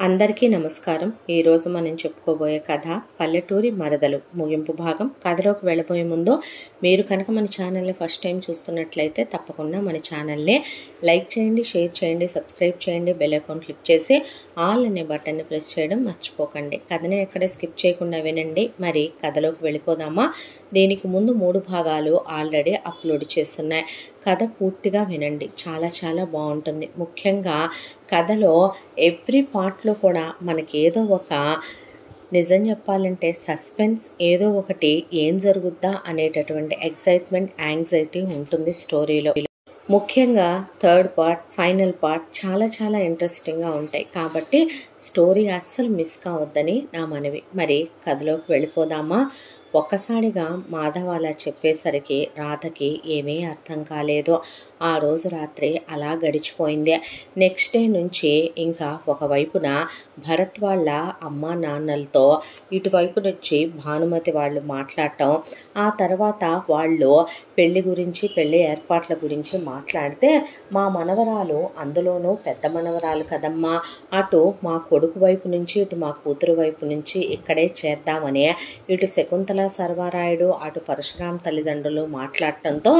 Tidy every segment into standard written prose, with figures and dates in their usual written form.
అందరికీ నమస్కారం. ఈరోజు మనం చెప్పుకోబోయే కథ పల్లెటూరి మరదలు ముగింపు భాగం. కథలోకి వెళ్ళబోయే ముందు మీరు కనుక మన ఛానల్ని ఫస్ట్ టైం చూస్తున్నట్లయితే తప్పకుండా మన ఛానల్ని లైక్ చేయండి, షేర్ చేయండి, సబ్స్క్రైబ్ చేయండి, బెల్ ఐకాన్ క్లిక్ చేసి ఆల్ అనే బటన్ని ప్రెస్ చేయడం మర్చిపోకండి. కథని ఎక్కడే స్కిప్ చేయకుండా వినండి. మరి కథలోకి వెళ్ళిపోదామా? దీనికి ముందు 3 భాగాలు ఆల్రెడీ అప్లోడ్ చేస్తున్నాయి. కథ పూర్తిగా వినండి, చాలా చాలా బాగుంటుంది. ముఖ్యంగా కథలో ఎవ్రీ పార్ట్లో కూడా మనకి ఏదో ఒక నిజం చెప్పాలంటే సస్పెన్స్, ఏదో ఒకటి ఏం జరుగుద్దా అనేటటువంటి ఎక్సైట్మెంట్, యాంగ్జైటీ ఉంటుంది స్టోరీలో. ముఖ్యంగా 3rd పార్ట్, ఫైనల్ పార్ట్ చాలా చాలా ఇంట్రెస్టింగ్గా ఉంటాయి. కాబట్టి స్టోరీ అస్సలు మిస్ కావద్దని నా మనవి. మరి కథలోకి వెళ్ళిపోదామా? ఒక్కసారిగా మాధవ్ అలా చెప్పేసరికి రాధకి ఏమీ అర్థం కాలేదు. ఆ రోజు రాత్రి అలా గడిచిపోయింది. నెక్స్ట్ డే నుంచి ఇంకా ఒకవైపున భరత్ వాళ్ళ అమ్మా నాన్నలతో, ఇటువైపు నుంచి భానుమతి వాళ్ళు మాట్లాడటం, ఆ తర్వాత వాళ్ళు పెళ్లి గురించి, పెళ్లి ఏర్పాట్ల గురించి మాట్లాడితే, మా మనవరాలు, అందులోనూ పెద్ద మనవరాలు కదమ్మా, అటు మా కొడుకు వైపు నుంచి ఇటు మా కూతురు వైపు నుంచి ఇక్కడే చేద్దామని ఇటు శకుంతల సర్వారాయుడు అటు పరశురాం తల్లిదండ్రులు మాట్లాడటంతో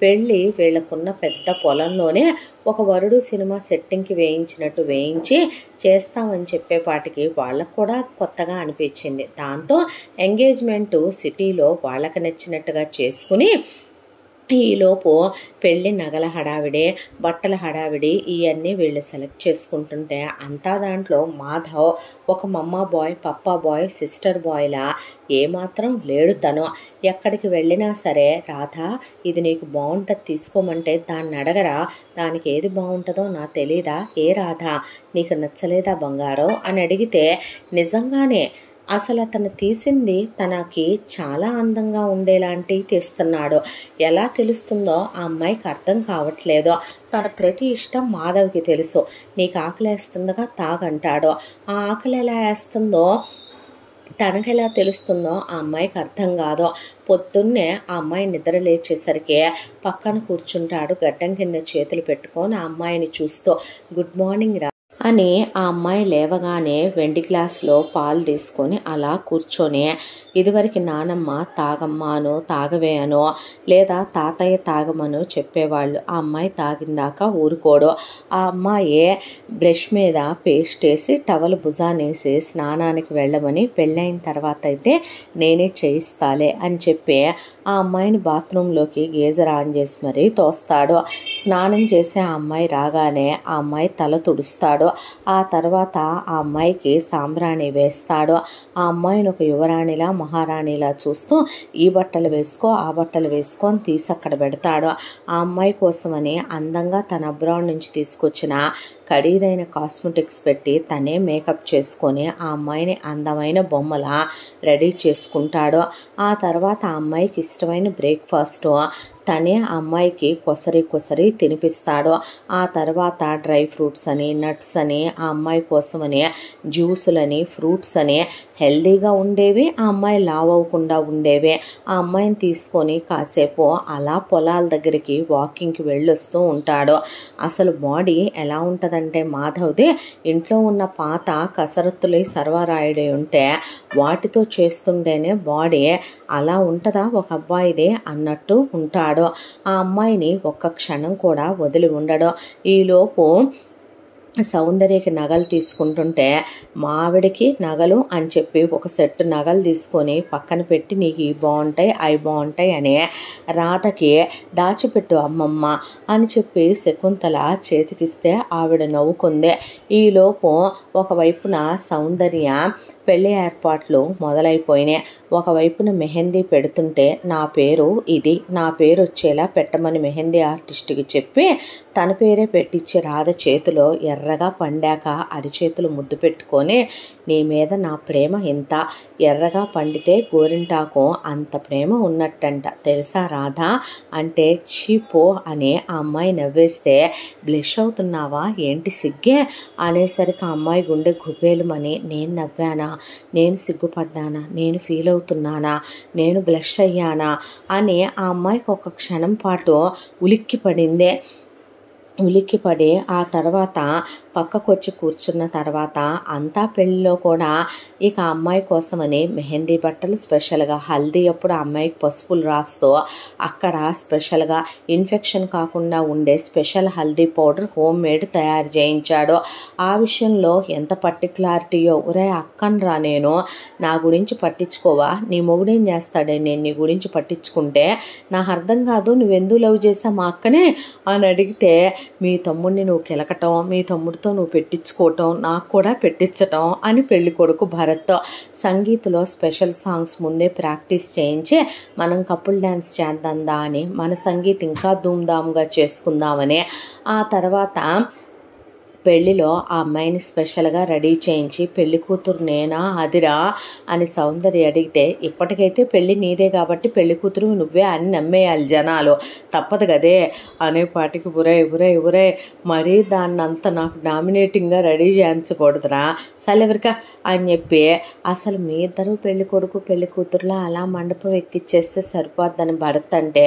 పెళ్ళి వీళ్ళకున్న పెద్ద పొలంలోనే ఒక వరుడు సినిమా సెట్టింగ్కి వేయించినట్టు వేయించి చేస్తామని చెప్పేపాటికి వాళ్ళకు కూడా కొత్తగా అనిపించింది. దాంతో ఎంగేజ్మెంటు సిటీలో వాళ్ళకి నచ్చినట్టుగా చేసుకుని ఈలోపు పెళ్ళి నగల హడావిడి, బట్టల హడావిడి ఇవన్నీ వీళ్ళు సెలెక్ట్ చేసుకుంటుంటే, అంతా దాంట్లో మాధవ్ ఒక మమ్మా బాయ్, పప్పా బాయ్, సిస్టర్ బాయ్లా ఏమాత్రం లేడు. తను ఎక్కడికి వెళ్ళినా సరే, రాధా ఇది నీకు బాగుంటుంది తీసుకోమంటే దాన్ని అడగరా, దానికి ఏది బాగుంటుందో నాకు తెలీదా, ఏ రాధా నీకు నచ్చలేదా బంగారం అని అడిగితే, నిజంగానే అసలు అతను తీసింది తనకి చాలా అందంగా ఉండేలాంటి తీస్తున్నాడు. ఎలా తెలుస్తుందో ఆ అమ్మాయికి అర్థం కావట్లేదు. తన ప్రతి ఇష్టం మాధవ్కి తెలుసు. నీకు ఆకలి వేస్తుందిగా తాగంటాడు. ఆ ఆకలి ఎలా వేస్తుందో తనకెలా తెలుస్తుందో ఆ అమ్మాయికి అర్థం కాదు. పొద్దున్నే ఆ అమ్మాయి నిద్ర లేచేసరికి పక్కన కూర్చుంటాడు గడ్డం కింద చేతులు పెట్టుకొని ఆ అమ్మాయిని చూస్తూ, గుడ్ మార్నింగ్ రా అని. ఆ అమ్మాయి లేవగానే వెండి గ్లాసులో పాలు తీసుకొని అలా కూర్చొని, ఇదివరకు నానమ్మ తాగమ్మానో తాగవే అనో లేదా తాతయ్య తాగమనో చెప్పేవాళ్ళు. ఆ అమ్మాయి తాగిందాక ఊరుకోడు. ఆ అమ్మాయి బ్రష్ మీద పేస్ట్ వేసి టవల్ భుజానేసి స్నానానికి వెళ్ళమని, పెళ్ళైన తర్వాత అయితే నేనే చేయిస్తాలే అని చెప్పి ఆ అమ్మాయిని బాత్రూంలోకి గేజర్ ఆన్ చేసి మరీ తోస్తాడు. స్నానం చేసి ఆ అమ్మాయి రాగానే ఆ అమ్మాయి తల తుడుస్తాడు. ఆ తర్వాత ఆ అమ్మాయికి సాంబ్రాణి వేస్తాడు. ఆ అమ్మాయిని ఒక యువరాణిలా, మహారాణిలా చూస్తూ ఈ బట్టలు వేసుకో, ఆ బట్టలు వేసుకో అని తీసి అక్కడ పెడతాడు. ఆ అమ్మాయి కోసమని అందంగా తన అబ్రాడ్ నుంచి తీసుకొచ్చిన ఖరీదైన కాస్మెటిక్స్ పెట్టి తనే మేకప్ చేసుకొని ఆ అమ్మాయిని అందమైన బొమ్మలా రెడీ చేసుకుంటాడు. ఆ తర్వాత ఆ అమ్మాయికి ఇష్టమైన బ్రేక్ఫాస్ట్ తనే ఆ అమ్మాయికి కొసరి తినిపిస్తాడు. ఆ తర్వాత డ్రై ఫ్రూట్స్ అని, నట్స్ అని, ఆ అమ్మాయి కోసమని జ్యూసులని, ఫ్రూట్స్ అని హెల్దీగా ఉండేవి, ఆ అమ్మాయి లావ్ అవ్వకుండా ఉండేవి. ఆ అమ్మాయిని తీసుకొని కాసేపు అలా పొలాల దగ్గరికి వాకింగ్కి వెళ్ళొస్తూ ఉంటాడు. అసలు బాడీ ఎలా ఉంటుందంటే మాధవ్ది, ఇంట్లో ఉన్న పాత కసరత్తులై సర్వారాయుడే ఉంటే వాటితో చేస్తుంటేనే బాడీ అలా ఉంటుందా ఒక అబ్బాయిదే అన్నట్టు ఉంటాడు. ఆ అమ్మాయిని ఒక్క క్షణం కూడా వదిలి ఉండడు. ఈలోపు సౌందర్యకి నగలు తీసుకుంటుంటే, మా ఆవిడకి నగలు అని చెప్పి ఒక సెట్ నగలు తీసుకొని పక్కన పెట్టి, నీకు ఇవి బాగుంటాయి, అవి బాగుంటాయి అని రాధకి దాచిపెట్టు అమ్మమ్మ అని చెప్పి శకుంతల చేతికిస్తే ఆవిడ నవ్వుకుంది. ఈలోపు ఒకవైపున సౌందర్య పెళ్లి ఏర్పాట్లు మొదలైపోయినాయి. ఒకవైపున మెహందీ పెడుతుంటే, నా పేరు ఇది, నా పేరు వచ్చేలా పెట్టమని మెహందీ ఆర్టిస్ట్కి చెప్పి తన పేరే పెట్టించి రాధ చేతిలో ఎర్రగా పండాక అరిచేతులు ముద్దు పెట్టుకొని, నీ మీద నా ప్రేమ ఇంత, ఎర్రగా పండితే గోరింటాకు అంత ప్రేమ ఉన్నట్టంట తెలుసా రాధా అంటే, చీపో అని ఆ అమ్మాయి నవ్వేస్తే, బ్లష్ అవుతున్నావా ఏంటి సిగ్గే అనేసరికి ఆ అమ్మాయి గుండె గుబేలుమని, నేను నవ్వానా, నేను సిగ్గుపడ్డానా, నేను ఫీల్ అవుతున్నానా, నేను బ్లష్ అయ్యానా అని ఆ అమ్మాయికి ఒక క్షణం పాటు ఉలిక్కి పడింది. ఉలిక్కిపడి ఆ తర్వాత పక్కకొచ్చి కూర్చున్న తర్వాత అంతా పెళ్ళిలో కూడా ఇక అమ్మాయి కోసమని మెహందీ బట్టలు స్పెషల్గా, హల్దీ అప్పుడు అమ్మాయికి పసుపులు రాస్తూ అక్కడ స్పెషల్గా ఇన్ఫెక్షన్ కాకుండా ఉండే special haldi powder home made తయారు చేయించాడు. ఆ విషయంలో ఎంత పర్టికులారిటీయో, ఒరే అక్కనరా నేను, నా గురించి పట్టించుకోవా, నీ మొగుడేం చేస్తాడే నేను నీ గురించి పట్టించుకుంటే, నాకు అర్థం కాదు నువ్వెందుకు లవ్ చేసా మా అక్కనే అని అడిగితే, మీ తమ్ముడిని నువ్వు కెలకటం, మీ తమ్ముడితో నువ్వు పెట్టించుకోవటం, నాకు కూడా పెట్టించటం అని పెళ్లి కొడుకు భరత్తో సంగీత్లో స్పెషల్ సాంగ్స్ ముందే ప్రాక్టీస్ చేయించి మనం కపుల్ డ్యాన్స్ చేద్దాందా అని, మన సంగీత్ ఇంకా ధూమ్ధామ్గా చేసుకుందామని, ఆ తర్వాత పెళ్లిలో ఆ అమ్మాయిని స్పెషల్గా రెడీ చేయించి పెళ్లి కూతురు నేనా అదిరా అని సౌందర్య అడిగితే, ఇప్పటికైతే పెళ్లి నీదే కాబట్టి పెళ్లి కూతురు నువ్వే అని నమ్మేయాలి జనాలు, తప్పదు కదే అనేపాటికి ఉరే మరీ దాన్నంతా నాకు డామినేటింగ్గా రెడీ చేయించకూడదురా సలెవరికా అని చెప్పి, అసలు మీ ఇద్దరు పెళ్లి కొడుకు పెళ్లి కూతురులా అలా మండపం ఎక్కిచ్చేస్తే సరిపోద్దని భరత్ అంటే,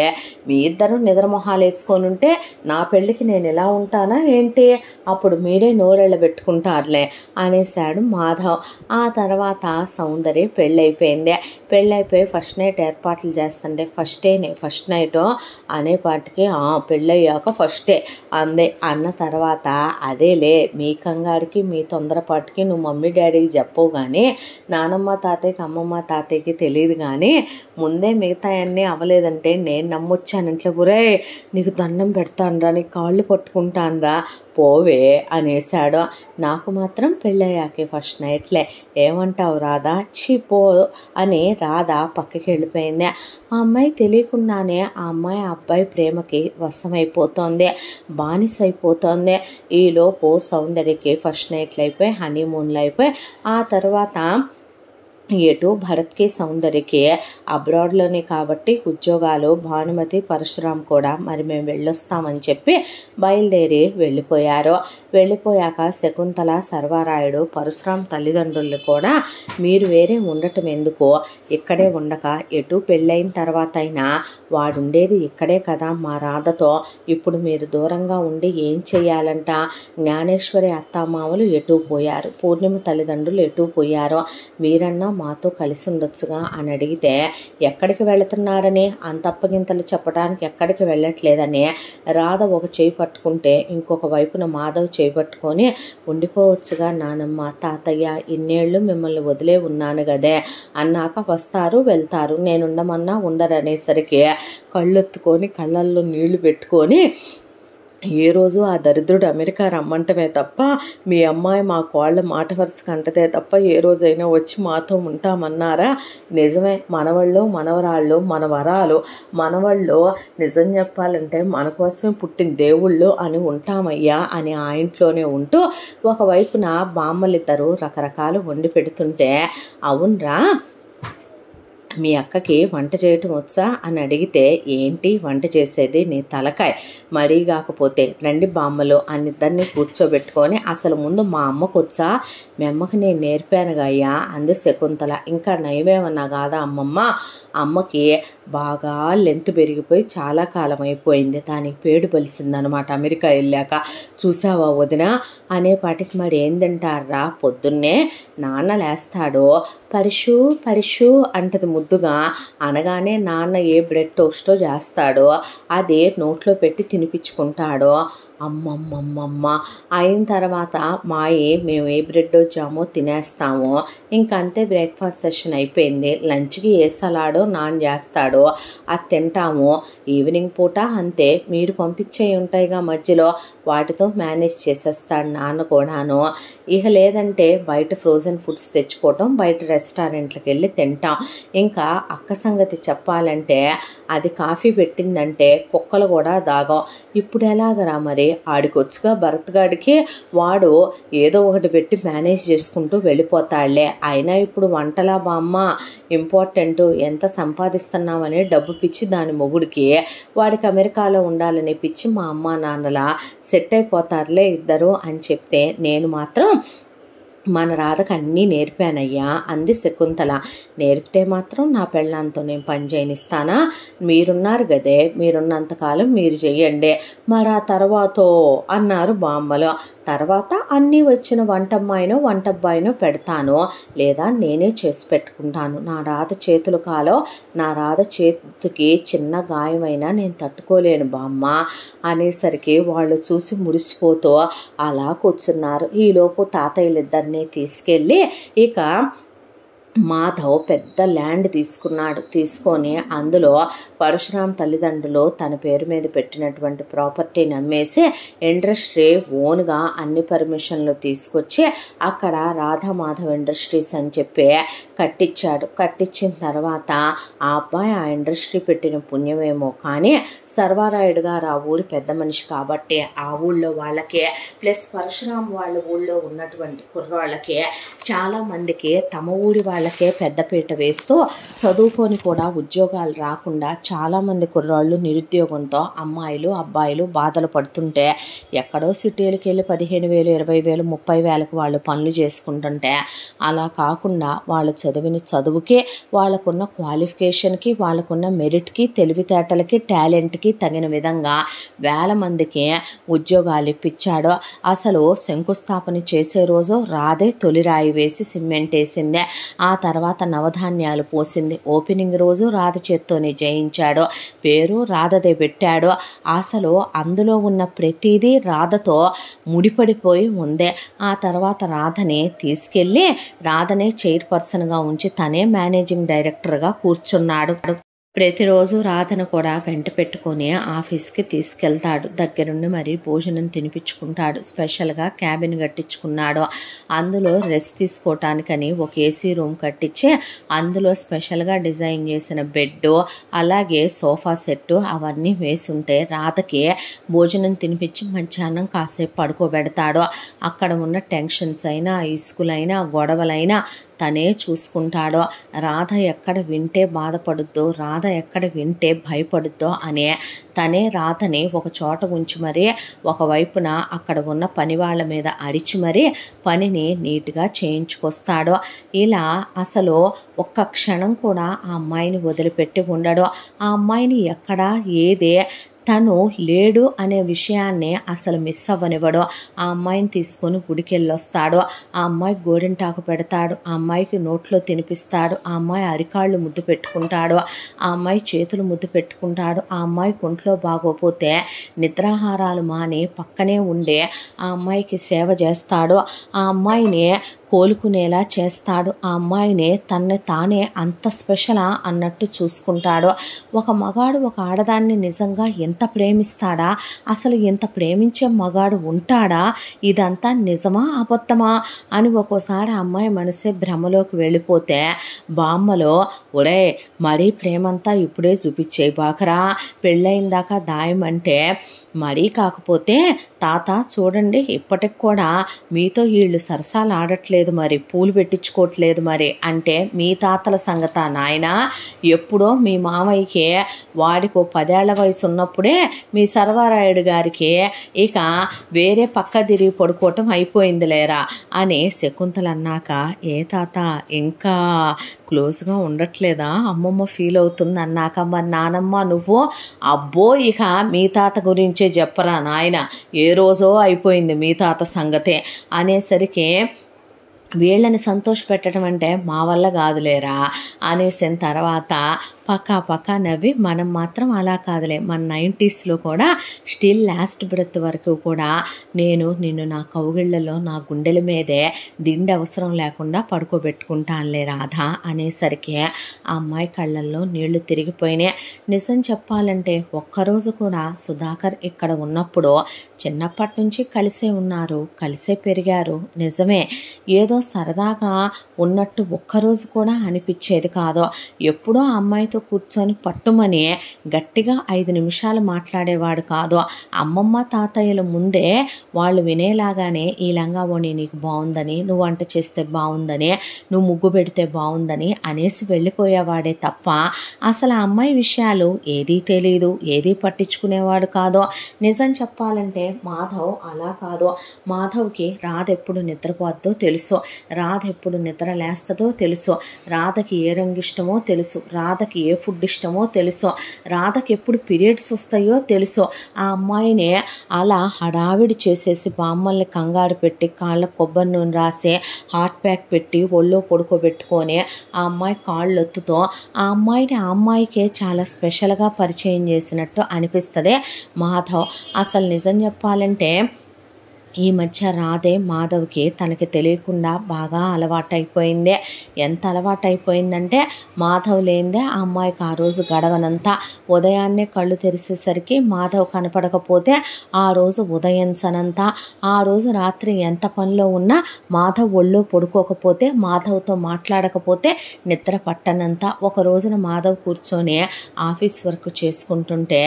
మీ ఇద్దరు నిద్రమొహాలు వేసుకొని ఉంటే నా పెళ్లికి నేను ఎలా ఉంటానా ఏంటి, అప్పుడు మీరే నోరెళ్ళ పెట్టుకుంటారులే అనేసాడు మాధవ్. ఆ తర్వాత సౌందర్య పెళ్ళైపోయి ఫస్ట్ నైట్ ఏర్పాట్లు చేస్తుంటే, ఫస్ట్ నైట్ అనేపాటికి పెళ్ళయ్యాక ఫస్టే అందే. అన్న తర్వాత అదేలే మీ కంగాడికి మీ తొందరపాటుకి నువ్వు మమ్మీ డాడీకి చెప్పవు కానీ, నానమ్మ తాతయ్యకి అమ్మమ్మ తాతయ్యకి తెలియదు కానీ ముందే మిగతా అన్నీ అవ్వలేదంటే నేను నమ్మొచ్చానంటే, ఒరే నీకు దండం పెడతానురా, నీ కాళ్ళు పట్టుకుంటానురా పోవే అనేసాడు. నాకు మాత్రం పెళ్ళయ్యాకే ఫస్ట్ నైట్లే, ఏమంటావు రాధా, పో అని రాధ పక్కకి వెళ్ళిపోయింది. ఆ అమ్మాయి తెలియకుండానే ఆ అమ్మాయి అబ్బాయి ప్రేమకి వశమైపోతోంది, బానిసైపోతోంది. ఈలోపు సౌందర్యకి ఫస్ట్ నైట్లు అయిపోయి హనీమూన్లు అయిపోయి ఆ తర్వాత ఎటు భరత్కి సౌందర్యకి అబ్రాడ్లోనే కాబట్టి ఉద్యోగాలు, భానుమతి పరశురాం కూడా మరి మేము వెళ్ళొస్తామని చెప్పి బయలుదేరి వెళ్ళిపోయాక శకుంతల సర్వారాయుడు పరశురాం తల్లిదండ్రులు కూడా మీరు వేరే ఉండటం ఎందుకు, ఇక్కడే ఉండక ఎటు పెళ్ళైన తర్వాత అయినా వాడుండేది ఇక్కడే కదా మా రాధతో, ఇప్పుడు మీరు దూరంగా ఉండి ఏం చెయ్యాలంట, జ్ఞానేశ్వరి అత్తామామలు ఎటు పోయారు, పూర్ణిమ తల్లిదండ్రులు ఎటు పోయారో, మీరన్నా మాతో కలిసి ఉండొచ్చుగా అని అడిగితే, ఎక్కడికి వెళుతున్నారని అంత అప్పగింతలు చెప్పడానికి ఎక్కడికి వెళ్ళట్లేదని రాధ ఒక చేయి పట్టుకుంటే ఇంకొక వైపున మాధవ్ చేయి పట్టుకొని, ఉండిపోవచ్చుగా నానమ్మ తాతయ్య, ఇన్నేళ్ళు మిమ్మల్ని వదిలే ఉన్నాను గదే, అన్నాక వస్తారు వెళ్తారు, నేనుండమన్నా ఉండరనేసరికి కళ్ళెత్తుకొని కళ్ళల్లో నీళ్లు పెట్టుకొని, ఏ రోజు ఆ దరిద్రుడు అమెరికా రమ్మంటమే తప్ప మీ అమ్మాయి మా కోళ్ళ మాట వరుసకు అంటదే తప్ప ఏ రోజైనా వచ్చి మాతో ఉంటామన్నారా, నిజమే మనవాళ్ళు మనవరాళ్ళు మన వరాలు, మనవాళ్ళు నిజం చెప్పాలంటే మన కోసమే పుట్టిన దేవుళ్ళు అని ఉంటామయ్యా అని ఆ ఇంట్లోనే ఉంటూ ఒకవైపున బామ్మలిద్దరూ రకరకాలు వండి పెడుతుంటే, అవునరా మీ అక్కకి వంట చేయటం వచ్చా అని అడిగితే, ఏంటి వంట చేసేది నీ తలకాయ, మరీ కాకపోతే రండి బామ్మలు అని ఇద్దరిని కూర్చోబెట్టుకొని, అసలు ముందు మా అమ్మకు వచ్చా, మీ అమ్మకి నేను నేర్పానుగా అయ్యా అంది శకుంతల. ఇంకా నయమేమన్నా కాదా అమ్మమ్మ, అమ్మకి బాగా లెంత్ పెరిగిపోయి చాలా కాలం అయిపోయింది, దానికి పేడు పలిసిందనమాట అమెరికా వెళ్ళాక, చూసావా వదిన అనేపాటికి, మరి ఏం తింటారా పొద్దున్నే నాన్న లేస్తాడో పరిషు అంటది ముద్దుగా, అనగానే నాన్న ఏ బ్రెడ్ టోస్టో చేస్తాడో అది నోట్లో పెట్టి తినిపించుకుంటాడో, అమ్మమ్మమ్మమ్మ అయిన తర్వాత మేము ఏ బ్రెడ్ జామో తినేస్తామో, ఇంకంతే బ్రేక్ఫాస్ట్ సెషన్ అయిపోయింది, లంచ్కి ఏ సలాడో నాన్ చేస్తాడో అది తింటాము, ఈవినింగ్ పూట అంతే మీరు పంపించే ఉంటాయిగా మధ్యలో వాటితో మేనేజ్ చేసేస్తాడు నాన్న కూడాను, ఇక లేదంటే బయట ఫ్రోజన్ ఫుడ్స్ తెచ్చుకోవటం, బయట రెస్టారెంట్లకు వెళ్ళి తింటాం. ఇంకా అక్క సంగతి చెప్పాలంటే అది కాఫీ పెట్టిందంటే కుక్కలు కూడా దాగం, ఇప్పుడు ఎలాగరా మరి, ఆడికొచ్చుగా భరత్ గాడికి, వాడు ఏదో ఒకటి పెట్టి మేనేజ్ చేసుకుంటూ వెళ్ళిపోతాడులే, అయినా ఇప్పుడు వంటలా బామ్మ ఇంపార్టెంట్, ఎంత సంపాదిస్తున్నామని డబ్బు పిచ్చి దాని మొగుడికి, వాడికి అమెరికాలో ఉండాలని పిచ్చి మా అమ్మ నాన్నలా సెట్ అయిపోతారులే ఇద్దరు అని చెప్తే, నేను మాత్రం మన రాధకు అన్నీ నేర్పానయ్యా అంది శకుంతల. నేర్పితే మాత్రం నా పెళ్ళాంతో నేను పని చేయనిస్తానా? మీరున్నారు గదే, మీరున్నంతకాలం మీరు చెయ్యండి, మరి ఆ తర్వాతో అన్నారు బామ్మలు. తర్వాత అన్నీ వచ్చిన వంటమ్మాయినో వంటబ్బాయినో పెడతాను, లేదా నేనే చేసి పెట్టుకుంటాను. నా రాధ చేతులు కాలో, నా రాధ చేతికి చిన్న గాయమైనా నేను తట్టుకోలేను బామ్మ అనేసరికి వాళ్ళు చూసి మురిసిపోతూ అలా కూర్చున్నారు. ఈలోపు తాతయ్యలిద్దరినీ తీసుకెళ్ళి ఇక మాధవ్ పెద్ద ల్యాండ్ తీసుకొని అందులో పరశురాం తల్లిదండ్రులు తన పేరు మీద పెట్టినటువంటి ప్రాపర్టీని అమ్మేసి ఇండస్ట్రీ ఓన్గా అన్ని పర్మిషన్లు తీసుకొచ్చి అక్కడ రాధామాధవ్ ఇండస్ట్రీస్ అని చెప్పి కట్టించాడు. కట్టించిన తర్వాత ఆ అబ్బాయి ఆ ఇండస్ట్రీ పెట్టిన పుణ్యమేమో కానీ సర్వారాయుడు గారు ఆ ఊరి పెద్ద మనిషి కాబట్టి ఆ ఊళ్ళో వాళ్ళకి ప్లస్ పరశురాం వాళ్ళ ఊళ్ళో ఉన్నటువంటి కుర్రాళ్ళకి చాలామందికి తమ ఊరి వాళ్ళకే పెద్దపీట వేస్తూ చదువుకొని కూడా ఉద్యోగాలు రాకుండా చాలామంది కుర్రాళ్ళు నిరుద్యోగంతో అమ్మాయిలు అబ్బాయిలు బాధలు పడుతుంటే ఎక్కడో సిటీలకు వెళ్ళి 15,000 20,000 30,000కి వాళ్ళు పనులు చేసుకుంటుంటే అలా కాకుండా వాళ్ళు చదివిన చదువుకి వాళ్ళకున్న క్వాలిఫికేషన్కి వాళ్ళకున్న మెరిట్కి తెలివితేటలకి టాలెంట్కి తగిన విధంగా వేల మందికి ఉద్యోగాలు ఇప్పించాడు. అసలు శంకుస్థాపన చేసే రోజు రాధే తొలిరాయి వేసి సిమెంట్ వేసిందే. ఆ తర్వాత నవధాన్యాలు పోసింది. ఓపెనింగ్ రోజు రాధ చేత్తోనే జయించాడు. పేరు రాధదే పెట్టాడు. అసలు అందులో ఉన్న ప్రతిదీ రాధతో ముడిపడిపోయి ఉందే. ఆ తర్వాత రాధని తీసుకెళ్ళి రాధనే చైర్పర్సన్గా ఉంచి తనే మేనేజింగ్ డైరెక్టర్గా కూర్చున్నాడు. ప్రతిరోజు రాధను కూడా వెంట పెట్టుకొని ఆఫీస్కి తీసుకెళ్తాడు. దగ్గరుండి మరీ భోజనం తినిపించుకుంటాడు. స్పెషల్గా క్యాబిన్ కట్టించుకున్నాడు. అందులో రెస్ట్ తీసుకోవటానికని ఒక ఏసీ రూమ్ కట్టించి అందులో స్పెషల్గా డిజైన్ చేసిన బెడ్ అలాగే సోఫా సెట్టు అవన్నీ వేసుంటే రాధకి భోజనం తినిపించి మధ్యాహ్నం కాసేపు పడుకోబెడతాడు. అక్కడ ఉన్న టెన్షన్స్ అయినా ఇసుకులైనా గొడవలైనా తనే చూసుకుంటాడో. రాధ ఎక్కడ వింటే బాధపడుద్దో, రాధ ఎక్కడ వింటే భయపడుద్దో అనే తనే రాధని ఒక చోట ఉంచి మరీ ఒకవైపున అక్కడ ఉన్న పని వాళ్ళ మీద అరిచి మరీ పనిని నీట్గా చేయించుకొస్తాడో. ఇలా అసలు ఒక్క క్షణం కూడా ఆ అమ్మాయిని వదిలిపెట్టి ఉండడు. ఆ అమ్మాయిని ఎక్కడా ఏదే తను లేడు అనే విషయాన్ని అసలు మిస్ అవ్వనివ్వడు. ఆ అమ్మాయిని తీసుకొని గుడికి వెళ్ళొస్తాడు. ఆ అమ్మాయికి గోరింటాకు పెడతాడు. ఆ అమ్మాయికి నోట్లో తినిపిస్తాడు. ఆ అమ్మాయి అరికాళ్ళు ముద్దు పెట్టుకుంటాడు. ఆ అమ్మాయి చేతులు ముద్దు పెట్టుకుంటాడు. ఆ అమ్మాయి ఒంట్లో బాగోపోతే నిద్రాహారాలు మాని పక్కనే ఉండే ఆ అమ్మాయికి సేవ చేస్తాడు. ఆ అమ్మాయిని కోలుకునేలా చేస్తాడు. ఆ అమ్మాయిని తనని తానే అంత స్పెషలా అన్నట్టు చూసుకుంటాడు. ఒక మగాడు ఒక ఆడదాన్ని నిజంగా ఎంత ప్రేమిస్తాడా? అసలు ఎంత ప్రేమించే మగాడు ఉంటాడా? ఇదంతా నిజమా అబద్ధమా అని ఒక్కోసారి ఆ అమ్మాయి మనసే భ్రమలోకి వెళ్ళిపోతే బామ్మలో ఒరే మరీ ప్రేమంతా ఇప్పుడే చూపించే బాకరా, పెళ్ళైన దాకా దాయమంటే మరీ కాకపోతే తాత చూడండి ఇప్పటికి కూడా మీతో వీళ్ళు సరసాలు ఆడట్లేదు మరి, పూలు పెట్టించుకోవట్లేదు మరి అంటే మీ తాతల సంగత నాయన. ఎప్పుడో మీ మామయ్యకి వాడికి 10 ఏళ్ల వయసు ఉన్నప్పుడే మీ సర్వారాయుడు గారికి ఇక వేరే పక్క తిరిగి పడుకోవటం అయిపోయింది లేరా అని శకుంతల అన్నాక ఏ తాత ఇంకా క్లోజ్గా ఉండట్లేదా, అమ్మమ్మ ఫీల్ అవుతుంది అన్నాక మరి నానమ్మ నువ్వు అబ్బో ఇక మీ తాత గురించే చెప్పరా నాయన, ఏ రోజో అయిపోయింది మీ తాత సంగతే అనేసరికి వీళ్ళని సంతోష పెట్టడం అంటే మా వల్ల కాదులేరా అనేసిన తర్వాత పక్కా నవ్వి మనం మాత్రం అలా కాదులే, మన 90sలో కూడా స్టిల్ లాస్ట్ బ్రెత్ వరకు కూడా నేను నిన్ను నా కౌగిళ్లలో నా గుండెల మీదే దిండి అవసరం లేకుండా పడుకోబెట్టుకుంటానులే రాధ అనేసరికి ఆ అమ్మాయి కళ్ళల్లో నీళ్లు తిరిగిపోయినాయి. నిజం చెప్పాలంటే ఒక్కరోజు కూడా సుధాకర్ ఇక్కడ ఉన్నప్పుడు చిన్నప్పటి నుంచి కలిసే ఉన్నారు, కలిసే పెరిగారు. నిజమే ఏదో సరదాగా ఉన్నట్టు ఒక్కరోజు కూడా అనిపించేది కాదు. ఎప్పుడో అమ్మాయితో కూర్చొని పట్టుమని గట్టిగా 5 నిమిషాలు మాట్లాడేవాడు కాదు. అమ్మమ్మ తాతయ్యల ముందే వాళ్ళు వినేలాగానే ఈ లంగావోణి నీకు బాగుందని, నువ్వు వంట చేస్తే బాగుందని, నువ్వు ముగ్గు పెడితే బాగుందని అనేసి వెళ్ళిపోయేవాడే తప్ప అసలు ఆ అమ్మాయి విషయాలు ఏదీ తెలీదు, ఏదీ పట్టించుకునేవాడు కాదు. నిజం చెప్పాలంటే మాధవ్ అలా కాదు. మాధవ్కి రాధ ఎప్పుడు నిద్రపోద్దో తెలుసు. రాధ ఎప్పుడు నిద్ర లేస్తుందో తెలుసు, రాధకి ఏ రంగు ఇష్టమో తెలుసు, రాధకి ఏ ఫుడ్ ఇష్టమో తెలుసు, రాధకి ఎప్పుడు పీరియడ్స్ వస్తాయో తెలుసు. ఆ అమ్మాయిని అలా హడావిడి చేసేసి బామ్మల్ని కంగారు పెట్టి కాళ్ళ కొబ్బరి నూనె రాసి హాట్ ప్యాక్ పెట్టి ఒళ్ళో పడుకోబెట్టుకొని ఆ అమ్మాయి కాళ్ళు ఒత్తుతో ఆ అమ్మాయిని ఆ అమ్మాయికే చాలా స్పెషల్గా పరిచయం చేసినట్టు అనిపిస్తుంది మాధవ్. అసలు నిజం చెప్పాలంటే ఈ మధ్య రాధే మాధవ్కి తనకి తెలియకుండా బాగా అలవాటైపోయింది. ఎంత అలవాటైపోయిందంటే మాధవ్ లేనిదే ఆ అమ్మాయికి ఆ రోజు గడవనంతా. ఉదయాన్నే కళ్ళు తెరిసేసరికి మాధవ్ కనపడకపోతే ఆ రోజు ఉదయం సనంతా, ఆ రోజు రాత్రి ఎంత పనిలో ఉన్నా మాధవ్ ఒళ్ళో పడుకోకపోతే, మాధవ్తో మాట్లాడకపోతే నిద్ర పట్టనంత. ఒక రోజున మాధవ్ కూర్చొని ఆఫీస్ వర్క్ చేసుకుంటుంటే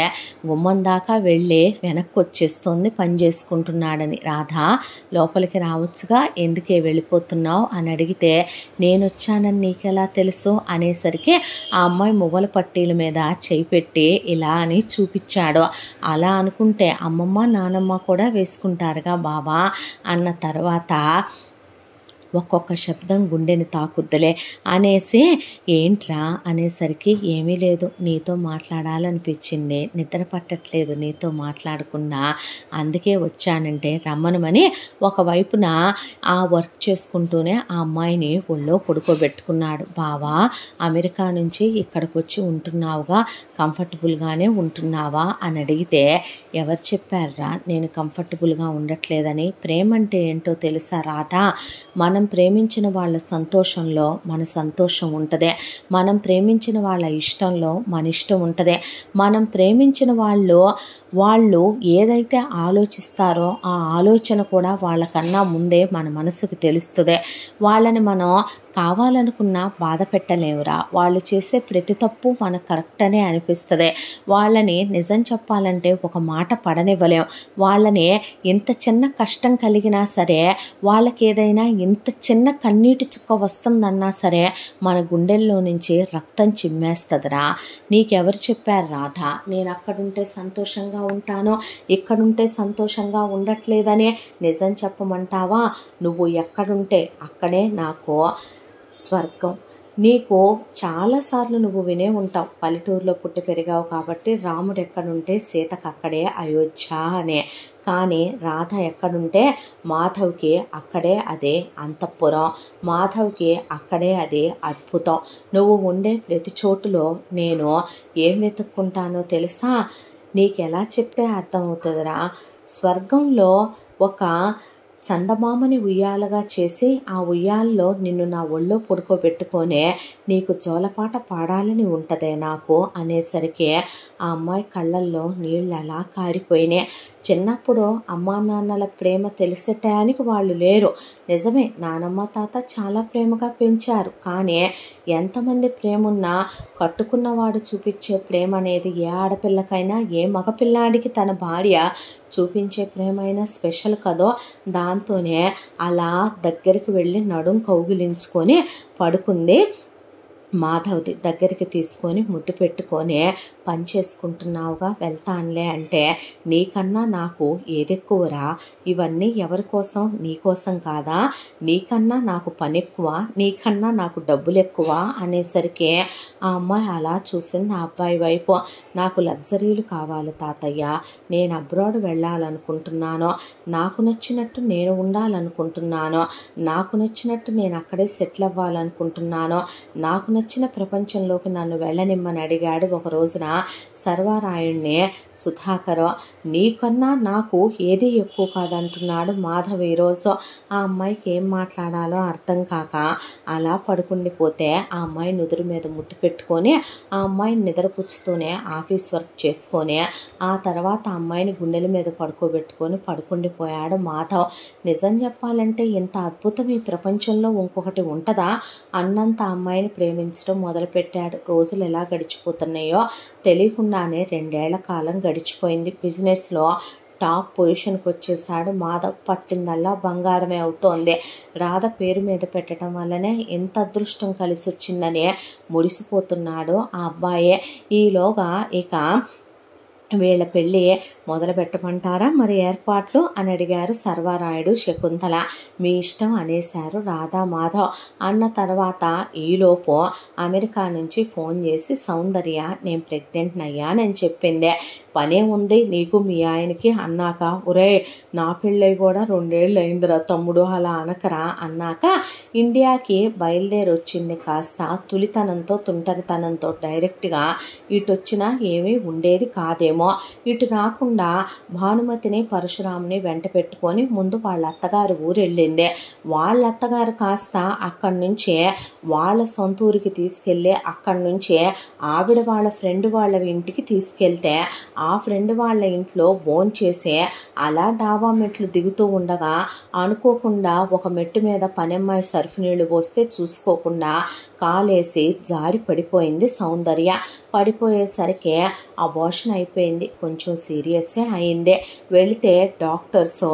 గుమ్మం దాకా వెళ్ళి వెనక్కి వచ్చేస్తోంది పని చేసుకుంటున్నాడని. రాధ లోపలికి రావచ్చుగా, ఎందుకే వెళ్ళిపోతున్నావు అని అడిగితే నేను వచ్చానని నీకెలా తెలుసు అనేసరికి ఆ అమ్మాయి మువ్వల పట్టీల మీద చేయి పెట్టి ఇలా అని చూపించాడు. అలా అనుకుంటే అమ్మమ్మ నానమ్మ కూడా వేసుకుంటారుగా బావా అన్న తర్వాత ఒక్కొక్క శబ్దం గుండెని తాకుద్దులే అనేసి ఏంట్రా అనేసరికి ఏమీ లేదు, నీతో మాట్లాడాలనిపించింది, నిద్ర పట్టట్లేదు నీతో మాట్లాడకుండా, అందుకే వచ్చానంటే రమ్మనమని ఒకవైపున ఆ వర్క్ చేసుకుంటూనే ఆ అమ్మాయిని ఒళ్ళో పడుకోబెట్టుకున్నాడు. బావా అమెరికా నుంచి ఇక్కడికి వచ్చి ఉంటున్నావుగా, కంఫర్టబుల్గానే ఉంటున్నావా అని అడిగితే ఎవరు చెప్పారా నేను కంఫర్టబుల్గా ఉండట్లేదని, ప్రేమ అంటే ఏంటో తెలుసా రాధా, మనం ప్రేమించిన వాళ్ళ సంతోషంలో మన సంతోషం ఉంటుంది, మనం ప్రేమించిన వాళ్ళ ఇష్టంలో మన ఇష్టం ఉంటుంది, మనం ప్రేమించిన వాళ్ళు ఏదైతే ఆలోచిస్తారో ఆ ఆలోచన కూడా వాళ్ళకన్నా ముందే మన మనసుకు తెలుస్తుంది. వాళ్ళని మనం కావాలనుకున్నా బాధ పెట్టలేవురా, వాళ్ళు చేసే ప్రతి తప్పు మనకు కరెక్ట్ అనే అనిపిస్తుంది. వాళ్ళని నిజం చెప్పాలంటే ఒక మాట పడనివ్వలేం. వాళ్ళని ఇంత చిన్న కష్టం కలిగినా సరే, వాళ్ళకి ఏదైనా ఇంత చిన్న కన్నీటి చుక్క వస్తుందన్నా సరే మన గుండెల్లో నుంచి రక్తం చిమ్మేస్తుందిరా. నీకెవరు చెప్పారు రాధా నేను అక్కడుంటే సంతోషంగా ఉంటాను, ఇక్కడుంటే సంతోషంగా ఉండట్లేదని? నిజం చెప్పమంటావా, నువ్వు ఎక్కడుంటే అక్కడే నాకు స్వర్గం. నీకు చాలాసార్లు నువ్వు వినే ఉంటావు, పల్లెటూరులో పుట్టి పెరిగావు కాబట్టి రాముడు ఎక్కడుంటే సీతకు అక్కడే అయోధ్య అనే. కానీ రాధ ఎక్కడుంటే మాధవ్కి అక్కడే అదే అంతఃపురం, మాధవ్కి అక్కడే అదే అద్భుతం. నువ్వు ఉండే ప్రతి చోటులో నేను ఏం వెతుక్కుంటానో తెలుసా, నీకెలా చెప్తే అర్థమవుతుందిరా. స్వర్గంలో ఒక చందమామని ఉయ్యాలగా చేసి ఆ ఉయ్యాల్లో నిన్ను నా ఒళ్ళో పడుకోబెట్టుకొనే నీకు జోలపాట పాడాలని ఉంటుందే నాకు అనేసరికి ఆ అమ్మాయి కళ్ళల్లో నీళ్ళు అలా కారిపోయినాయి. చిన్నప్పుడు అమ్మా నాన్నల ప్రేమ తెలిసేటానికి వాళ్ళు లేరు, నిజమే నానమ్మ తాత చాలా ప్రేమగా పెంచారు, కానీ ఎంతమంది ప్రేమ ఉన్నా కట్టుకున్నవాడు చూపించే ప్రేమ అనేది ఏ ఆడపిల్లకైనా ఏ మగపిల్లాడికి తన భార్య చూపించే ప్రేమ అయినా స్పెషల్ కదో. దాంతోనే అలా దగ్గరికి వెళ్ళి నడుం కౌగిలించుకొని పడుకుంది. మాధవ్ది దగ్గరికి తీసుకొని ముద్దు పెట్టుకొని పని చేసుకుంటున్నావుగా వెళ్తానులే అంటే నీకన్నా నాకు ఏదెక్కువరా, ఇవన్నీ ఎవరి కోసం, నీకోసం కాదా, నీకన్నా నాకు పని ఎక్కువ, నీకన్నా నాకు డబ్బులు ఎక్కువ అనేసరికి ఆ అమ్మాయి అలా చూసింది ఆ అబ్బాయి వైపు. నాకు లగ్జరీలు కావాలి తాతయ్య, నేను అబ్రాడ్ వెళ్ళాలనుకుంటున్నాను, నాకు నచ్చినట్టు నేను ఉండాలనుకుంటున్నాను, నాకు నచ్చినట్టు నేను అక్కడే సెటిల్ అవ్వాలనుకుంటున్నాను, నాకు నచ్చిన ప్రపంచంలోకి నన్ను వెళ్ళనిమ్మని అడిగాడు ఒక రోజున సర్వారాయుణ్ణి సుధాకర్. నీకన్నా నాకు ఏది ఎక్కువ కాదంటున్నాడు మాధవ్ ఈరోజు. ఆ అమ్మాయికి ఏం మాట్లాడాలో అర్థం కాక అలా పడుకుండిపోతే ఆ అమ్మాయి నుదురు మీద ముద్దు పెట్టుకొని ఆ అమ్మాయిని నిద్రపుచ్చుతూనే ఆఫీస్ వర్క్ చేసుకొని ఆ తర్వాత ఆ అమ్మాయిని గుండెల మీద పడుకోబెట్టుకొని పడుకుండిపోయాడు మాధవ్. నిజం చెప్పాలంటే ఇంత అద్భుతం ఈ ప్రపంచంలో ఇంకొకటి ఉంటుందా అన్నంత అమ్మాయిని ప్రేమించడం మొదలుపెట్టాడు. రోజులు ఎలా గడిచిపోతున్నాయో తెలియకుండానే 2 ఏళ్ల కాలం గడిచిపోయింది. బిజినెస్లో టాప్ పొజిషన్కి వచ్చేసాడు మాధవ్. పట్టిందల్లా బంగారమే అవుతోంది. రాధ పేరు మీద పెట్టడం వల్లనే ఎంత అదృష్టం కలిసి వచ్చిందని మురిసిపోతున్నాడు ఆ అబ్బాయే. ఈలోగా ఇక వీళ్ళ పెళ్ళి మొదలు పెట్టమంటారా మరి ఏర్పాట్లు అని అడిగారు సర్వారాయుడు శకుంతల. మీ ఇష్టం అనేశారు రాధా మాధవ్. అన్న తర్వాత ఈలోపు అమెరికా నుంచి ఫోన్ చేసి సౌందర్య నేను ప్రెగ్నెంట్ అయ్యానని చెప్పింది. పనే ఉంది నీకు మీ ఆయనకి అన్నాక, ఒరే నా పెళ్ళై కూడా 2 ఏళ్ళు అయిందిరా తమ్ముడు అలా అనకరా అన్నాక ఇండియాకి బయలుదేరి వచ్చింది. కాస్త తులితనంతో తుంటరితనంతో డైరెక్ట్గా ఇటు వచ్చినా ఏమీ ఉండేది కాదేమో. ఇటు రాకుండా భానుమతిని పరశురాముని వెంట పెట్టుకొని ముందు వాళ్ళ అత్తగారు ఊరు వెళ్ళింది. వాళ్ళ అత్తగారు కాస్త అక్కడి నుంచే వాళ్ళ సొంత ఊరికి తీసుకెళ్ళి అక్కడి నుంచే ఆవిడ వాళ్ళ ఫ్రెండ్ వాళ్ళ ఇంటికి తీసుకెళ్తే ఆ ఫ్రెండ్ వాళ్ళ ఇంట్లో భోంచేసి అలా డాబా మెట్లు దిగుతూ ఉండగా అనుకోకుండా ఒక మెట్టు మీద పనమ్మాయి సర్ఫ్ నీళ్లు పోస్తే చూసుకోకుండా కాలేసి జారి పడిపోయింది సౌందర్య. పడిపోయేసరికి అబార్షన్ అయిపోయింది. కొంచెం సీరియస్సే అయింది. వెళితే డాక్టర్స్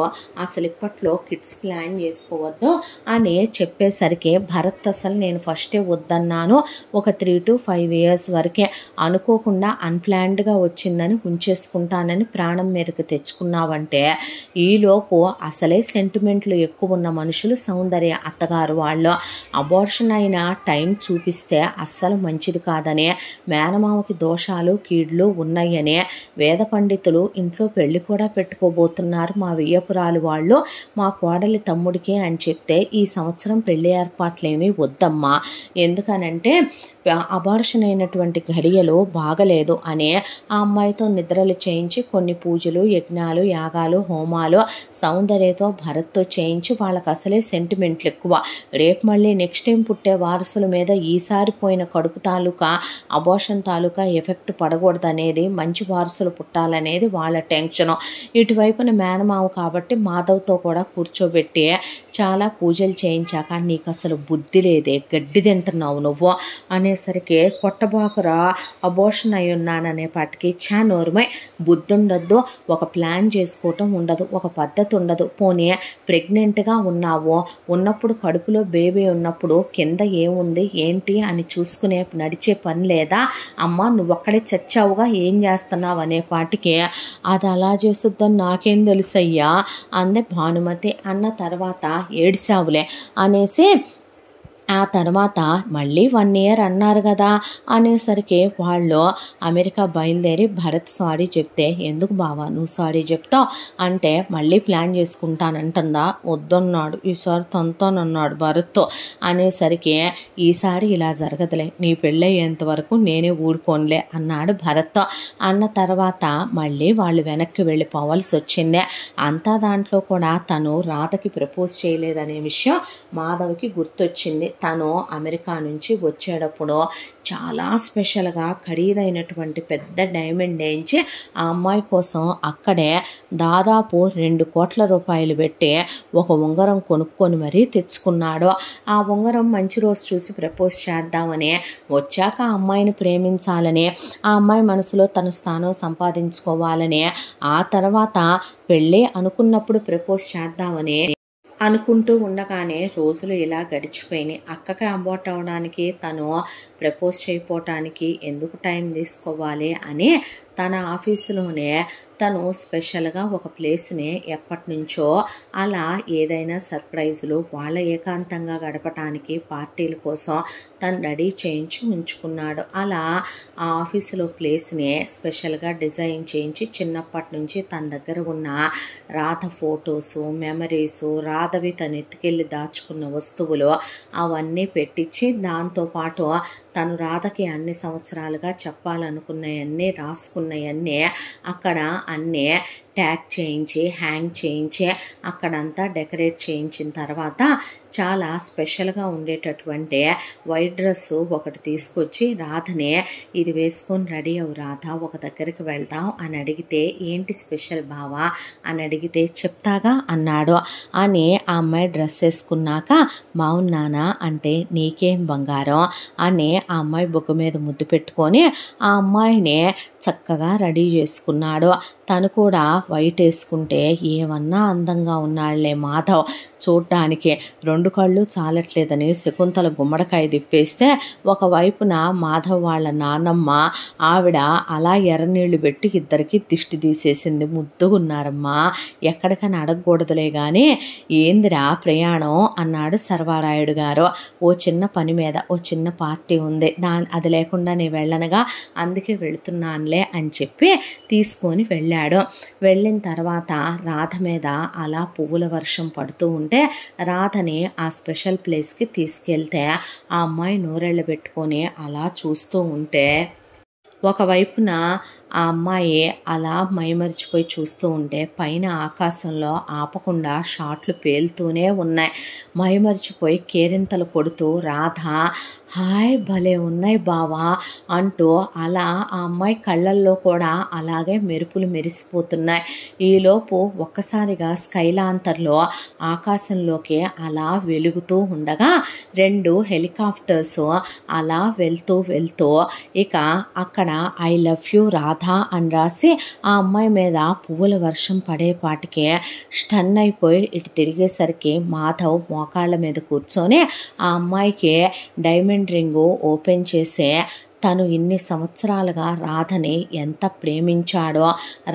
అసలు ఇప్పట్లో కిడ్స్ ప్లాన్ చేసుకోవద్దు అని చెప్పేసరికి భరత్ అసలు నేను ఫస్టే వద్దన్నాను, ఒక 3 to 5 years వరకే అనుకోకుండా అన్ప్లాన్డ్గా వచ్చిందని ఉంచేసుకుంటానని ప్రాణం మీదకి తెచ్చుకున్నావంటే ఈలోపు అసలే సెంటిమెంట్లు ఎక్కువ ఉన్న మనుషులు సౌందర్య అత్తగారు వాళ్ళు. అబార్షన్ అయిన టైం చూపిస్తే అస్సలు మంచిది కాదని, మేనమామకి దోషాలు కీడ్లు ఉన్నాయని వేద పండితులు ఇంట్లో పెళ్లి కూడా పెట్టుకోబోతున్నారు మా వియ్యపురాలు వాళ్ళు మా కోడలి తమ్ముడికి అని చెప్తే ఈ సంవత్సరం పెళ్లి ఏర్పాట్లేమీ వద్దమ్మా, ఎందుకనంటే అబార్షన్ అయినటువంటి ఘడియలు బాగలేదు అని ఆ అమ్మాయితో నిద్రలు చేయించి కొన్ని పూజలు యజ్ఞాలు యాగాలు హోమాలు సౌందర్యతో భరత్తో చేయించి వాళ్ళకి అసలే సెంటిమెంట్లు ఎక్కువ. రేపు మళ్ళీ నెక్స్ట్ టైం పుట్టే వారసుల మీద ఈసారి పోయిన కడుపు తాలూకా అబార్షన్ తాలూకా ఎఫెక్ట్ పడకూడదు అనేది, మంచి వారసులు పుట్టాలనేది వాళ్ళ టెన్షను. ఇటువైపున మేనమావ కాబట్టి మాధవ్తో కూడా కూర్చోబెట్టి చాలా పూజలు చేయించాక నీకు అసలు బుద్ధి లేదే, గడ్డి తింటున్నావు నువ్వు అనేసరికి కొట్టబాకురా అబార్షన్ అయి ఉన్నాననే పాటికి నోరుమై బుద్ధి ఉండద్దు, ఒక ప్లాన్ చేసుకోవటం ఉండదు, ఒక పద్ధతి ఉండదు. పోనీ ప్రెగ్నెంట్గా ఉన్నావు, ఉన్నప్పుడు కడుపులో బేబీ ఉన్నప్పుడు కింద ఏముంది ఏంటి అని చూసుకునే నడిచే పని లేదా అమ్మ, నువ్వు ఒక్కడే చచ్చావుగా ఏం చేస్తున్నావు అనే పాటికి అది అలా చేస్తుందని నాకేం తెలుసయ్యా అందే భానుమతి. అన్న తర్వాత ఏడ్చావులే అనేసి ఆ తర్వాత మళ్ళీ 1 year అన్నారు కదా అనేసరికి వాళ్ళు అమెరికా బయలుదేరి భరత్ సారీ చెప్తే ఎందుకు బావా నువ్వు సారీ చెప్తావు అంటే మళ్ళీ ప్లాన్ చేసుకుంటానంటుందా, వద్దన్నాడు ఈసారి తంతానన్నాడు భరత్తో అనేసరికి ఈసారి ఇలా జరగదులే, నీ పెళ్ళయ్యేంత వరకు నేనే ఊడుకోనులే అన్నాడు భరత్. అన్న తర్వాత మళ్ళీ వాళ్ళు వెనక్కి వెళ్ళిపోవాల్సి వచ్చింది. అంతా దాంట్లో కూడా తను రాధకి ప్రపోజ్ చేయలేదనే విషయం మాధవ్కి గుర్తొచ్చింది. తను అమెరికా నుంచి వచ్చేటప్పుడు చాలా స్పెషల్గా ఖరీదైనటువంటి పెద్ద డైమండ్ వేయించి ఆ అమ్మాయి కోసం అక్కడే దాదాపు 2 కోట్ల రూపాయలు పెట్టి ఒక ఉంగరం కొనుక్కొని మరీ తెచ్చుకున్నాడు. ఆ ఉంగరం మంచి రోజు చూసి ప్రపోజ్ చేద్దామని వచ్చాక ఆ అమ్మాయిని ప్రేమించాలని, ఆ అమ్మాయి మనసులో తన స్థానం సంపాదించుకోవాలని, ఆ తర్వాత పెళ్ళి అనుకున్నప్పుడు ప్రపోజ్ చేద్దామని అనుకుంటూ ఉండగానే రోజులు ఇలా గడిచిపోయినాయి. అక్కకి అబార్ట్ అవ్వడానికి తను ప్రపోజ్ చేయకపోవటానికి ఎందుకు టైం తీసుకోవాలి అని తన ఆఫీసులోనే తను స్పెషల్గా ఒక ప్లేస్ని ఎప్పటి నుంచో అలా ఏదైనా సర్ప్రైజులు వాళ్ళ ఏకాంతంగా గడపటానికి పార్టీల కోసం తను రెడీ చేయించి ఉంచుకున్నాడు. అలా ఆ ఆఫీసులో ప్లేస్ని స్పెషల్గా డిజైన్ చేయించి చిన్నప్పటి నుంచి తన దగ్గర ఉన్న రాధ ఫొటోసు మెమరీసు రాధవి తను ఎత్తుకెళ్ళి దాచుకున్న వస్తువులు అవన్నీ పెట్టించి దాంతోపాటు తను రాధకి అన్ని సంవత్సరాలుగా చెప్పాలనుకున్నవన్నీ రాసుకున్నవన్నీ అక్కడ అన్నీ ట్యాగ్ చేయించి హ్యాంగ్ చేయించి అక్కడంతా డెకరేట్ చేయించిన తర్వాత చాలా స్పెషల్గా ఉండేటటువంటి వైట్ డ్రెస్సు ఒకటి తీసుకొచ్చి రాధనే ఇది వేసుకొని రెడీ అవు రాధ ఒక దగ్గరికి వెళ్దాం అని అడిగితే ఏంటి స్పెషల్ బావా అని అడిగితే చెప్తాగా అన్నాడు. అని ఆ అమ్మాయి డ్రెస్ వేసుకున్నాక బాగున్నానా అంటే నీకేం బంగారం అని ఆ అమ్మాయి బొగ్గ మీద ముద్దు పెట్టుకొని ఆ అమ్మాయిని చక్కగా రెడీ చేసుకున్నాడు. తను కూడా వైట్ వేసుకుంటే ఏమన్నా అందంగా ఉన్నాళ్లే మాధవ్, చూడ్డానికి 2 కళ్ళు చాలట్లేదని శకుంతల గుమ్మడికాయ తిప్పేస్తే ఒకవైపున మాధవ్ వాళ్ళ నాన్నమ్మ ఆవిడ అలా ఎర్రనీళ్లు పెట్టి ఇద్దరికి దిష్టి తీసేసింది. ముద్దుగున్నారమ్మా, ఎక్కడికని అడగకూడదులే కానీ ఏందిరా ప్రయాణం అన్నాడు సర్వారాయుడు గారు. ఓ చిన్న పని మీద, ఓ చిన్న పార్టీ ఉంది, అది లేకుండా నేను వెళ్ళనగా, అందుకే వెళుతున్నానులే అని చెప్పి తీసుకొని వెళ్ళాడు. వెళ్ళిన తర్వాత రాధ మీద అలా పువ్వుల వర్షం పడుతూ ఉంటే రాధని ఆ స్పెషల్ ప్లేస్కి తీసుకెళ్తే ఆ అమ్మాయి నూరెళ్ళ పెట్టుకొని అలా చూస్తూ ఉంటే ఒకవైపున ఆ అమ్మాయి అలా మైమరిచిపోయి చూస్తూ ఉంటే పైన ఆకాశంలో ఆపకుండా షాట్లు పేలుతూనే ఉన్నాయి. మైమరిచిపోయి కేరింతలు కొడుతూ రాధ హాయ్ భలే ఉన్నాయి బావా అంటూ అలా ఆ అమ్మాయి కళ్ళల్లో కూడా అలాగే మెరుపులు మెరిసిపోతున్నాయి. ఈలోపు ఒక్కసారిగా స్కైలాంతర్లో ఆకాశంలోకి అలా వెలుగుతూ ఉండగా 2 హెలికాప్టర్స్ అలా వెళ్తూ ఇక అక్కడ ఐ లవ్ యూ రాధ అని రాసి ఆ అమ్మాయి మీద పువ్వుల వర్షం పడేపాటికే స్టన్ అయిపోయి ఇటు తిరిగేసరికి మాధవ్ మోకాళ్ళ మీద కూర్చొని ఆ అమ్మాయికి డైమండ్ రింగు ఓపెన్ చేసే తను ఇన్ని సంవత్సరాలుగా రాధని ఎంత ప్రేమించాడో,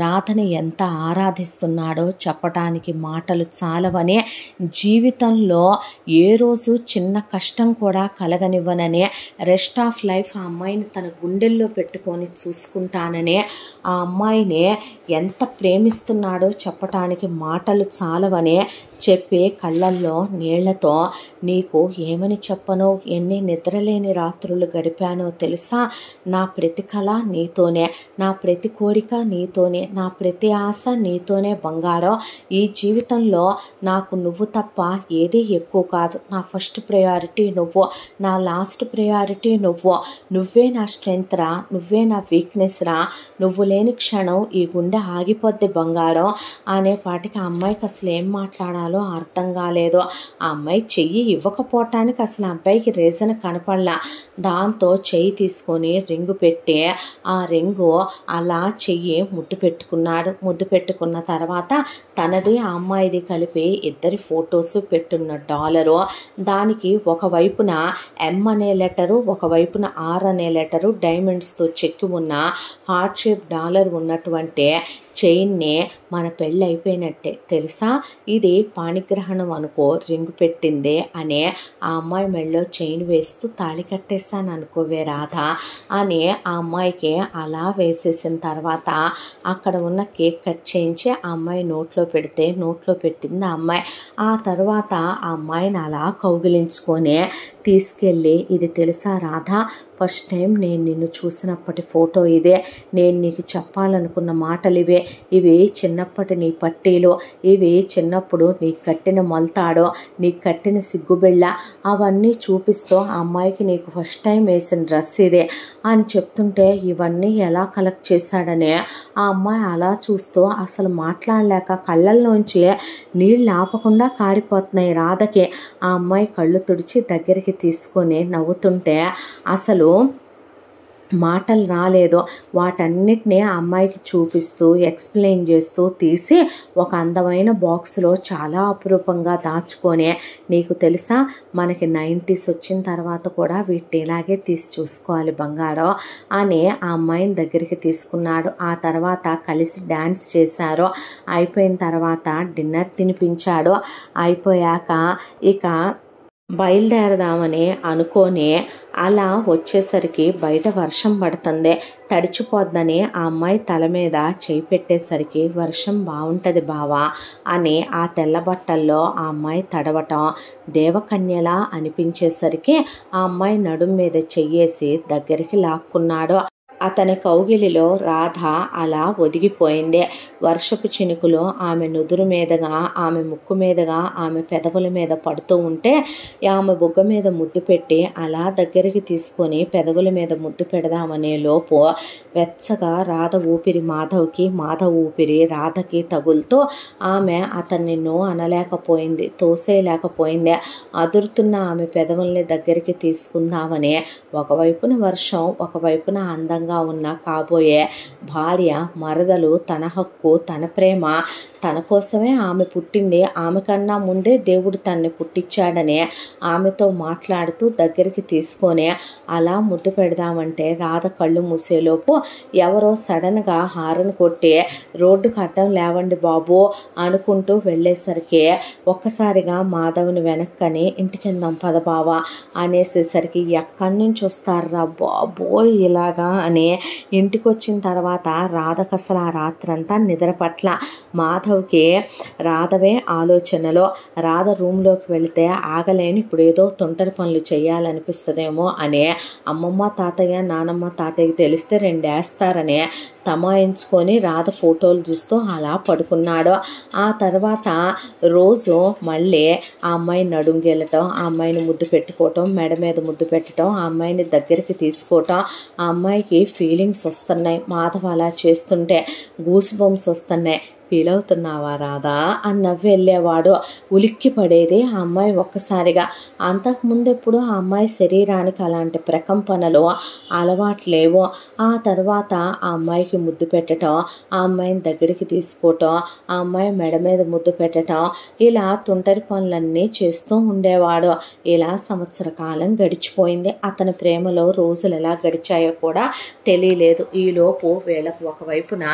రాధని ఎంత ఆరాధిస్తున్నాడో చెప్పటానికి మాటలు చాలవని, జీవితంలో ఏ రోజు చిన్న కష్టం కూడా కలగనివ్వనని, రెస్ట్ ఆఫ్ లైఫ్ ఆ అమ్మాయిని తన గుండెల్లో పెట్టుకొని చూసుకుంటానని, ఆ అమ్మాయిని ఎంత ప్రేమిస్తున్నాడో చెప్పటానికి మాటలు చాలవని చెప్పి కళ్ళల్లో నీళ్లతో నీకు ఏమని చెప్పనో, ఎన్ని నిద్రలేని రాత్రులు గడిపానో తెలుసా, నా ప్రతి కళ నీతోనే, నా ప్రతి కోరిక నీతోనే, నా ప్రతి ఆశ నీతోనే బంగారం. ఈ జీవితంలో నాకు నువ్వు తప్ప ఏది ఎక్కువ కాదు. నా ఫస్ట్ ప్రయారిటీ నువ్వు, నా లాస్ట్ ప్రయారిటీ నువ్వు. నువ్వే నా స్ట్రెంగ్త్ రా, నువ్వే నా వీక్నెస్ రా. నువ్వు లేని క్షణం ఈ గుండె ఆగిపోద్ది బంగారం అనే పాటికి ఆ అమ్మాయికి అసలు ఏం మాట్లాడాలో అర్థం కాలేదు. ఆ అమ్మాయి చెయ్యి ఇవ్వకపోవటానికి అసలు ఆ అబ్బాయికి రీజన్ కనపడలా. దాంతో చెయ్యి తీసుకొని రింగు పెట్టి ఆ రింగు అలా చెయ్యి ముద్దు పెట్టుకున్నాడు. ముద్దు పెట్టుకున్న తర్వాత తనది ఆ అమ్మాయిది కలిపి ఇద్దరి ఫొటోస్ పెట్టున్న డాలరు, దానికి ఒకవైపున ఎం అనే లెటరు, ఒకవైపున ఆర్ అనే లెటరు, డైమండ్స్తో చెక్కి ఉన్న హార్ట్ షేప్ డాలర్ ఉన్నటువంటి చైన్ని మన పెళ్ళి అయిపోయినట్టే తెలుసా, ఇది పాణిగ్రహణం అనుకో, రింగు పెట్టిందే అనే ఆ అమ్మాయి మెళ్ళలో చైన్ వేస్తూ తాళి కట్టేస్తాను అనుకోవే రాధ అని ఆ అమ్మాయికి అలా వేసేసిన తర్వాత అక్కడ ఉన్న కేక్ కట్ చేయించి ఆ అమ్మాయి నోట్లో పెడితే నోట్లో పెట్టింది ఆ అమ్మాయి. ఆ తర్వాత ఆ అమ్మాయిని అలా కౌగిలించుకొని తీసుకెళ్ళి ఇది తెలుసా రాధ, ఫస్ట్ టైం నేను నిన్ను చూసినప్పటి ఫోటో ఇదే, నేను నీకు చెప్పాలనుకున్న మాటలు ఇవే, ఇవి చిన్నప్పటి నీ పట్టీలు, ఇవి చిన్నప్పుడు నీకు కట్టిన మొలతాడో, నీకు కట్టిన సిగ్గుబిళ్ళ, అవన్నీ చూపిస్తూ ఆ అమ్మాయికి నీకు ఫస్ట్ టైం వేసిన డ్రెస్ ఇదే అని చెప్తుంటే ఇవన్నీ ఎలా కలెక్ట్ చేశాడని ఆ అమ్మాయి అలా చూస్తూ అసలు మాట్లాడలేక కళ్ళల్లోంచి నీళ్ళు ఆపకుండా కారిపోతున్నాయి రాధకి. ఆ అమ్మాయి కళ్ళు తుడిచి దగ్గరికి తీసుకొని నవ్వుతుంటే అసలు మాటలు రాలేదు. వాటన్నిటినీ ఆ అమ్మాయికి చూపిస్తూ ఎక్స్ప్లెయిన్ చేస్తూ తీసి ఒక అందమైన బాక్స్లో చాలా అపురూపంగా దాచుకొని, నీకు తెలుసా మనకి 90s వచ్చిన తర్వాత కూడా వీటిని ఇలాగే తీసి చూసుకోవాలి బంగారం అని ఆ అమ్మాయిని దగ్గరికి తీసుకున్నాడు. ఆ తర్వాత కలిసి డ్యాన్స్ చేశారు. అయిపోయిన తర్వాత డిన్నర్ తినిపించాడు. అయిపోయాక ఇక బయలుదేరదామని అనుకొని అలా వచ్చేసరికి బయట వర్షం పడుతుంది. తడిచిపోద్దని ఆ అమ్మాయి తల మీద చేయి పెట్టేసరికి వర్షం బాగుంటుంది బావా అని ఆ తెల్ల బట్టల్లో ఆ అమ్మాయి తడవటం దేవకన్యలా అనిపించేసరికి ఆ అమ్మాయి నడుం మీద చెయ్యేసి దగ్గరికి లాక్కున్నాడు. అతని కౌగిలిలో రాధ అలా ఒదిగిపోయింది. వర్షపు చినుకులు ఆమె నుదురు మీదగా, ఆమె ముక్కు మీదగా, ఆమె పెదవుల మీద పడుతూ ఉంటే ఆమె బుగ్గ మీద ముద్దు పెట్టి అలా దగ్గరికి తీసుకొని పెదవుల మీద ముద్దు పెడదామనే లోపు వెచ్చగా రాధ ఊపిరి మాధవ్కి, మాధవ్ ఊపిరి రాధకి తగులుతూ ఆమె అతన్ని నో అనలేకపోయింది, తోసేయలేకపోయింది. అదురుతున్న ఆమె పెదవుల్ని దగ్గరికి తీసుకుందామని ఒకవైపున వర్షం, ఒకవైపున అందంగా దూరంగా ఉన్న కాబోయే భార్య మరదలు తన హక్కు, తన ప్రేమ, తన కోసమే ఆమె పుట్టింది, ఆమె కన్నా ముందే దేవుడు తనని పుట్టించాడని ఆమెతో మాట్లాడుతూ దగ్గరికి తీసుకొని అలా ముద్దు పెడదామంటే రాధ కళ్ళు మూసేలోపు ఎవరో సడన్గా హారన్ కొట్టి రోడ్డుకు అడ్డం లేవండి బాబు అనుకుంటూ వెళ్ళేసరికి ఒక్కసారిగా మాధవ్ని వెనక్కని ఇంటికిందాం పద బావా అనేసేసరికి ఎక్కడి నుంచి వస్తారా బాబోయ్ ఇలాగా అని ఇంటికి వచ్చిన తర్వాత రాధకు అసలు ఆ రాత్రంతా నిద్ర పట్ల. మాధవ్కి రాధవే ఆలోచనలో. రాధ రూమ్లోకి వెళితే ఆగలేని ఇప్పుడు ఏదో తొంటరి పనులు చేయాలనిపిస్తుందేమో అని అమ్మమ్మ తాతయ్య నానమ్మ తాతయ్యకి తెలిస్తే రెండేస్తారని తమాయించుకొని రాధ ఫోటోలు చూస్తూ అలా పడుకున్నాడు. ఆ తర్వాత రోజు మళ్ళీ ఆ అమ్మాయిని నడుంగెళ్ళటం, ఆ అమ్మాయిని ముద్దు పెట్టుకోవటం, మెడ మీద ముద్దు పెట్టడం, ఆ అమ్మాయిని దగ్గరికి తీసుకోవటం, ఆ అమ్మాయికి ఫీలింగ్స్ వస్తున్నాయి. మాధవ్ అలా చేస్తుంటే గూస్ బంప్స్ వస్తున్నాయి. ఫీల్ అవుతున్నావా రాధా అని నవ్వి వెళ్ళేవాడు. ఉలిక్కి పడేది ఆ అమ్మాయి ఒక్కసారిగా. అంతకుముందు ఎప్పుడు ఆ అమ్మాయి శరీరానికి అలాంటి ప్రకంపనలు అలవాట్లేవో. ఆ తర్వాత ఆ అమ్మాయికి ముద్దు పెట్టడం, ఆ అమ్మాయిని దగ్గరికి తీసుకోవటం, ఆ అమ్మాయి మెడ మీద ముద్దు పెట్టడం, ఇలా తుంటరి పనులన్నీ చేస్తూ ఉండేవాడు. ఇలా సంవత్సర కాలం గడిచిపోయింది. అతని ప్రేమలో రోజులు ఎలా గడిచాయో కూడా తెలియలేదు. ఈలోపు వీళ్ళకు ఒకవైపున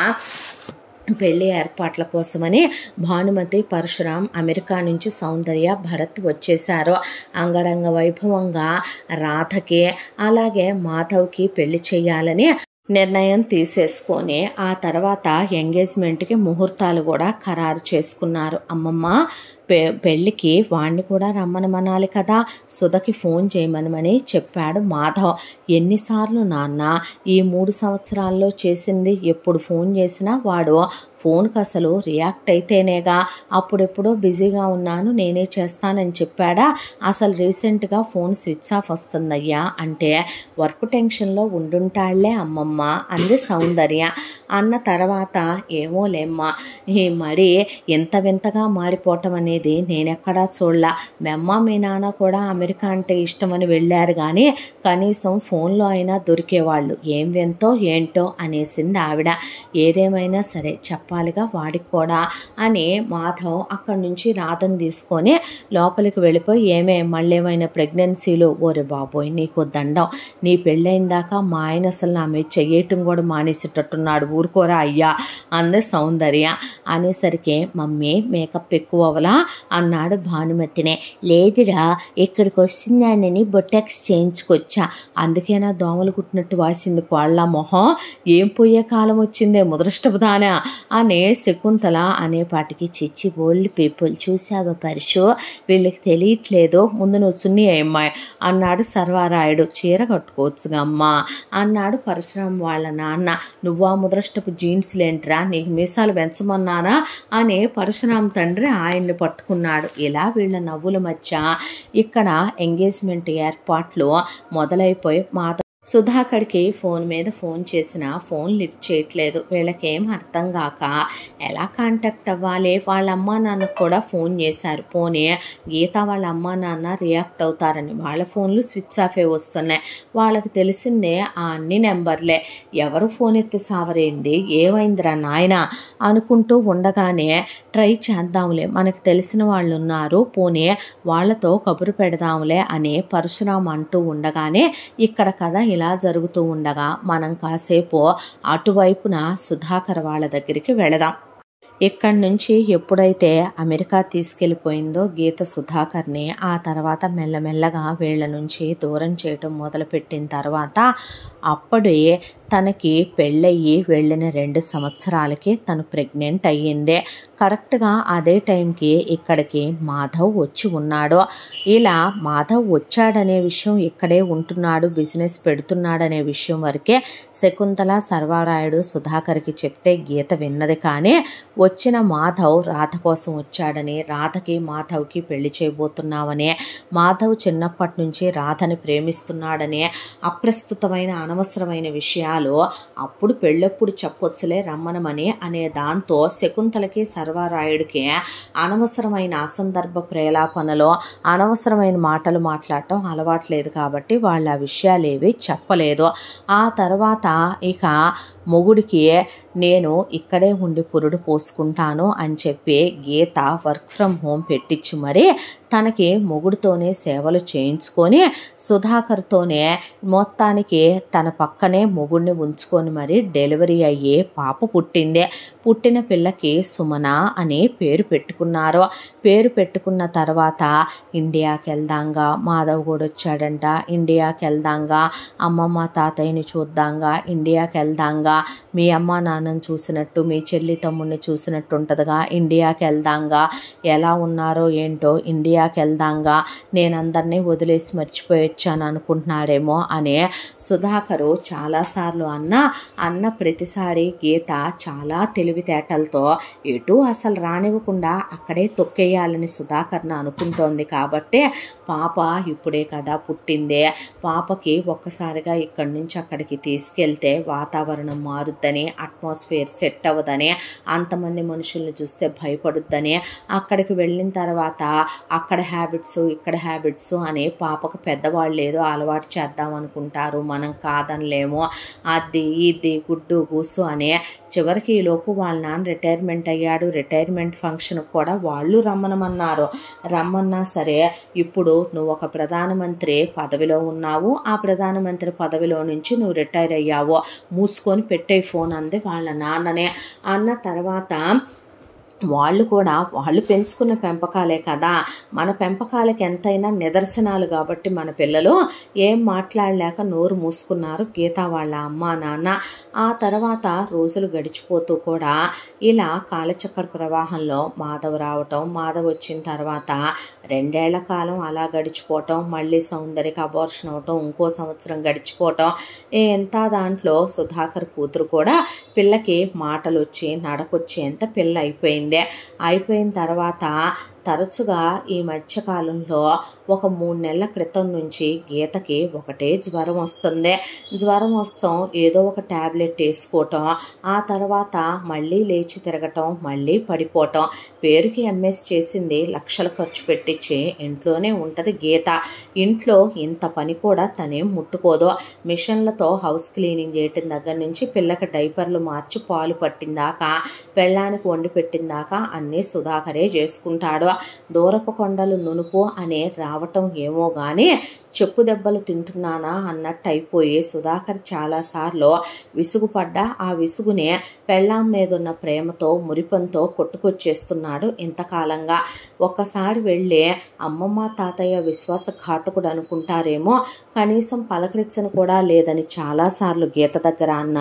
పెళ్లి ఏర్పాట్ల కోసమని భానుమతి, పరశురాం, అమెరికా నుంచి సౌందర్య, భరత్ వచ్చేశారు. అంగరంగ వైభవంగా రాధకి అలాగే మాధవ్కి పెళ్లి చేయాలని నిర్ణయం తీసేసుకొని ఆ తర్వాత ఎంగేజ్మెంట్కి ముహూర్తాలు కూడా ఖరారు చేసుకున్నారు. అమ్మమ్మ పెళ్ళికి వాణ్ణి కూడా రమ్మనమనాలి కదా, సుధకి ఫోన్ చేయమనమని చెప్పాడు మాధవ్. ఎన్నిసార్లు నాన్న ఈ 3 సంవత్సరాల్లో చేసింది, ఎప్పుడు ఫోన్ చేసినా వాడు ఫోన్కి అసలు రియాక్ట్ అయితేనేగా. అప్పుడెప్పుడో బిజీగా ఉన్నాను నేనే చేస్తానని చెప్పాడా, అసలు రీసెంట్గా ఫోన్ స్విచ్ ఆఫ్ వస్తుందయ్యా అంటే వర్క్ టెన్షన్లో ఉండుంటాళ్లే అమ్మమ్మ అంది సౌందర్య. అన్న తర్వాత ఏమోలేమ్మా ఈ మడి ఎంత వింతగా మారిపోవటం అనేది నేనెక్కడా చూడలా. మెమ్మ మీ నాన్న కూడా అమెరికా అంటే ఇష్టమని వెళ్ళారు కానీ కనీసం ఫోన్లో అయినా దొరికేవాళ్ళు. ఏం వింతో ఏంటో అనేసింది ఆవిడ. ఏదేమైనా సరే చెప్పాలిగా వాడికి కూడా అని మాధవ్ అక్కడి నుంచి రాధను తీసుకొని లోపలికి వెళ్ళిపోయి మళ్ళేమైనా ప్రెగ్నెన్సీలు, ఓరే బాబోయ్ నీకు దండం, నీ పెళ్ళైన దాకా మా ఆయన అసలు నా మీద చెయ్యటం కూడా మానేసేటట్టున్నాడు, ఊరుకోరా అయ్యా అంది సౌందర్య. అనేసరికి మమ్మీ మేకప్ ఎక్కువ అవలా అన్నాడు భానుమతినే. లేదురా ఇక్కడికి వస్తుందానని బొటాక్స్ చేయించుకొచ్చా, అందుకేనా దోమలు కుట్టినట్టు వాసింది కోళ్ళ మొహం, ఏం పోయే కాలం వచ్చిందే ముదృష్టపుదానా అనే శకుంతల అనేపాటికి చిచ్చి ఓల్డ్ పీపుల్ చూసావా పరుషు, వీళ్ళకి తెలియట్లేదు, ముందు నువ్వు చున్నీ అమ్మాయి అన్నాడు సర్వారాయుడు. చీర కట్టుకోవచ్చుగా అమ్మా అన్నాడు పరశురాం వాళ్ళ నాన్న. నువ్వా ముదృష్టపు జీన్స్ లేంట్రా, నీకు మీసాలు పెంచమన్నానా అని పరశురాం తండ్రి ఆయన్ని పట్టుకున్నాడు. ఇలా వీళ్ళ నవ్వుల మధ్య ఇక్కడ ఎంగేజ్మెంట్ ఏర్పాట్లు మొదలైపోయి మాధవ్ సుధాకర్కి ఫోన్ మీద ఫోన్ చేసినా ఫోన్ లిఫ్ట్ చేయట్లేదు. వీళ్ళకేం అర్థం కాక ఎలా కాంటాక్ట్ అవ్వాలి. వాళ్ళ అమ్మా నాన్నకు కూడా ఫోన్ చేశారు. పోనీ గీత వాళ్ళ అమ్మా నాన్న రియాక్ట్ అవుతారని వాళ్ళ ఫోన్లు స్విచ్ ఆఫే వస్తున్నాయి. వాళ్ళకి తెలిసిందే ఆ అన్ని నెంబర్లే. ఎవరు ఫోన్ ఎత్తి సావరేంది, ఏమైందిరా నాయన అనుకుంటూ ఉండగానే ట్రై చేద్దాంలే, మనకు తెలిసిన వాళ్ళు ఉన్నారు, పోనీ వాళ్ళతో కబురు పెడదాంలే అని పరశురాం అంటూ ఉండగానే ఇక్కడ కథ ఇలా జరుగుతూ ఉండగా మనం కాసేపు అటువైపున సుధాకర్ వాళ్ళ దగ్గరికి వెళదాం. ఇక్కడి నుంచి ఎప్పుడైతే అమెరికా తీసుకెళ్ళిపోయిందో గీత సుధాకర్ని, ఆ తర్వాత మెల్లమెల్లగా వీళ్ళ నుంచి దూరం చేయటం మొదలుపెట్టిన తర్వాత అప్పుడే తనకి పెళ్ళయ్యి వెళ్ళిన 2 సంవత్సరాలకి తను ప్రెగ్నెంట్ అయ్యిందే. కరెక్ట్గా అదే టైంకి ఇక్కడికి మాధవ్ వచ్చి ఉన్నాడు. ఇలా మాధవ్ వచ్చాడనే విషయం, ఇక్కడే ఉంటున్నాడు, బిజినెస్ పెడుతున్నాడనే విషయం వరకే శకుంతల సర్వారాయుడు సుధాకర్కి చెప్తే గీత విన్నది. కానీ వచ్చిన మాధవ్ రాధ కోసం వచ్చాడని, రాధకి మాధవ్కి పెళ్లి చేయబోతున్నామని, మాధవ్ చిన్నప్పటి నుంచి రాధని ప్రేమిస్తున్నాడని, అప్రస్తుతమైన అనవసరమైన విషయాలు అప్పుడు పెళ్ళప్పుడు చెప్పొచ్చులే రమ్మనమని అనే దాంతో శకుంతలకి సర్వారాయుడికి అనవసరమైన అసందర్భ ప్రేలాపనలో అనవసరమైన మాటలు మాట్లాడటం అలవాట్లేదు కాబట్టి వాళ్ళు ఆ విషయాలు ఏవి చెప్పలేదు. ఆ తర్వాత ఇక మొగుడికి నేను ఇక్కడే ఉండి పురుడు పోసుకుంటాను అని చెప్పి గీత వర్క్ ఫ్రమ్ హోమ్ పెట్టించి మరి తనకి మొగుడితోనే సేవలు చేయించుకొని సుధాకర్తోనే మొత్తానికి తన పక్కనే మొగుడిని ఉంచుకొని మరి డెలివరీ అయ్యే పాప పుట్టింది. పుట్టిన పిల్లకి సుమన అని పేరు పెట్టుకున్నారు. పేరు పెట్టుకున్న తర్వాత ఇండియాకి వెళ్దాంగా, మాధవ్ కూడా వచ్చాడంట, ఇండియాకి వెళ్దాంగా, అమ్మమ్మ తాతయ్యని చూద్దాంగా, ఇండియాకి వెళ్దాంగా, మీ అమ్మ నాన్నని చూసినట్టు మీ చెల్లి తమ్ముడిని చూసినట్టు ఉంటుందిగా, ఇండియాకి వెళ్దాంగా, ఎలా ఉన్నారో ఏంటో ఇండియాకి వెళ్దాంగా, నేను అందరినీ వదిలేసి మర్చిపోయి వచ్చాను అనుకుంటున్నాడేమో అని సుధాకరు చాలాసార్లు అన్న ప్రతిసారి గీత చాలా తెలివితేటలతో ఎటు అసలు రానివ్వకుండా అక్కడే తొక్కేయాలని సుధాకర్ని అనుకుంటోంది. కాబట్టి పాప ఇప్పుడే కదా పుట్టిందే, పాపకి ఒక్కసారిగా ఇక్కడి నుంచి అక్కడికి తీసుకెళ్తే వాతావరణం మారుద్దని, అట్మాస్ఫియర్ సెట్ అవ్వదని, అంతమంది మనుషుల్ని చూస్తే భయపడుద్దని, అక్కడికి వెళ్ళిన తర్వాత అక్కడ హ్యాబిట్స్ ఇక్కడ హ్యాబిట్స్ అని పాపకు పెద్దవాళ్ళు ఏదో అలవాటు చేద్దాం అనుకుంటారు, మనం కాదనలేము, అది ఇది గుడ్డు గూసు అని. చివరికి ఈలోపు వాళ్ళ నాన్న రిటైర్మెంట్ అయ్యాడు. రిటైర్మెంట్ ఫంక్షన్ కూడా వాళ్ళు రమ్మనమన్నారు. రమ్మన్నా సరే ఇప్పుడు నువ్వు ఒక ప్రధానమంత్రి పదవిలో ఉన్నావు, ఆ ప్రధానమంత్రి పదవిలో నుంచి నువ్వు రిటైర్ అయ్యావు, మూసుకొని పెట్టే ఫోన్ అంది వాళ్ళ నాన్ననే. అన్న తర్వాత వాళ్ళు పెంచుకున్న పెంపకాలే కదా, మన పెంపకాలకి ఎంతైనా నిదర్శనాలు కాబట్టి మన పిల్లలు ఏం మాట్లాడలేక నోరు మూసుకున్నారు గీత వాళ్ళ అమ్మ నాన్న. ఆ తర్వాత రోజులు గడిచిపోతూ కూడా ఇలా కాలచక్ర ప్రవాహంలో మాధవ్ రావటం, మాధవ్ వచ్చిన తర్వాత 2 ఏళ్ల కాలం అలా గడిచిపోవటం, మళ్ళీ సౌందర్యకి అబార్షన్ అవటం, ఇంకో సంవత్సరం గడిచిపోవటం, ఎంత దాంట్లో సుధాకర్ కూతురు కూడా పిల్లకి మాటలు వచ్చి నడకొచ్చేంత పిల్ల అయిపోయిన తర్వాత తరచుగా ఈ మధ్యకాలంలో ఒక 3 నెలల క్రితం నుంచి గీతకి ఒకటే జ్వరం వస్తుంది. జ్వరం వస్తాం ఏదో ఒక ట్యాబ్లెట్ వేసుకోవటం, ఆ తర్వాత మళ్ళీ లేచి తిరగటం, మళ్ళీ పడిపోవటం. పేరుకి ఎంఎస్ చేసింది, లక్షలు ఖర్చు పెట్టించి ఇంట్లోనే ఉంటుంది గీత. ఇంట్లో ఇంత పని కూడా తనేం ముట్టుకోదు. మిషన్లతో హౌస్ క్లీనింగ్ చేయటం దగ్గర నుంచి పిల్లకి డైపర్లు మార్చి పాలు పట్టిందాకా, పెళ్ళానికి వండి పెట్టిందాకా అన్నీ సుధాకరే చేసుకుంటాడు. దూరపు కొండలు నునుపు అనే రావటం ఏమో కానీ చెప్పు దెబ్బలు తింటున్నానా అన్నట్టు అయిపోయి సుధాకర్ చాలాసార్లు విసుగుపడ్డా ఆ విసుగునే పెళ్ళాం మీద ఉన్న ప్రేమతో మురిపంతో కొట్టుకొచ్చేస్తున్నాడు ఇంతకాలంగా. ఒక్కసారి వెళ్ళి అమ్మమ్మ తాతయ్య విశ్వాసఘాతకుడు అనుకుంటారేమో, కనీసం పలకరించను కూడా లేదని చాలాసార్లు గీత దగ్గర అన్న,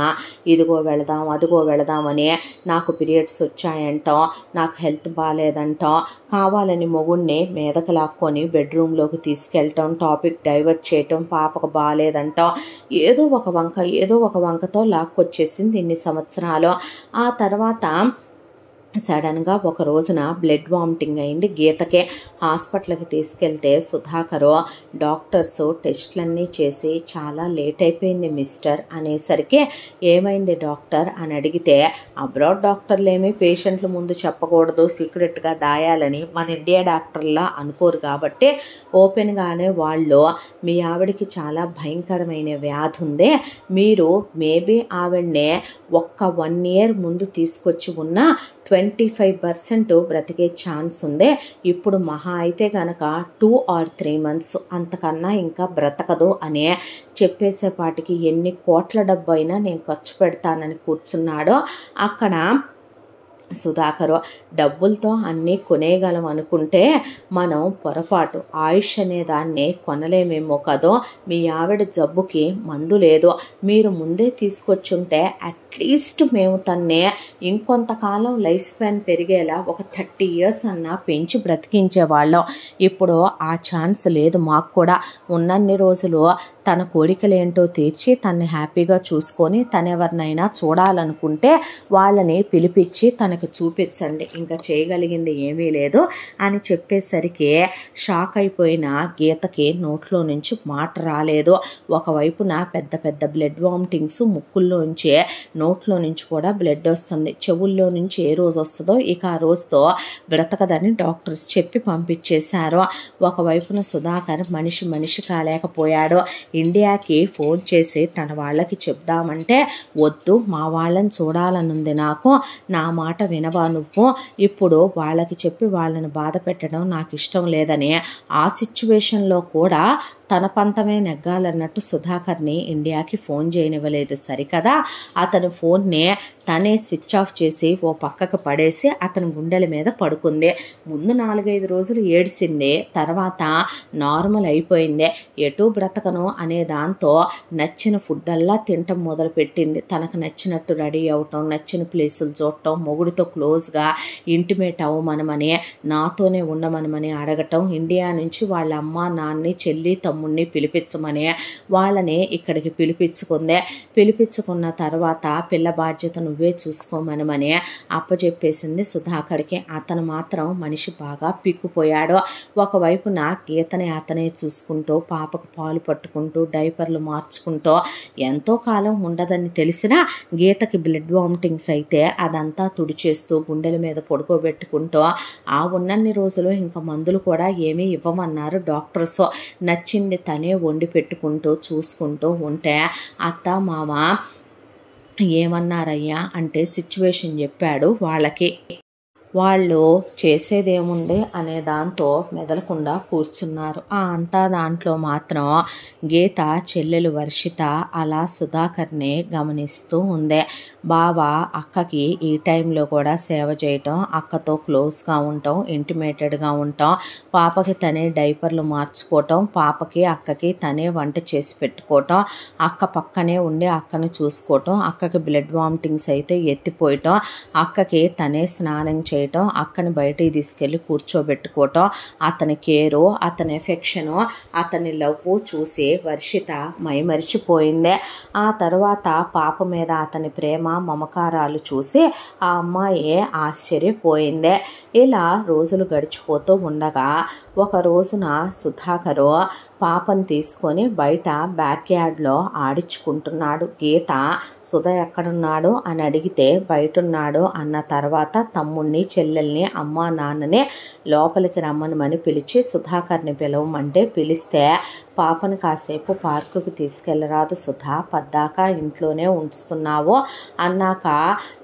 ఇదిగో వెళదాం అదిగో వెళదామని, నాకు పీరియడ్స్ వచ్చాయంటాం, నాకు హెల్త్ బాగాలేదంటాం, కావాలని మొగుడిని మీదకి లాక్కొని బెడ్రూమ్లోకి తీసుకెళ్ళటం, టాపిక్ డైవర్ట్ చేయటం, పాపకు బాగాలేదంటాం, ఏదో ఒక వంకతో లాక్కొచ్చేసింది ఇన్ని సంవత్సరాలు. ఆ తర్వాత సడన్గా ఒక రోజున బ్లడ్ వామిటింగ్ అయింది గీతకే. హాస్పిటల్కి తీసుకెళ్తే సుధాకరు డాక్టర్స్ టెస్ట్లన్నీ చేసి చాలా లేట్ అయిపోయింది మిస్టర్ అనేసరికి, ఏమైంది డాక్టర్ అని అడిగితే, అబ్రాడ్ డాక్టర్లు ఏమీ పేషెంట్ల ముందు చెప్పకూడదు, సీక్రెట్గా దాయాలని మన ఇండియా డాక్టర్లా అనుకోరు కాబట్టి ఓపెన్గానే వాళ్ళు, మీ ఆవిడికి చాలా భయంకరమైన వ్యాధి ఉంది, మీరు మేబీ ఆవిడనే ఒక్క 1 year ముందు తీసుకొచ్చి ఉన్న 25% బ్రతికే ఛాన్స్ ఉంది, ఇప్పుడు మహా అయితే కనుక 2 or 3 months, అంతకన్నా ఇంకా బ్రతకదు అనే చెప్పేసేపాటికి ఎన్ని కోట్ల డబ్బు అయినా నేను ఖర్చు పెడతానని కూర్చున్నాడో. అక్కడ సుధాకరు డబ్బులతో అన్నీ కొనేయగలం అనుకుంటే మనం పొరపాటు, ఆయుష్ అనే దాన్ని కొనలేమేమో కదో, మీ ఆవిడ జబ్బుకి మందు లేదు, మీరు ముందే తీసుకొచ్చుంటే అట్లీస్ట్ మేము తన్నే ఇంకొంతకాలం లైఫ్ స్పాన్ పెరిగేలా ఒక 30 years అన్నా పెంచి బ్రతికించేవాళ్ళం. ఇప్పుడు ఆ ఛాన్స్ లేదు మాకు కూడా. ఉన్నన్ని రోజులు తన కోరికలేంటో తీర్చి తన్ని హ్యాపీగా చూసుకొని తనెవరినైనా చూడాలనుకుంటే వాళ్ళని పిలిపించి తన తనకు చూపించండి, ఇంకా చేయగలిగింది ఏమీ లేదు అని చెప్పేసరికి షాక్ అయిపోయిన గీతకి నోట్లో నుంచి మాట రాలేదు. ఒకవైపున పెద్ద పెద్ద బ్లడ్ వామిటింగ్స్, ముక్కుల్లోంచి నోట్లో నుంచి కూడా బ్లడ్ వస్తుంది. చెవుల్లో నుంచి ఏ రోజు వస్తుందో ఇక ఆ రోజుతో బ్రతకదని డాక్టర్స్ చెప్పి పంపించేశారు. ఒకవైపున సుధాకర్ మనిషి కాలేకపోయాడు. ఇండియాకి ఫోన్ చేసి తన వాళ్ళకి చెప్దామంటే వద్దు, మా వాళ్ళని చూడాలనుంది నాకు, నా మాట వినవా నువ్వు, ఇప్పుడు వాళ్ళకి చెప్పి వాళ్ళని బాధ పెట్టడం నాకు ఇష్టం లేదని ఆ సిచ్యువేషన్లో కూడా తన పంతమే నెగ్గాలన్నట్టు సుధాకర్ని ఇండియాకి ఫోన్ చేయనివ్వలేదు. సరికదా అతని ఫోన్ని తనే స్విచ్ ఆఫ్ చేసి ఓ పక్కకు పడేసి అతని గుండెల మీద పడుకుంది. ముందు 4-5 రోజులు ఏడ్చింది, తర్వాత నార్మల్ అయిపోయింది. ఎటు బ్రతకను అనే దాంతో నచ్చిన ఫుడ్ అల్లా తినటం మొదలుపెట్టింది. తనకు నచ్చినట్టు రెడీ అవటం, నచ్చిన ప్లేసులు చూడటం, మొగుడితో క్లోజ్గా ఇంటిమేట్ అవ్వమనమని, నాతోనే ఉండమనమని అడగటం, ఇండియా నుంచి వాళ్ళ అమ్మ నాన్ని, చెల్లి తమ్ముడిని పిలిపించమని వాళ్ళని ఇక్కడికి పిలిపించుకున్న తర్వాత పిల్ల బాధ్యత నువ్వే చూసుకోమనమని అప్పచెప్పేసింది సుధాకర్కి. అతను మాత్రం మనిషి బాగా పిక్కుపోయాడు. ఒకవైపున గీతని అతనే చూసుకుంటూ, పాపకు పాలు పట్టుకుంటూ, డైపర్లు మార్చుకుంటూ, ఎంతో కాలం ఉండదని తెలిసినా గీతకి బ్లడ్ వామిటింగ్స్ అయితే అదంతా తుడిచేస్తూ గుండెల మీద పడుకోబెట్టుకుంటూ ఆ ఉన్నన్ని రోజులు ఇంకా మందులు కూడా ఏమీ ఇవ్వమన్నారు డాక్టర్స్. నచ్చింది తనే వండి పెట్టుకుంటూ చూసుకుంటూ ఉంటే అత్త మామ ఏమన్నారయ్యా అంటే సిచ్యువేషన్ చెప్పాడు వాళ్ళకి. వాళ్ళు చేసేదేముంది అనే దాంతో మెదలకుండా కూర్చున్నారు. అంతా దాంట్లో మాత్రం గీత చెల్లెలు వర్షిత అలా సుధాకర్ని గమనిస్తూ ఉంది. బావ అక్కకి ఈ టైంలో కూడా సేవ చేయటం, అక్కతో క్లోజ్గా ఉండటం, ఇంటిమేటెడ్గా ఉండటం, పాపకి తనే డైపర్లు మార్చుకోవటం, పాపకి అక్కకి తనే వంట చేసి పెట్టుకోవటం, అక్క పక్కనే ఉండి అక్కను చూసుకోవటం, అక్కకి బ్లడ్ వామిటింగ్స్ అయితే ఎత్తిపోయటం, అక్కకి తనే స్నానం చేయటం, అక్కని బయటికి తీసుకెళ్ళి కూర్చోబెట్టుకోవటం, అతని కేరు, అతని ఎఫెక్షను, అతని లవ్ చూసి వర్షిత మైమరిచిపోయింది. ఆ తర్వాత పాప మీద అతని ప్రేమ మమకారాలు చూసి ఆ అమ్మాయి ఆశ్చర్యపోయింది. ఇలా రోజులు గడిచిపోతూ ఉండగా ఒక రోజున సుధాకరు పాపను తీసుకొని బయట బ్యాక్ యార్డ్లో ఆడించుకుంటున్నాడు. గీత సుధ ఎక్కడున్నాడు అని అడిగితే బయటున్నాడు అన్న తర్వాత తమ్ముడిని, చెల్లెల్ని, అమ్మా నాన్నని లోపలికి రమ్మనమని పిలిచి సుధాకర్ని పిలవమంటే పిలిస్తే పాపను కాసేపు పార్కుకి తీసుకెళ్ళరాదు సుధా, పద్దాకా ఇంట్లోనే ఉంచుతున్నావు అన్నాక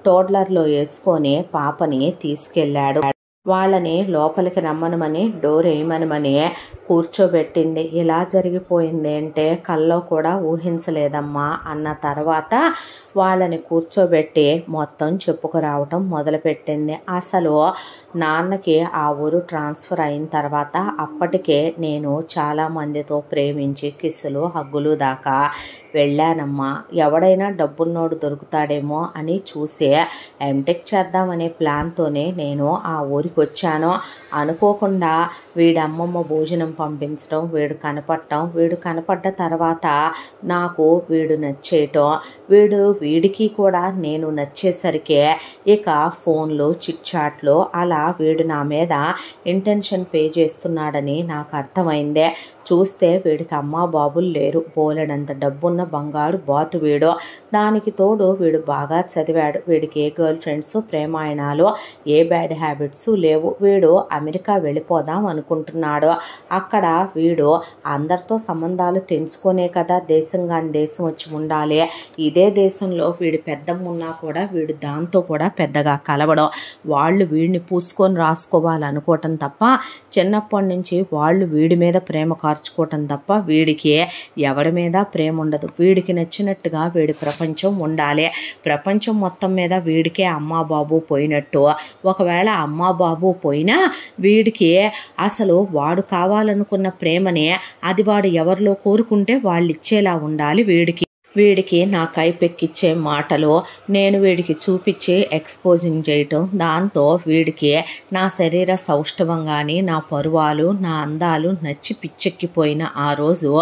టోడ్లర్లో వేసుకొని పాపని తీసుకెళ్ళాడు. వాళ్ళని లోపలికి రమ్మనమని డోర్ వేయమనమని కూర్చోబెట్టింది. ఇలా జరిగిపోయింది అంటే కల్లో కూడా ఊహించలేదమ్మా అన్న తర్వాత వాళ్ళని కూర్చోబెట్టి మొత్తం చెప్పుకురావటం మొదలుపెట్టింది. అసలు నాన్నకి ఆ ఊరు ట్రాన్స్ఫర్ అయిన తర్వాత అప్పటికే నేను చాలామందితో ప్రేమించి కిస్సులు హగ్గులు దాకా వెళ్ళానమ్మా. ఎవడైనా డబ్బున్నోడు దొరుకుతాడేమో అని చూసి ఎంటెక్ చేద్దామనే ప్లాన్తోనే నేను ఆ ఊరికి వచ్చాను. అనుకోకుండా వీడి అమ్మమ్మ భోజనం పంపించడం, వీడు కనపడ్డ తర్వాత నాకు వీడు నచ్చేయటం, వీడికి కూడా నేను నచ్చేసరికి ఇక ఫోన్లు, చిట్ చాట్లు అలా వీడు నా మీద ఇంటెన్షన్ పే చేస్తున్నాడని నాకు అర్థమైందే. చూస్తే వీడికి అమ్మా బాబులు లేరు, బోలెడంత డబ్బున్న బంగారు బాతు వీడు. దానికి తోడు వీడు బాగా చదివాడు, వీడికి ఏ గర్ల్ ఫ్రెండ్స్, ప్రేమాయణాలు, ఏ బ్యాడ్ హ్యాబిట్స్ లేవు. వీడు అమెరికా వెళ్ళిపోదాం అనుకుంటున్నాడు. అక్కడ వీడు అందరితో సంబంధాలు తెంచుకొనే కదా దేశం కాని దేశం వచ్చి ఉండాలి. ఇదే దేశంలో వీడి పెద్దమ్మ ఉన్నా కూడా వీడు దాంతో కూడా పెద్దగా కలవడం, వాళ్ళు వీడిని పూసుకొని రాసుకోవాలనుకోవటం తప్ప చిన్నప్పటి నుంచి వాళ్ళు వీడి మీద ప్రేమ కార్చుకోవటం తప్ప వీడికి ఎవడి మీద ప్రేమ ఉండదు. వీడికి నచ్చినట్టుగా వీడి ప్రపంచం ఉండాలి. ప్రపంచం మొత్తం మీద వీడికే అమ్మా బాబు పోయినట్టు. ఒకవేళ అమ్మా బాబు పోయినా వీడికి అసలు వాడు కావాలనుకున్న ప్రేమనే అది వాడు ఎవరిలో కోరుకుంటే వాళ్ళు ఇచ్చేలా ఉండాలి వీడికి. వీడికి నా కైపెక్కిచ్చే మాటలు నేను వీడికి చూపించి ఎక్స్పోజింగ్ చేయటం, దాంతో వీడికి నా శరీర సౌష్ఠవం కానీ నా పరువాలు నా అందాలు నచ్చి పిచ్చెక్కిపోయిన ఆ రోజు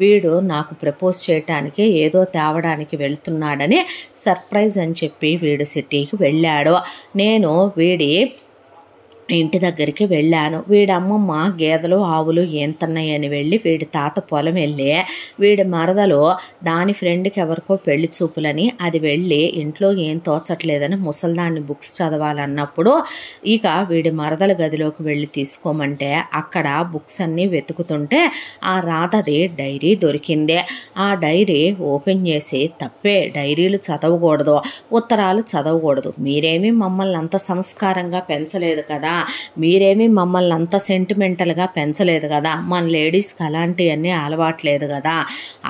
వీడు నాకు ప్రపోజ్ చేయటానికి ఏదో తేవడానికి వెళ్తున్నాడని సర్ప్రైజ్ అని చెప్పి వీడు సిటీకి వెళ్ళాడు. నేను వీడి ఇంటి దగ్గరికి వెళ్ళాను. వీడి అమ్మమ్మ గేదెలు ఆవులు ఏంతన్నాయని వెళ్ళి వీడి తాత పొలం వెళ్ళి వీడి మరదలు దాని ఫ్రెండ్కి ఎవరికో పెళ్లి చూపులని అది వెళ్ళి ఇంట్లో ఏం తోచట్లేదని ముసల్దాన్ని బుక్స్ చదవాలన్నప్పుడు ఇక వీడి మరదల గదిలోకి వెళ్ళి తీసుకోమంటే అక్కడ బుక్స్ అన్నీ వెతుకుతుంటే ఆ రాధది డైరీ దొరికిందే. ఆ డైరీ ఓపెన్ చేసి తప్పే, డైరీలు చదవకూడదు, ఉత్తరాలు చదవకూడదు, మీరేమీ మమ్మల్ని అంత సంస్కారంగా పెంచలేదు కదా, మీరేమీ మమ్మల్ని అంత సెంటిమెంటల్గా పెంచలేదు కదా, మన లేడీస్కి అలాంటివన్నీ అలవాట్లేదు కదా,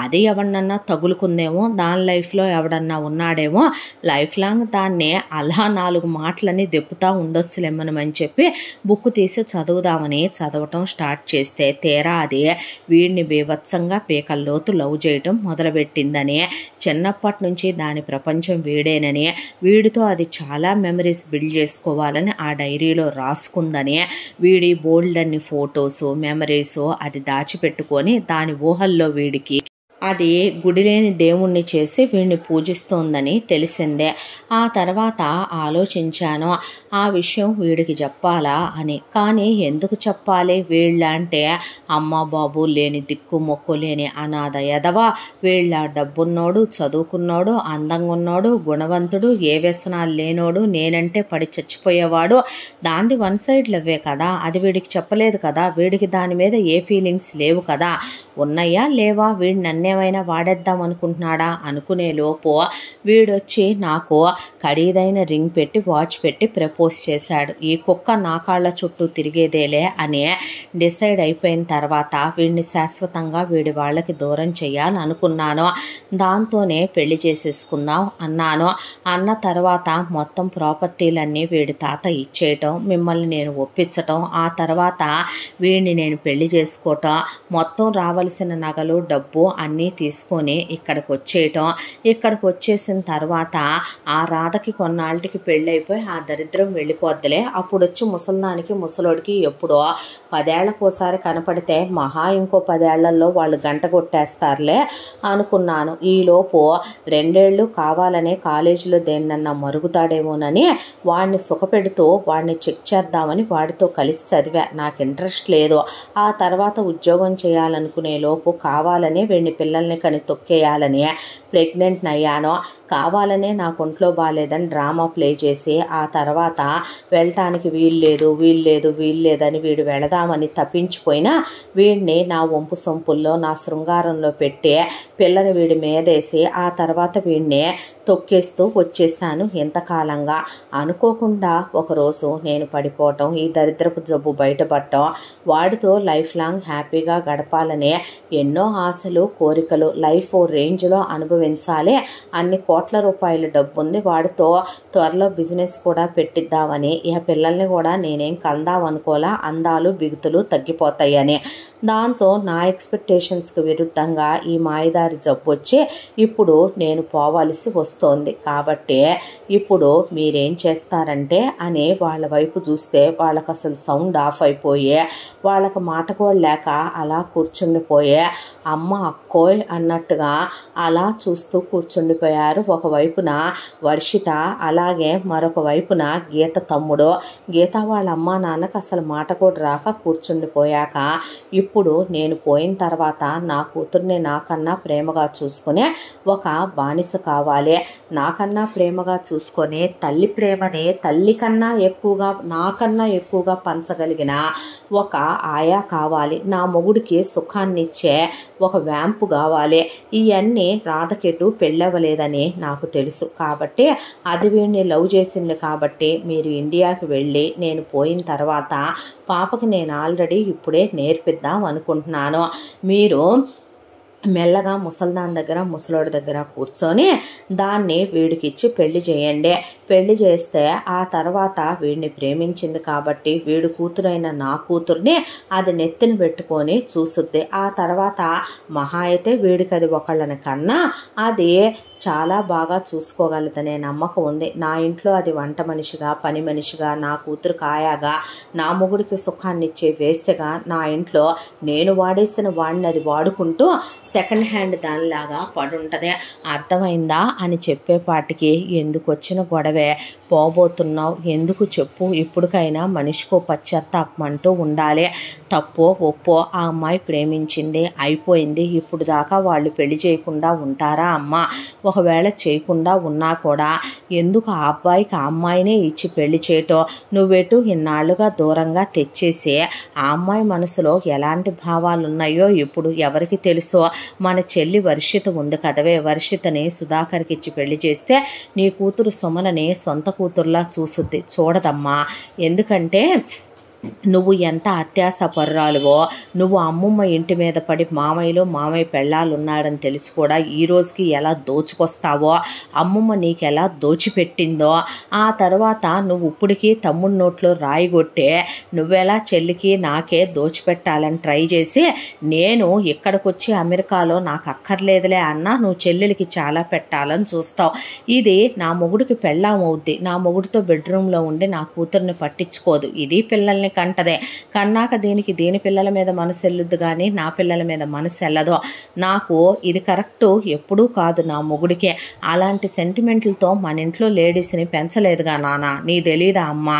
అది ఎవడన్నా తగులుకుందేమో, దాని లైఫ్లో ఎవడన్నా ఉన్నాడేమో, లైఫ్ లాంగ్ దాన్ని అలా 4 మాటలని దెప్పుతా ఉండొచ్చులేమని చెప్పి బుక్ తీసి చదువుదామని చదవటం స్టార్ట్ చేస్తే తీరా అది వీడిని బీభత్సంగా పీకల్లోతు లవ్ చేయటం మొదలుపెట్టిందని, చిన్నప్పటి నుంచి దాని ప్రపంచం వీడేనని, వీడితో అది చాలా మెమరీస్ బిల్డ్ చేసుకోవాలని ఆ డైరీలో రాసుకుందని, వీడి బోల్డ్ అన్ని ఫొటోసు మెమరీసు అది దాచిపెట్టుకొని దాని ఊహల్లో వీడికి అది గుడిలేని దేవుణ్ణి చేసి వీడిని పూజిస్తోందని తెలిసిందే. ఆ తర్వాత ఆలోచించాను ఆ విషయం వీడికి చెప్పాలా అని. కానీ ఎందుకు చెప్పాలి, వీళ్ళంటే అమ్మ బాబు లేని దిక్కు మొక్కు లేని అనాథ ఎదవా, వీళ్ళ డబ్బున్నోడు చదువుకున్నోడు అందంగా ఉన్నోడు గుణవంతుడు ఏ వ్యసనాలు లేనోడు, నేనంటే పడి చచ్చిపోయేవాడు, దాంది 1 సైడ్ లవ్వే కదా, అది వీడికి చెప్పలేదు కదా, వీడికి దాని మీద ఏ ఫీలింగ్స్ లేవు కదా, ఉన్నాయా లేవా, వీడు నన్నేమైనా వాడేద్దాం అనుకుంటున్నాడా అనుకునే లోపు వీడొచ్చి నాకు ఖరీదైన రింగ్ పెట్టి వాచ్ పెట్టి ప్రపోజ్ చేశాడు. ఈ కుక్క నా కాళ్ళ చుట్టూ తిరిగేదేలే అని డిసైడ్ అయిపోయిన తర్వాత వీడిని శాశ్వతంగా వీడి వాళ్ళకి దూరం చేయాలని అనుకున్నాను. దాంతోనే పెళ్లి చేసేసుకుందాం అన్నాను. అన్న తర్వాత మొత్తం ప్రాపర్టీలన్నీ వీడి తాత ఇచ్చేయటం, మిమ్మల్ని నేను ఒప్పించటం, ఆ తర్వాత వీడిని నేను పెళ్లి చేసుకోవటం, మొత్తం రావాల్సిన నగలు డబ్బు అన్నీ తీసుకొని ఇక్కడికి వచ్చేయటం. ఇక్కడికి వచ్చేసిన తర్వాత ఆ రాధకి కొన్నాళ్ళకి పెళ్ళైపోయి ఆ దరిద్రం వెళ్ళిపోద్దులే, అప్పుడు వచ్చి ముసల్దానికి ముసలోడికి ఎప్పుడో 10 ఏళ్లకోసారి కనపడితే మహా ఇంకో 10 ఏళ్లలో వాళ్ళు గంట కొట్టేస్తారులే అనుకున్నాను. ఈలోపు 2 ఏళ్ళు కావాలనే కాలేజీలో దేన్నన్నా మరుగుతాడేమోనని వాడిని సుఖపెడుతూ వాడిని చెక్ చేద్దామని వాడితో కలిసి చదివా. నాకు ఇంట్రెస్ట్ లేదు. ఆ తర్వాత ఉద్యోగం చేయాలనుకునే లోపు కావాలనే వీడిని పిల్లల్ని కని తొక్కేయాలని ప్రెగ్నెంట్ అయ్యాను. కావాలనే నాకు ఒంట్లో బాగాలేదని డ్రామా ప్లే చేసి ఆ తర్వాత వెళ్ళటానికి వీల్లేదని వీడు వెళదామని తప్పించిపోయినా వీడిని నా వంపు సొంపుల్లో నా శృంగారంలో పెట్టి పిల్లని వీడి మీదేసి ఆ తర్వాత వీడిని తొక్కేస్తూ వచ్చేసాను. ఎంతకాలంగా అనుకోకుండా ఒకరోజు నేను పడిపోవటం, ఈ దరిద్రపు జబ్బు బయటపడటం, వాడితో లైఫ్ లాంగ్ హ్యాపీగా గడపాలనే ఎన్నో ఆశలు కోరికలు, లైఫ్ రేంజ్లో అనుభవించాలి, అన్ని కోట్ల రూపాయల డబ్బు ఉంది, వాడితో త్వరలో బిజినెస్ కూడా పెట్టిద్దామని, ఇక పిల్లల్ని కూడా నేనేం కందాం అనుకోలా, అందాలు బిగుతులు తగ్గిపోతాయని. దాంతో నా ఎక్స్పెక్టేషన్స్కి విరుద్ధంగా ఈ మాయదారి జబ్బు వచ్చి ఇప్పుడు నేను పోవాల్సి వస్తోంది. కాబట్టి ఇప్పుడు మీరేం చేస్తారంటే అని వాళ్ళ వైపు చూస్తే వాళ్ళకి అసలు సౌండ్ ఆఫ్ అయిపోయే, వాళ్ళకి మాట కూడా లేక అలా కూర్చుండిపోయే, అమ్మ అక్కోయ్ అన్నట్టుగా అలా చూస్తూ కూర్చుండిపోయారు. ఒకవైపున వర్షిత, అలాగే మరొక వైపున గీత తమ్ముడు. గీత వాళ్ళ అమ్మ నాన్నకు అసలు మాట కూడా రాక కూర్చుండిపోయాక ఇప్పుడు నేను పోయిన తర్వాత నా కూతుర్ని నాకన్నా ప్రేమగా చూసుకునే ఒక బానిస కావాలి, నాకన్నా ప్రేమగా చూసుకొని తల్లి ప్రేమని తల్లి కన్నా ఎక్కువగా నాకన్నా ఎక్కువగా పంచగలిగిన ఒక ఆయా కావాలి, నా మొగుడికి సుఖాన్నిచ్చే ఒక వ్యాంపు కావాలి. ఇవన్నీ రాధకెటు పెళ్ళవలేదని నాకు తెలుసు కాబట్టి అది వీడిని లవ్ చేసింది కాబట్టి మీరు ఇండియాకి వెళ్ళి నేను పోయిన తర్వాత పాపకి నేను ఆల్రెడీ ఇప్పుడే నేర్పిద్దాం అనుకుంటున్నాను. మీరు మెల్లగా ముసల్దాన్ దగ్గర ముసలోడి దగ్గర కూర్చొని దాన్ని వీడికిచ్చి పెళ్లి చేయండి. పెళ్లి చేస్తే ఆ తర్వాత వీడిని ప్రేమించింది కాబట్టి వీడి కూతురైన నా కూతుర్ని అది నెత్తిన పెట్టుకొని చూసుద్ది. ఆ తర్వాత మహా అయితే వీడికి అది ఒకళ్ళని కన్నా అది చాలా బాగా చూసుకోగలదనే నమ్మకం ఉంది. నా ఇంట్లో అది వంట మనిషిగా, పని మనిషిగా, నా కూతురు కాయాగా, నా మొగుడికి సుఖాన్ని ఇచ్చే వేస్యగా నా ఇంట్లో నేను వాడేసిన వాడిని అది వాడుకుంటూ సెకండ్ హ్యాండ్ దానిలాగా పడుంటది. అర్థమైందా అని చెప్పేపాటికి ఎందుకు వచ్చిన గొడవే, పోబోతున్నావు ఎందుకు చెప్పు, ఇప్పటికైనా మనిషికో పశ్చాత్తాపం అంటూ ఉండాలి. తప్పో ఒప్పో ఆ అమ్మాయి ప్రేమించింది, అయిపోయింది. ఇప్పుడు దాకా వాళ్ళు పెళ్లి చేయకుండా ఉంటారా అమ్మా? ఒకవేళ చేయకుండా ఉన్నా కూడా ఎందుకు ఆ అబ్బాయికి ఆ అమ్మాయినే ఇచ్చి పెళ్లి చేయటం? నువ్వెటు ఇన్నాళ్లుగా దూరంగా తెచ్చేసి ఆ అమ్మాయి మనసులో ఎలాంటి భావాలు ఉన్నాయో ఇప్పుడు ఎవరికి తెలుసో. మన చెల్లి వర్షిత ఉంది కదవే, వర్షితని సుధాకర్కి ఇచ్చి పెళ్లి చేస్తే నీ కూతురు సుమలని సొంత కూతురులా చూసుద్ది. చూడదమ్మా, ఎందుకంటే నువ్వు ఎంత అత్యాస పర్రాలువో, నువ్వు అమ్మమ్మ ఇంటి మీద పడి మామయ్య పెళ్ళాలు ఉన్నాడని తెలిసి కూడా ఈ రోజుకి ఎలా దోచుకొస్తావో, అమ్మమ్మ నీకు ఎలా దోచిపెట్టిందో, ఆ తర్వాత నువ్వు ఇప్పటికీ తమ్ముడి నోట్లో రాయిగొట్టే నువ్వెలా చెల్లికి నాకే దోచిపెట్టాలని ట్రై చేసి నేను ఇక్కడికి వచ్చి అమెరికాలో నాకు అక్కర్లేదులే అన్నా నువ్వు చెల్లెలికి చాలా పెట్టాలని చూస్తావు. ఇది నా మొగుడికి పెళ్ళామవుద్ది, నా మొగుడితో బెడ్రూమ్లో ఉండి నా కూతుర్ని పట్టించుకోదు, ఇది పిల్లల్ని కంటదే. కన్నాక దీని పిల్లల మీద మనసు వెళ్ళొద్దు కానీ నా పిల్లల మీద మనసు వెళ్ళదు. నాకు ఇది కరెక్టు ఎప్పుడూ కాదు, నా మొగుడికే. అలాంటి సెంటిమెంట్లతో మన ఇంట్లో లేడీస్ని పెంచలేదుగా నాన్న, నీ తెలీదా అమ్మా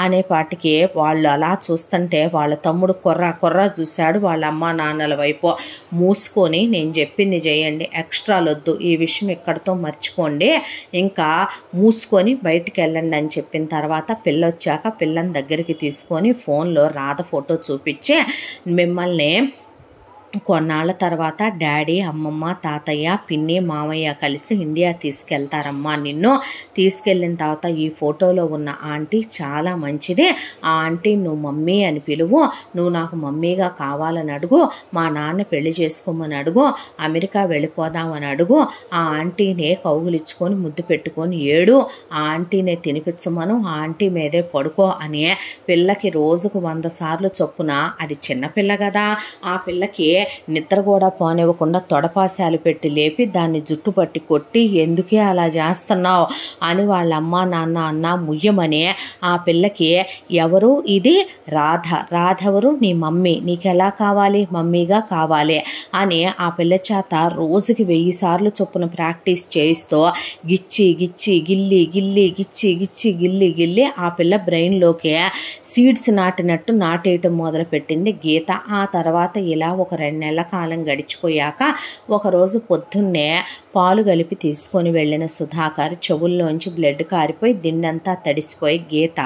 అనేపాటికి వాళ్ళు అలా చూస్తుంటే వాళ్ళ తమ్ముడు కొర్రా చూశాడు వాళ్ళ అమ్మ నాన్నల వైపు. మూసుకొని నేను చెప్పింది చేయండి, ఎక్స్ట్రాలొద్దు, ఈ విషయం ఇక్కడితో మర్చిపోండి, ఇంకా మూసుకొని బయటికి వెళ్ళండి అని చెప్పిన తర్వాత పిల్లొచ్చాక పిల్లని దగ్గరికి తీసుకొని ఫోన్లో రాధ ఫోటో చూపించి మిమ్మల్ని కొన్నాళ్ళ తర్వాత డాడీ, అమ్మమ్మ, తాతయ్య, పిన్ని, మామయ్య కలిసి ఇండియా తీసుకెళ్తారమ్మా. నిన్ను తీసుకెళ్ళిన తర్వాత ఈ ఫోటోలో ఉన్న ఆంటీ చాలా మంచిది, ఆ ఆంటీ నువ్వు మమ్మీ అని పిలువు, నువ్వు నాకు మమ్మీగా కావాలని అడుగు, మా నాన్న పెళ్లి చేసుకోమని అడుగు, అమెరికా వెళ్ళిపోదామని అడుగు, ఆ ఆంటీనే కౌగులిచ్చుకొని ముద్దు పెట్టుకొని ఏడు, ఆ ఆంటీనే తినిపించమను, ఆ ఆంటీ మీదే పడుకో అని పిల్లకి రోజుకు 100 సార్లు చొప్పున, అది చిన్నపిల్ల కదా, ఆ పిల్లకి నిద్ర కూడా పోనివ్వకుండా తొడపాశాలు పెట్టి లేపి దాన్ని జుట్టు పట్టి కొట్టి ఎందుకే అలా చేస్తున్నావు అని వాళ్ళ అమ్మ నాన్న అన్న ముయ్యమని ఆ పిల్లకి ఎవరు ఇది రాధెవరు, నీ మమ్మీ, నీకు ఎలా కావాలి, మమ్మీగా కావాలి అని ఆ పిల్ల చేత రోజుకి 1000 సార్లు చొప్పున ప్రాక్టీస్ చేయిస్తూ గిచ్చి గిల్లి గిల్లి ఆ పిల్ల బ్రెయిన్లోకి సీడ్స్ నాటినట్టు నాటేయటం మొదలుపెట్టింది గీత. ఆ తర్వాత ఇలా ఒక 2 నెలల కాలం గడిచిపోయాక ఒకరోజు పొద్దున్నే పాలు కలిపి తీసుకొని వెళ్ళిన సుధాకర్ చెవుల్లోంచి బ్లడ్ కారిపోయి దిండంతా తడిసిపోయి గీత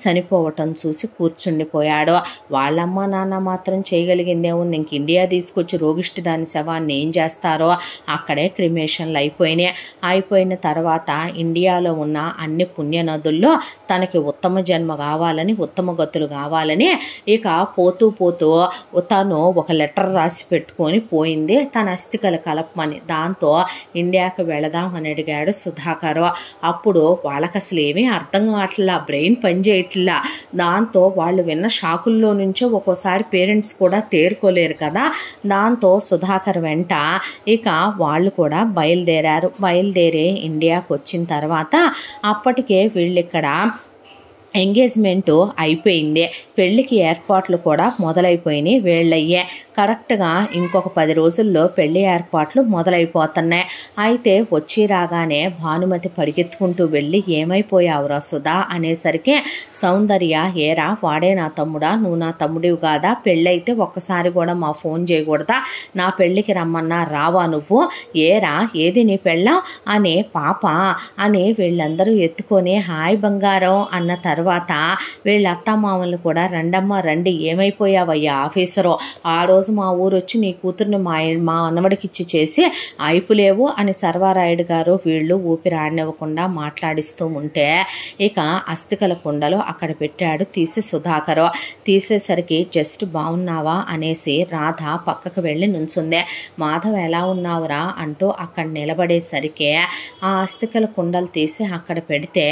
చనిపోవటం చూసి కూర్చుండిపోయాడు. వాళ్ళమ్మ నాన్న మాత్రం చేయగలిగిందేముంది, ఇంక ఇండియా తీసుకొచ్చి రోగిష్టి దాని శవాన్ని ఏం చేస్తారో అక్కడే క్రిమేషన్లు అయిపోయిన తర్వాత ఇండియాలో ఉన్న అన్ని పుణ్యనదుల్లో తనకి ఉత్తమ జన్మ కావాలని, ఉత్తమ గతులు కావాలని ఇక పోతూ తను ఒక లెటర్ రాసి పెట్టుకొని పోయింది తన అస్థికలు కలపమని. దాంతో ఇండియాకి వెళదామని అడిగాడు సుధాకర్. అప్పుడు వాళ్ళకి అసలు ఏమీ అర్థం కావట్లా, బ్రెయిన్ పనిచేయట్లా. దాంతో వాళ్ళు విన్న షాకుల్లో నుంచో ఒక్కోసారి పేరెంట్స్ కూడా తేరుకోలేరు కదా. దాంతో సుధాకర్ వెంట ఇక వాళ్ళు కూడా బయలుదేరి ఇండియాకి వచ్చిన తర్వాత అప్పటికే వీళ్ళు ఇక్కడ ఎంగేజ్మెంటు అయిపోయింది, పెళ్ళికి ఏర్పాట్లు కూడా మొదలైపోయినాయి వీళ్ళయ్యే. కరెక్ట్గా ఇంకొక 10 రోజుల్లో పెళ్లి ఏర్పాట్లు మొదలైపోతున్నాయి. అయితే వచ్చి రాగానే భానుమతి పరిగెత్తుకుంటూ వెళ్ళి ఏమైపోయావురా సుధా అనేసరికి సౌందర్య, ఏరా వాడే నా తమ్ముడా, నువ్వు నా తమ్ముడివి కాదా, పెళ్ళైతే ఒక్కసారి కూడా మా ఫోన్ చేయకూడదా, నా పెళ్ళికి రమ్మన్నా రావా నువ్వు, ఏరా ఏది నీ పెళ్ళం అని పాప అని వీళ్ళందరూ ఎత్తుకొని హాయ్ బంగారం అన్న తర్వాత తర్వాత వీళ్ళ అత్తమామలు కూడా రండమ్మ రండి, ఏమైపోయావయ్యా ఆఫీసరు, ఆ రోజు మా ఊరు వచ్చి నీ కూతుర్ని మా అన్నవడికిచ్చి చేసి అయిపోలేవు అని సర్వారాయుడు గారు వీళ్ళు ఊపిరాడనివ్వకుండా మాట్లాడిస్తూ ఉంటే ఇక అస్థికల కుండలు అక్కడ పెట్టాడు తీసి సుధాకరు. తీసేసరికి జస్ట్ బాగున్నావా అనేసి రాధ పక్కకు వెళ్ళి నుంచుందే. మాధవ్ ఎలా ఉన్నావురా అంటూ అక్కడ నిలబడేసరికి ఆ అస్థికల కుండలు తీసి అక్కడ పెడితే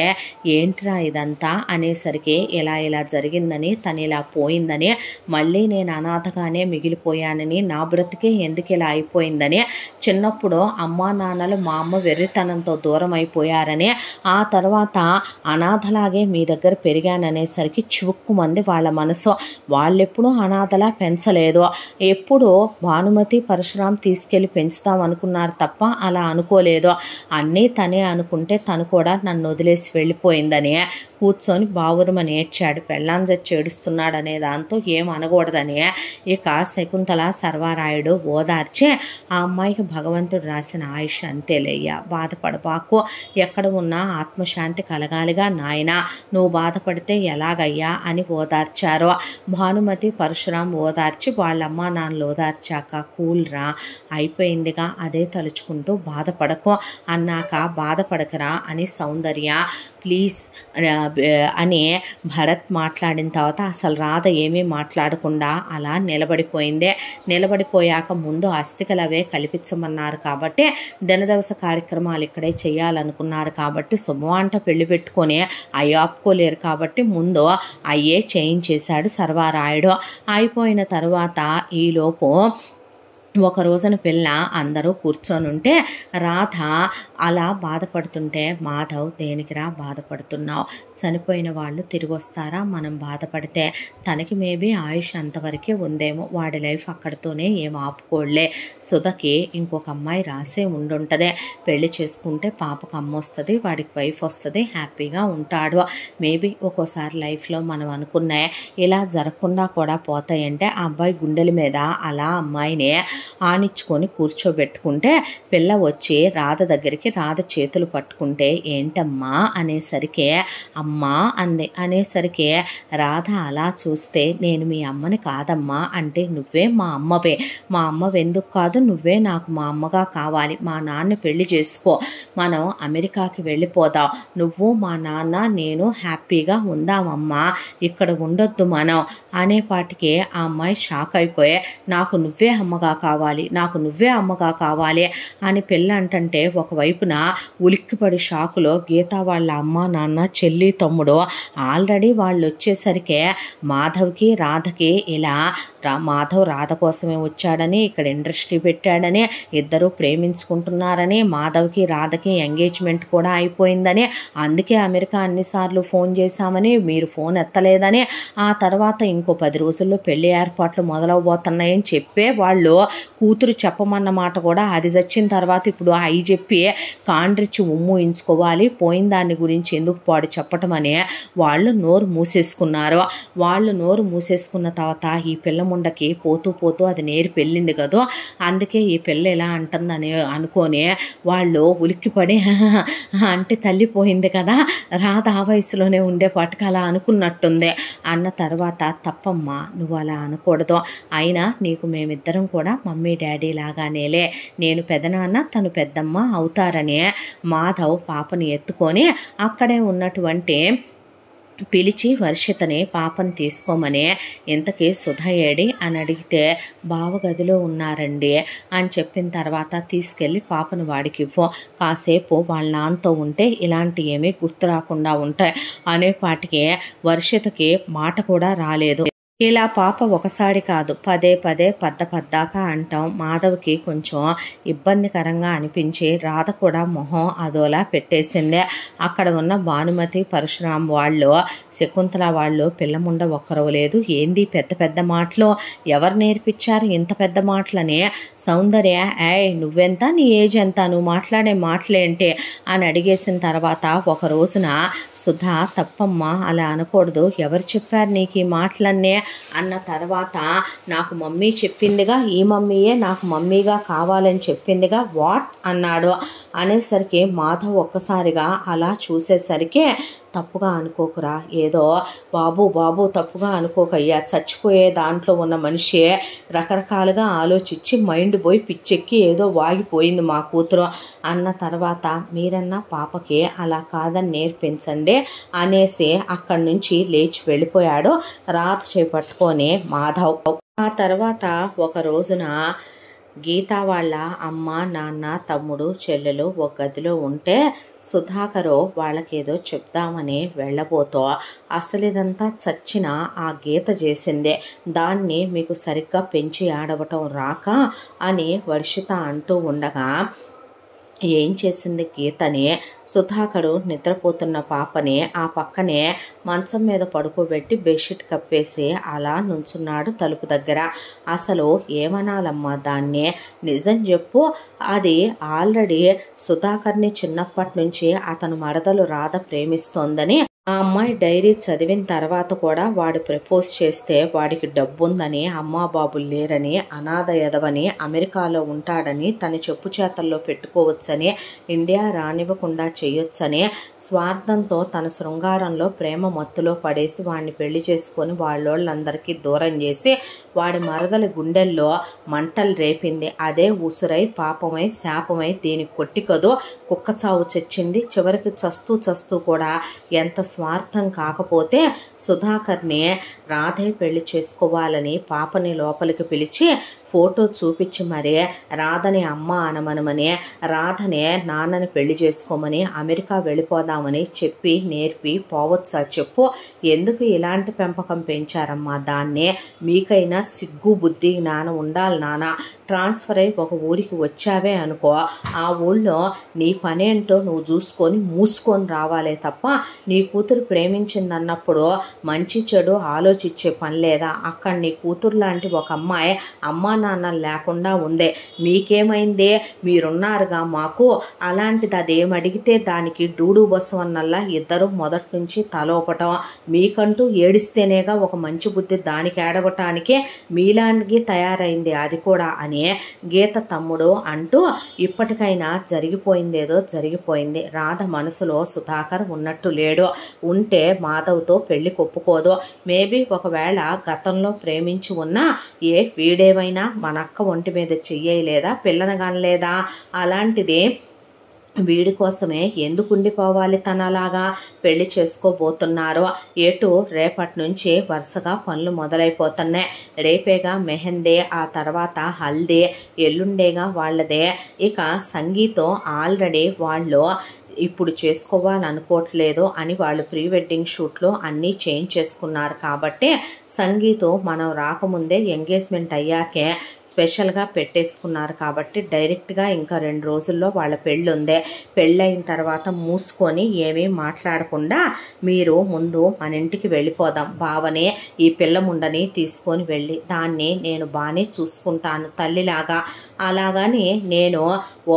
ఏంట్రా ఇదంతా అనేసరికి ఇలా జరిగిందని, తను ఇలా పోయిందని, మళ్ళీ నేను అనాథగానే మిగిలిపోయానని, నా బ్రతికే ఎందుకు ఇలా అయిపోయిందని, చిన్నప్పుడు అమ్మా నాన్నలు మా అమ్మ వెర్రితనంతో దూరం అయిపోయారని, ఆ తర్వాత అనాథలాగే మీ దగ్గర పెరిగాననేసరికి చివుక్కుమంది వాళ్ళ మనసు. వాళ్ళెప్పుడూ అనాథలా పెంచలేదు, ఎప్పుడు భానుమతి పరశురాం తీసుకెళ్ళి పెంచుతాం అనుకున్నారు తప్ప అలా అనుకోలేదు. అన్నీ తనే అనుకుంటే తను కూడా నన్ను వదిలేసి వెళ్ళిపోయిందని కూర్చొని బావురమని ఏడ్చాడు. పెళ్ళాం చచ్చి ఏడుస్తున్నాడు అనే దాంతో ఏం అనకూడదని ఇక శకుంతల సర్వారాయుడు ఓదార్చి ఆ అమ్మాయికి భగవంతుడు రాసిన ఆయుష్ అంతేలేయ్యా, బాధపడబాకు, ఎక్కడ ఉన్నా ఆత్మశాంతి కలగాలిగా నాయనా, నువ్వు బాధపడితే ఎలాగయ్యా అని ఓదార్చారు. భానుమతి పరశురాం ఓదార్చి వాళ్ళమ్మ నాన్నలు ఓదార్చాక కూల్రా అయిపోయిందిగా, అదే తలుచుకుంటూ బాధపడకు అన్నాక బాధపడకరా అని సౌందర్య ప్లీజ్ అని భరత్ మాట్లాడిన తర్వాత అసలు రాధ ఏమీ మాట్లాడకుండా అలా నిలబడిపోయిందే. నిలబడిపోయాక ముందు అస్థికలు అవే కల్పించమన్నారు కాబట్టి దినదవస కార్యక్రమాలు ఇక్కడే చేయాలనుకున్నారు కాబట్టి శుభవంట పెళ్లి పెట్టుకొని అవి ఆపుకోలేరు కాబట్టి ముందు అయ్యే చేయించేశాడు సర్వారాయుడు. అయిపోయిన తర్వాత ఈలోపు ఒక రోజున పిల్ల అందరూ కూర్చొని ఉంటే రాధ అలా బాధపడుతుంటే మాధవ్ దేనికిరా బాధపడుతున్నావు, చనిపోయిన వాళ్ళు తిరిగి వస్తారా మనం బాధపడితే, తనకి మేబీ ఆయుష్ అంతవరకే ఉందేమో, వాడి లైఫ్ అక్కడితోనే ఏం ఆపుకోలే, సుధకి ఇంకొక అమ్మాయి రాసే ఉండుంటదే, పెళ్లి చేసుకుంటే పాపకు అమ్మ వస్తుంది, వాడికి వైఫ్ వస్తుంది, హ్యాపీగా ఉంటాడు. మేబీ ఒక్కోసారి లైఫ్లో మనం అనుకునే ఇలా జరగకుండా కూడా పోతాయంటే ఆ అబ్బాయి గుండెల మీద అలా అమ్మాయిని ఆనిచ్చుకొని కూర్చోబెట్టుకుంటే పిల్ల వచ్చి రాధ దగ్గరికి రాధ చేతులు పట్టుకుంటే ఏంటమ్మా అనేసరికి అమ్మా అంది. అనేసరికి రాధ అలా చూస్తే నేను మీ అమ్మని కాదమ్మా అంటే నువ్వే మా అమ్మవే, మా అమ్మవెందుకు కాదు, నువ్వే నాకు మా అమ్మగా కావాలి, మా నాన్న పెళ్లి చేసుకో, మనం అమెరికాకి వెళ్ళిపోదాం, నువ్వు మా నాన్న నేను హ్యాపీగా ఉందామమ్మా, ఇక్కడ ఉండొద్దు మనం అనేపాటికి ఆ అమ్మాయి షాక్ అయిపోయే నాకు నువ్వే అమ్మగా కావాలి, నాకు నువ్వే అమ్మగా కావాలి అని పిల్ల అంటంటే ఒకవైపున ఉలిక్కిపడి షాకులో గీత వాళ్ళ అమ్మ నాన్న చెల్లి తమ్ముడు ఆల్రెడీ వాళ్ళు వచ్చేసరికి మాధవ్కి రాధకి ఇలా మాధవ్ రాధ కోసమే వచ్చాడని, ఇక్కడ ఇండస్ట్రీ పెట్టాడని, ఇద్దరు ప్రేమించుకుంటున్నారని, మాధవ్కి రాధకి ఎంగేజ్మెంట్ కూడా అయిపోయిందని, అందుకే అమెరికా అన్నిసార్లు ఫోన్ చేశామని, మీరు ఫోన్ ఎత్తలేదని, ఆ తర్వాత ఇంకో 10 రోజుల్లో పెళ్లి ఏర్పాట్లు మొదలవబోతున్నాయని చెప్పే వాళ్ళు కూతురు చెప్పమన్న మాట కూడా అది చచ్చిన తర్వాత ఇప్పుడు అయి చెప్పి కాండ్రిచ్చి ఉమ్మూయించుకోవాలి, పోయిన దాని గురించి ఎందుకు పాడు చెప్పటం అని వాళ్ళు నోరు మూసేసుకున్నారు. వాళ్ళు నోరు మూసేసుకున్న తర్వాత ఈ పిల్ల ముండకి పోతూ పోతూ అది నేరి పెళ్ళింది కదా, అందుకే ఈ పిల్ల ఎలా అంటుందని అనుకొని వాళ్ళు ఉలిక్కిపడి అంటే తల్లిపోయింది కదా, రాధ ఆ వయసులోనే ఉండేపాటికి అలా అనుకున్నట్టుంది అన్న తర్వాత తప్పమ్మా నువ్వు అలా అనకూడదు, అయినా నీకు మేమిద్దరం కూడా మమ్మీ డాడీ లాగానేలే, నేను పెదనాన్న తను పెద్దమ్మ అవుతారని మాధవ్ పాపని ఎత్తుకొని అక్కడే ఉన్నటువంటి పిలిచి వర్షితని పాపను తీసుకోమని, ఇంతకీ సుధ ఏడి అని అడిగితే బావగదిలో ఉన్నారండి అని చెప్పిన తర్వాత తీసుకెళ్ళి పాపను వాడికి ఇవ్వు, కాసేపు వాళ్ళ నాన్నతో ఉంటే ఇలాంటి ఏమీ గుర్తు రాకుండా ఉంటాయి అనేపాటికి వర్షితకి మాట కూడా రాలేదు. ఇలా పాప ఒకసారి కాదు పదే పద్దాకా అంటాం మాధవ్కి కొంచెం ఇబ్బందికరంగా అనిపించి రాధ కూడా మొహం అదోలా పెట్టేసిందే. అక్కడ ఉన్న భానుమతి పరశురాం వాళ్ళు శకుంతల వాళ్ళు పిల్లముండ ఒక్కరవ లేదు, ఏంది పెద్ద మాటలు, ఎవరు నేర్పించారు ఇంత పెద్ద మాటలని, సౌందర్య నువ్వెంత నీ ఏజ్ ఎంత, నువ్వు మాట్లాడే మాటలేంటి అని అడిగేసిన తర్వాత ఒక రోజున సుధా తప్పమ్మా అలా అనకూడదు, ఎవరు చెప్పారు నీకు ఈ మాటలన్నీ అన్న తర్వాత నాకు మమ్మీ చెప్పిందిగా, ఈ మమ్మీయే నాకు మమ్మీగా కావాలని చెప్పిందిగా, వాట్ అన్నాడు. అనేసరికి మాధవ్ ఒక్కసారిగా అలా చూసేసరికి తప్పుగా అనుకోకురా, ఏదో బాబు తప్పుగా అనుకోకయ్యా, చచ్చిపోయే దాంట్లో ఉన్న మనిషి రకరకాలుగా ఆలోచించి మైండ్ పోయి పిచ్చెక్కి ఏదో వాగిపోయింది మా కూతురు అన్న తర్వాత మీరన్నా పాపకి అలా కాదని నేర్పించండి అనేసి అక్కడి నుంచి లేచి వెళ్ళిపోయాడు రాధ చేపట్టుకొని మాధవ్. ఆ తర్వాత ఒక రోజున గీత వాళ్ళ అమ్మ నాన్న తమ్ముడు చెల్లెలు ఒక గదిలో ఉంటే సుధాకరు వాళ్ళకేదో చెప్దామని వెళ్ళబోతో అసలు ఇదంతా చచ్చిన ఆ గీత చేసిందే, దాన్ని మీకు సరిగ్గా పెంచి ఆడవటం రాక అని వర్షిత అంటూ ఉండగా ఏం చేసింది గీతని, సుధాకరు నిద్రపోతున్న పాపని ఆ పక్కనే మంచం మీద పడుకోబెట్టి బెడ్షీట్ కప్పేసి అలా నుంచున్నాడు తలుపు దగ్గర. అసలు ఏమనాలమ్మా దాన్ని, నిజం చెప్పు, అది ఆల్రెడీ సుధాకర్ని చిన్నప్పటి నుంచి అతను మరదలు రాధ ప్రేమిస్తోందని, ఆ అమ్మాయి డైరీ చదివిన తర్వాత కూడా వాడు ప్రపోజ్ చేస్తే వాడికి డబ్బుందని, అమ్మా బాబులు లేరని, అనాథ ఎదవని, అమెరికాలో ఉంటాడని, తన చెప్పు చేతల్లో పెట్టుకోవచ్చని, ఇండియా రానివ్వకుండా చేయొచ్చని, స్వార్థంతో తన శృంగారంలో ప్రేమ మత్తులో పడేసి వాడిని పెళ్లి చేసుకొని వాళ్ళోళ్ళందరికీ దూరం చేసి వాడి మరదలి గుండెల్లో మంటలు రేపింది. అదే ఉసురై పాపమై శాపమై దీనికి కొట్టికదో కుక్క చావు చచ్చింది. చివరికి చస్తూ కూడా ఎంత స్వార్థం కాకపోతే సుధాకర్ని రాధే పెళ్లి చేసుకోవాలని పాపని లోపలికి పిలిచి ఫోటో చూపించి మరీ రాధని అమ్మ అనమనమని, రాధనే నాన్నని పెళ్లి చేసుకోమని, అమెరికా వెళ్ళిపోదామని చెప్పి నేర్పి పోవచ్చా చెప్పు? ఎందుకు ఇలాంటి పెంపకం పెంచారమ్మా దాన్ని? మీకైనా సిగ్గు బుద్ధి జ్ఞానం ఉండాలి నాన్న. ట్రాన్స్ఫర్ అయి ఒక ఊరికి వచ్చావే అనుకో, ఆ ఊళ్ళో నీ పనేంటో నువ్వు చూసుకొని మూసుకొని రావాలే తప్ప నీ కూతురు ప్రేమించిందన్నప్పుడు మంచి చెడు ఆలోచించే పని లేదా? అక్కడ నీ కూతురు లాంటి ఒక అమ్మాయి అమ్మా నాన్న లేకుండా ఉందే, మీకేమైందే? మీరున్నారుగా మాకు. అలాంటిది అదేమడిగితే దానికి డూడు బసవన్నల్లా ఇద్దరు మొదటి నుంచి తలోపటం, మీకంటూ ఏడిస్తేనేగా ఒక మంచి బుద్ధి దానికి ఏడవటానికే మీలాంటికి తయారైంది అది కూడా అని గీత తమ్ముడు అంటూ, ఇప్పటికైనా జరిగిపోయిందేదో జరిగిపోయింది. రాధ మనసులో సుధాకర్ ఉన్నట్టు లేడు, ఉంటే మాధవ్తో పెళ్లి కొప్పుకోదు. మేబీ ఒకవేళ గతంలో ప్రేమించి ఉన్నా వీడేమైనా మన అక్క ఒంటి మీద చెయ్యలేదా, పిల్లనగానలేదా? అలాంటిది వీడి కోసమే ఎందుకు ఉండిపోవాలి తనలాగా? పెళ్లి చేసుకోబోతున్నారు. ఎటు రేపటి నుంచి వరుసగా పనులు మొదలైపోతున్నాయి. రేపేగా మెహందీ, ఆ తర్వాత హల్దీ, ఎల్లుండేగా వాళ్ళదే. ఇక సంగీతం ఆల్రెడీ వాళ్ళు ఇప్పుడు చేసుకోవాలనుకోవట్లేదు అని వాళ్ళు ప్రీ వెడ్డింగ్ షూట్లో అన్నీ చేంజ్ చేసుకున్నారు. కాబట్టి సంగీతం మనం రాకముందే ఎంగేజ్మెంట్ అయ్యాకే స్పెషల్గా పెట్టేసుకున్నారు. కాబట్టి డైరెక్ట్గా ఇంకా 2 రోజుల్లో వాళ్ళ పెళ్ళి ఉంది. పెళ్ళయిన తర్వాత మూసుకొని ఏమీ మాట్లాడకుండా మీరు ముందు మన ఇంటికి వెళ్ళిపోదాం. బావని ఈ పిల్ల ముండని తీసుకొని వెళ్ళి దాన్ని నేను బాగానే చూసుకుంటాను తల్లిలాగా. అలాగని నేను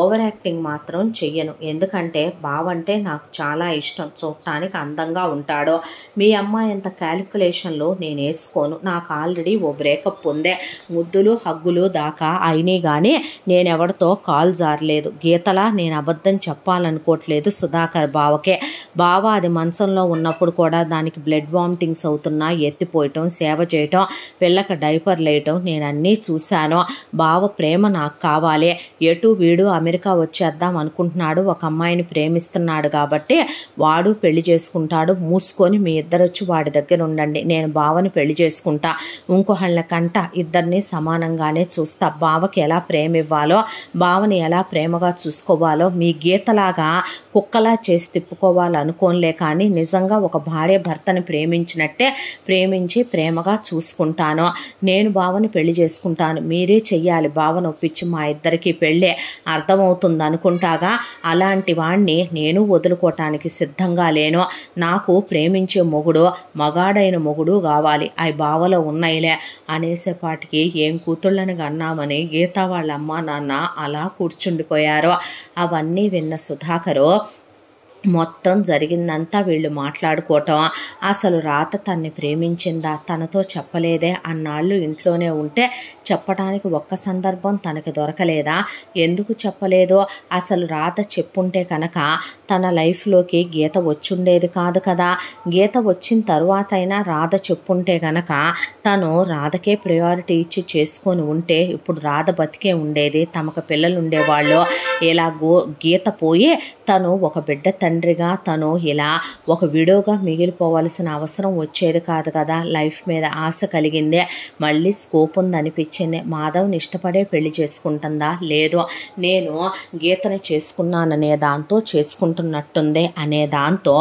ఓవర్ యాక్టింగ్ మాత్రం చెయ్యను. ఎందుకంటే బావంటే నాకు చాలా ఇష్టం, చూడటానికి అందంగా ఉంటాడు. మీ అమ్మాయి ఎంత క్యాలిక్యులేషన్లో నేను వేసుకోను. నాకు ఆల్రెడీ ఓ బ్రేకప్ ఉందే. ముద్దులు హగ్గులు దాకా అయినాయి కానీ నేనెవరితో కాల్ జారలేదు. గీతలా నేను అబద్ధం చెప్పాలనుకోవట్లేదు సుధాకర్ బావకే. బావ అది మంచంలో ఉన్నప్పుడు కూడా దానికి బ్లడ్ వామిటింగ్స్ అవుతున్నా ఎత్తిపోయటం, సేవ చేయటం, పిల్లకి డైపర్లు వేయటం నేను అన్నీ చూశాను. బావ ప్రేమ నాకు కావాలి. ఎటు వీడు అమెరికా వచ్చేద్దాం అనుకుంటున్నాడు, ఒక అమ్మాయిని ప్రేమిస్తున్నాడు కాబట్టి వాడు పెళ్లి చేసుకుంటాడు. మూసుకొని మీ ఇద్దరు వచ్చి వాడి దగ్గర ఉండండి. నేను బావని పెళ్లి చేసుకుంటా. ఇంకొకళ్ళ కంట ఇద్దరిని సమానంగానే చూస్తా. బావకి ఎలా ప్రేమ ఇవ్వాలో, బావని ఎలా ప్రేమగా చూసుకోవాలో మీ గీతలాగా కుక్కలా చేసి తిప్పుకోవాలనుకోనిలే. కానీ నిజంగా ఒక భార్య భర్తని ప్రేమించినట్టే ప్రేమించి ప్రేమగా చూసుకుంటాను. నేను బావని పెళ్లి చేసుకుంటాను. మీరే చెయ్యాలి బావను ఒప్పించి మా ఇద్దరికి పెళ్ళే. అర్థమవుతుంది అనుకుంటాగా. అలాంటి వాణ్ణి నేను వదులుకోవటానికి సిద్ధంగా లేను. నాకు ప్రేమించే మొగుడు, మగాడైన మొగుడు కావాలి. అవి బావలో ఉన్నాయిలే అనేసేపాటికి ఏం కూతుళ్ళని అన్నామని గీత వాళ్ళ అమ్మా నాన్న అలా కూర్చుండిపోయారు. అవన్నీ విన్న సుధాకరు మొత్తం జరిగిందంతా వీళ్ళు మాట్లాడుకోవటం, అసలు రాధ తన్ని ప్రేమించిందా, తనతో చెప్పలేదే, అన్నాళ్ళు ఇంట్లోనే ఉంటే చెప్పడానికి ఒక్క సందర్భం తనకి దొరకలేదా, ఎందుకు చెప్పలేదో, అసలు రాధ చెప్పుంటే కనుక తన లైఫ్లోకి గీత వచ్చుండేది కాదు కదా, గీత వచ్చిన తరువాత అయినా రాధ చెప్పుంటే కనుక తను రాధకే ప్రయారిటీ ఇచ్చి చేసుకొని ఉంటే ఇప్పుడు రాధ బతికే ఉండేది, తమకు పిల్లలు ఉండేవాళ్ళు. ఇలా గీత పోయి తను ఒక బిడ్డ తండ్రిగా తను ఇలా ఒక విడోగా మిగిలిపోవాల్సిన అవసరం వచ్చేది కాదు కదా. లైఫ్ మీద ఆశ కలిగిందే, మళ్ళీ స్కోప్ ఉందనిపించింది. మాధవ్ని ఇష్టపడే పెళ్లి చేసుకుంటుందా, లేదు నేను గీతను చేసుకున్నాననే దాంతో చేసుకుంటున్నట్టుంది అనే దాంతో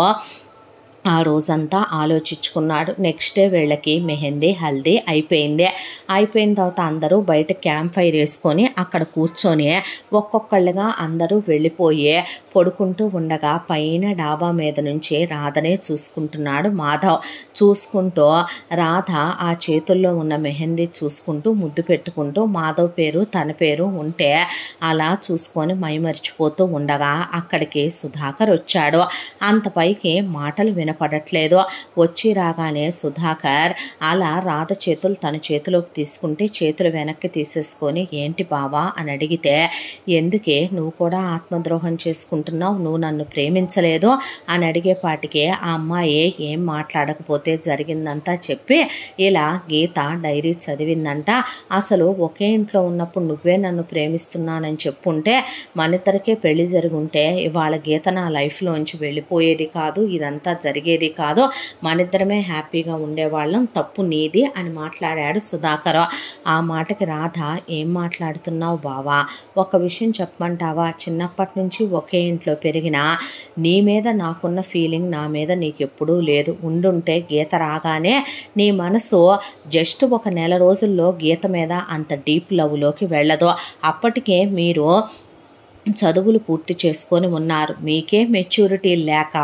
ఆ రోజంతా ఆలోచించుకున్నాడు. నెక్స్ట్ డే వీళ్ళకి మెహందీ హల్దీ అయిపోయింది. అయిపోయిన తర్వాత అందరూ బయట క్యాంప్ ఫైర్ వేసుకొని అక్కడ కూర్చొని ఒక్కొక్కళ్ళుగా అందరూ వెళ్ళిపోయి పడుకుంటూ ఉండగా పైన డాబా మీద నుంచి రాధనే చూసుకుంటున్నాడు మాధవ్. చూసుకుంటూ రాధ ఆ చేతుల్లో ఉన్న మెహందీ చూసుకుంటూ ముద్దు పెట్టుకుంటూ మాధవ్ పేరు తన పేరు ఉంటే అలా చూసుకొని మైమరిచిపోతూ ఉండగా అక్కడికి సుధాకర్ వచ్చాడు. అంత పైకి మాటలు వినపడట్లేదు. వచ్చి రాగానే సుధాకర్ అలా రాధ చేతులు తన చేతిలోకి తీసుకుంటే చేతులు వెనక్కి తీసేసుకొని ఏంటి బావా అని అడిగితే, ఎందుకే నువ్వు కూడా ఆత్మద్రోహం చేసుకుంటున్నావు, నువ్వు నన్ను ప్రేమించలేదు అని అడిగేపాటికే ఆ అమ్మాయి ఏం మాట్లాడకపోతే జరిగిందంతా చెప్పి ఇలా గీత డైరీ చదివిందంట. అసలు ఒకే ఇంట్లో ఉన్నప్పుడు నువ్వే నన్ను ప్రేమిస్తున్నానని చెప్పుంటే మనిద్దరికే పెళ్లి జరుగుంటే ఇవాళ గీత నా లైఫ్లోంచి వెళ్ళిపోయేది కాదు, ఇదంతా జరిగేది కాదు, మనిద్దరమే హ్యాపీగా ఉండేవాళ్ళం, తప్పు నీది అని మాట్లాడాడు సుధాకర్. ఆ మాటకి రాధ ఏం మాట్లాడుతున్నావు బావా, ఒక విషయం చెప్పమంటావా, చిన్నప్పటి నుంచి ఒకే ఇంట్లో పెరిగినా నీ మీద నాకున్న ఫీలింగ్ నా మీద నీకు ఎప్పుడూ లేదు. ఉండుంటే గీత రాగానే నీ మనసు జస్ట్ ఒక నెల రోజుల్లో గీత మీద అంత డీప్ లవ్లోకి వెళ్ళదు. అప్పటికే మీరు చదువులు పూర్తి చేసుకొని ఉన్నారు, మీకే మెచ్యూరిటీ లేక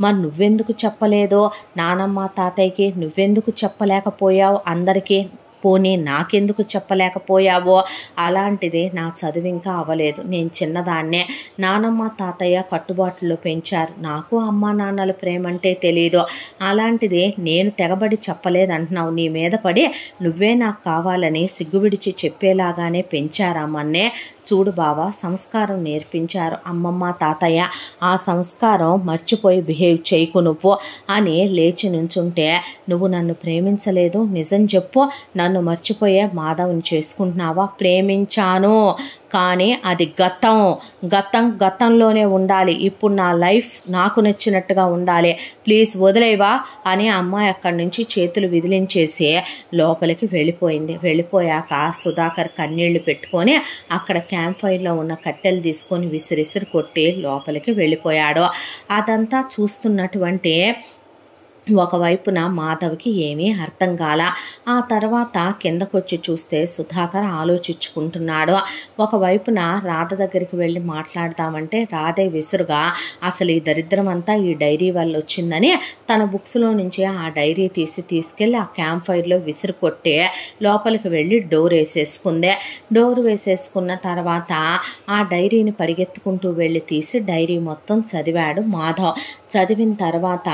మరి నువ్వెందుకు చెప్పలేదో, నానమ్మ తాతయ్యకి నువ్వెందుకు చెప్పలేకపోయావు, అందరికీ పోనీ నాకెందుకు చెప్పలేకపోయావో, అలాంటిది నా చదువు ఇంకా అవ్వలేదు, నేను చిన్నదాన్నే, నానమ్మ తాతయ్య కట్టుబాటులో పెంచారు, నాకు అమ్మ నాన్నల ప్రేమంటే తెలీదు, అలాంటిది నేను తెగబడి చెప్పలేదంటున్నావు, నీ మీద పడి నువ్వే నాకు కావాలని సిగ్గువిడిచి చెప్పేలాగానే పెంచారమ్మన్నే. చూడు బావా, సంస్కారం నేర్పించారు అమ్మమ్మ తాతయ్య, ఆ సంస్కారం మర్చిపోయి బిహేవ్ చేయకు నువ్వు అని లేచి నుంచుంటే, నువ్వు నన్ను ప్రేమించలేదు, నిజం చెప్పు, నన్ను మర్చిపోయే మాధవ్ని చేసుకుంటున్నావా, ప్రేమించాను కానీ అది గతంలోనే ఉండాలి, ఇప్పుడు నా లైఫ్ నాకు నచ్చినట్టుగా ఉండాలి, ప్లీజ్ వదిలేవా అని అమ్మాయి అక్కడి నుంచి చేతులు విదిలించేసి లోపలికి వెళ్ళిపోయింది. వెళ్ళిపోయాక సుధాకర్ కన్నీళ్లు పెట్టుకొని అక్కడ క్యాంప్ ఫైర్లో ఉన్న కట్టెలు తీసుకొని విసిరిసిరి కొట్టి లోపలికి వెళ్ళిపోయాడు. అదంతా చూస్తున్నటువంటి ఒకవైపున మాధవ్కి ఏమీ అర్థం కాల. ఆ తర్వాత కిందకొచ్చి చూస్తే సుధాకర్ ఆలోచించుకుంటున్నాడు. ఒకవైపున రాధ దగ్గరికి వెళ్ళి మాట్లాడదామంటే రాధే విసురుగా అసలు ఈ దరిద్రం అంతా ఈ డైరీ వల్ల వచ్చిందని తన బుక్స్లో నుంచి ఆ డైరీ తీసుకెళ్ళి ఆ క్యాంప్ ఫైర్లో విసురు కొట్టి లోపలికి వెళ్ళి డోర్ వేసేసుకుంది. డోర్ వేసేసుకున్న తర్వాత ఆ డైరీని పరిగెత్తుకుంటూ వెళ్ళి తీసి డైరీ మొత్తం చదివాడు మాధవ్. చదివిన తర్వాత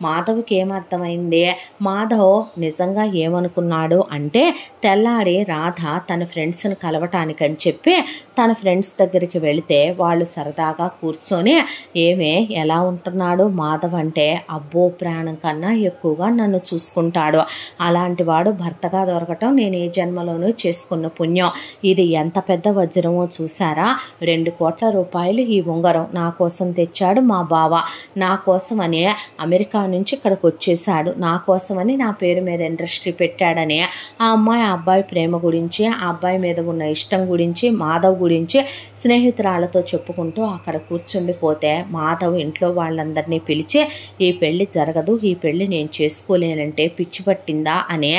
మాధవ్కి ఏమర్థమైంది, మాధవ్ నిజంగా ఏమనుకున్నాడు అంటే తెల్లాడి రాధ తన ఫ్రెండ్స్ని కలవటానికని చెప్పి తన ఫ్రెండ్స్ దగ్గరికి వెళితే వాళ్ళు సరదాగా కూర్చొని ఏమే ఎలా ఉంటున్నాడు మాధవ్ అంటే, అబ్బో ప్రాణం కన్నా ఎక్కువగా నన్ను చూసుకుంటాడు, అలాంటి వాడు భర్తగా దొరకటం నేను ఈ జన్మలోనూ చేసుకున్న పుణ్యం, ఇది ఎంత పెద్ద వజ్రమో చూసారా, 2 కోట్ల రూపాయలు ఈ ఉంగరం నా కోసం తెచ్చాడు మా బావ, నా కోసమని అమెరికా నుంచి ఇక్కడికి వచ్చేసాడు, నా కోసమని నా పేరు మీద ఇండస్ట్రీ పెట్టాడని ఆ అమ్మాయి ఆ అబ్బాయి ప్రేమ గురించి ఆ అబ్బాయి మీద ఉన్న ఇష్టం గురించి మాధవ్ గురించి స్నేహితురాలతో చెప్పుకుంటూ అక్కడ కూర్చుండిపోతే మాధవ్ ఇంట్లో వాళ్ళందరినీ పిలిచి ఈ పెళ్లి జరగదు, ఈ పెళ్లి నేను చేసుకోలేనంటే పిచ్చి పట్టిందా అని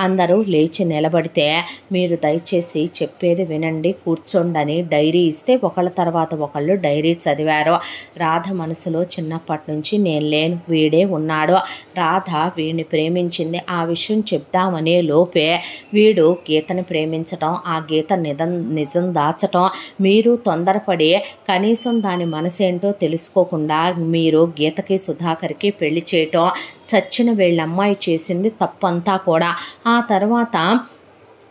అందరూ లేచి నిలబడితే, మీరు దయచేసి చెప్పేది వినండి కూర్చోండని డైరీ ఇస్తే ఒకళ్ళ తర్వాత ఒకళ్ళు డైరీ చదివారు. రాధ మనసులో చిన్నప్పటి నుంచి నేను లేను, వీడే ఉన్నాడు, రాధ వీడిని ప్రేమించింది. ఆ విషయం చెప్దామనే లోపే వీడు గీతని ప్రేమించటం, ఆ గీత నిజం దాచటం, మీరు తొందరపడి కనీసం దాని మనసేంటో తెలుసుకోకుండా మీరు గీతకి సుధాకర్కి పెళ్లి చేయటం, చచ్చిన వీళ్ళమ్మాయి చేసింది తప్పంతా కూడా. ఆ తర్వాత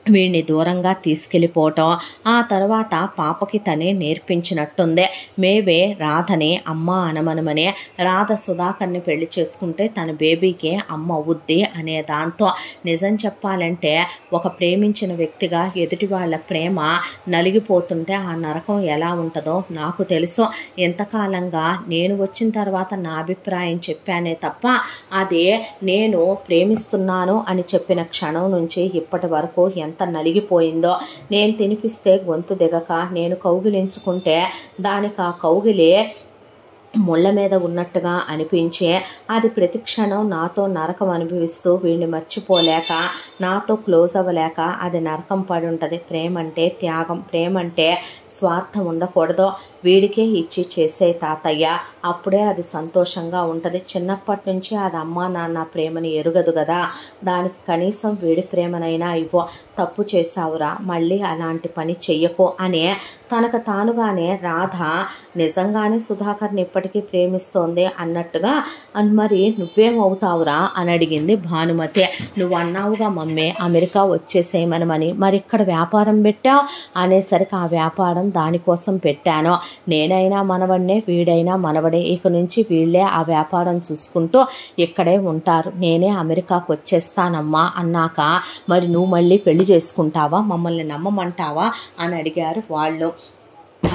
వీడిని దూరంగా తీసుకెళ్ళిపోవటం, ఆ తర్వాత పాపకి తనే నేర్పించినట్టుంది. మేబే రాధని అమ్మ అనమనమని, రాధ సుధాకర్ని పెళ్లి చేసుకుంటే తన బేబీకి అమ్మ అవుద్ది అనే దాంతో. నిజం చెప్పాలంటే ఒక ప్రేమించిన వ్యక్తిగా ఎదుటి వాళ్ళ ప్రేమ నలిగిపోతుంటే ఆ నరకం ఎలా ఉంటుందో నాకు తెలుసు. ఎంతకాలంగా నేను వచ్చిన తర్వాత నా అభిప్రాయం చెప్పానే తప్ప అది నేను ప్రేమిస్తున్నాను అని చెప్పిన క్షణం నుంచి ఇప్పటి వరకు ఎంత నలిగిపోయిందో. నేను తినిపిస్తే గొంతు దిగక, నేను కౌగిలించుకుంటే దానికి ఆ కౌగిలి ముళ్ళ మీద ఉన్నట్టుగా అనిపించే, అది ప్రతి క్షణం నాతో నరకం అనుభవిస్తూ వీడిని మర్చిపోలేక, నాతో క్లోజ్ అవ్వలేక అది నరకం పడి ఉంటుంది. ప్రేమంటే త్యాగం, ప్రేమంటే స్వార్థం ఉండకూడదు. వీడికే ఇచ్చి చేసే తాతయ్య, అప్పుడే అది సంతోషంగా ఉంటుంది. చిన్నప్పటి నుంచి అది అమ్మా నాన్న ప్రేమని ఎరుగదు కదా, దానికి కనీసం వీడి ప్రేమనైనా ఇవ్వు. తప్పు చేసావురా, మళ్ళీ అలాంటి పని చెయ్యకు అనే తనకు తానుగానే రాధ నిజంగానే సుధాకర్ని ఇప్పటికీ ప్రేమిస్తోంది అన్నట్టుగా, మరి నువ్వేమవుతావురా అని అడిగింది భానుమతి. నువ్వు అన్నావుగా మమ్మీ అమెరికా వచ్చేసేయమనమని, మరి ఇక్కడ వ్యాపారం పెట్టావు అనేసరికి ఆ వ్యాపారం దానికోసం పెట్టాను. నేనైనా మనవడినే, వీడైనా మనవడే. ఇక నుంచి వీళ్ళే ఆ వ్యాపారం చూసుకుంటూ ఇక్కడే ఉంటారు. నేనే అమెరికాకు వచ్చేస్తానమ్మా అన్నాక మరి నువ్వు మళ్ళీ పెళ్లి చేసుకుంటావా, మమ్మల్ని నమ్మమంటావా అని అడిగారు వాళ్ళు.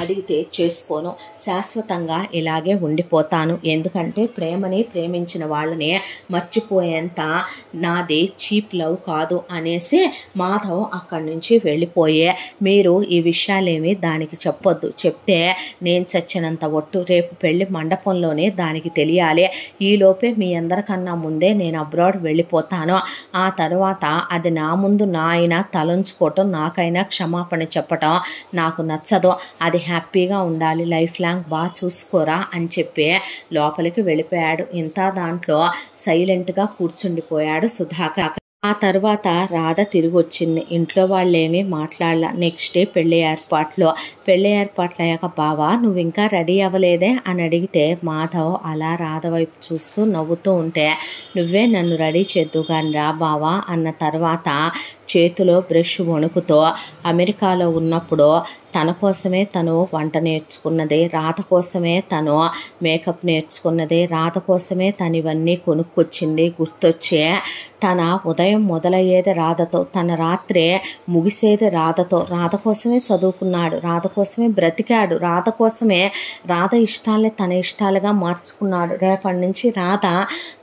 అడిగితే చేసుకోను, శాశ్వతంగా ఇలాగే ఉండిపోతాను. ఎందుకంటే ప్రేమని ప్రేమించిన వాళ్ళని మర్చిపోయేంత నాది చీప్ లవ్ కాదు అనేసి మాధవ్ అక్కడి నుంచి వెళ్ళిపోయే, మీరు ఈ విషయాలేమి దానికి చెప్పొద్దు, చెప్తే నేను చచ్చినంత ఒట్టు. రేపు పెళ్లి మండపంలోనే దానికి తెలియాలి. ఈలోపే మీ అందరికన్నా ముందే నేను అబ్రాడ్ వెళ్ళిపోతాను. ఆ తర్వాత అది నా ముందు నా అయినా తలంచుకోవటం, నాకైనా క్షమాపణ చెప్పటం నాకు నచ్చదు. అది హ్యాపీగా ఉండాలి, లైఫ్ లాంగ్ బాగా చూసుకోరా అని చెప్పి లోపలికి వెళ్ళిపోయాడు. ఇంత దాంట్లో సైలెంట్గా కూర్చుండిపోయాడు సుధాకర్. ఆ తర్వాత రాధ తిరిగి వచ్చింది. ఇంట్లో వాళ్ళేమీ మాట్లాడలా. నెక్స్ట్ డే పెళ్లి ఏర్పాట్లు అయ్యాక బావా నువ్వు ఇంకా రెడీ అవ్వలేదే అని అడిగితే మాధవ్ అలా రాధ వైపు చూస్తూ నవ్వుతూ ఉంటే, నువ్వే నన్ను రెడీ చేద్దు కానీ రా బావా అన్న తర్వాత చేతిలో బ్రష్ వణుకుతో అమెరికాలో ఉన్నప్పుడు తన కోసమే తను వంట నేర్చుకున్నది, రాధ కోసమే తను మేకప్ నేర్చుకున్నది, రాధ కోసమే తను ఇవన్నీ కొనుక్కొచ్చింది గుర్తొచ్చే. తన ఉదయం మొదలయ్యేది రాధతో, తన రాత్రే ముగిసేది రాధతో. రాధ కోసమే చదువుకున్నాడు, రాధ కోసమే బ్రతికాడు, రాధ కోసమే రాధ ఇష్టాలే తన ఇష్టాలుగా మార్చుకున్నాడు. రేపటి నుంచి రాధ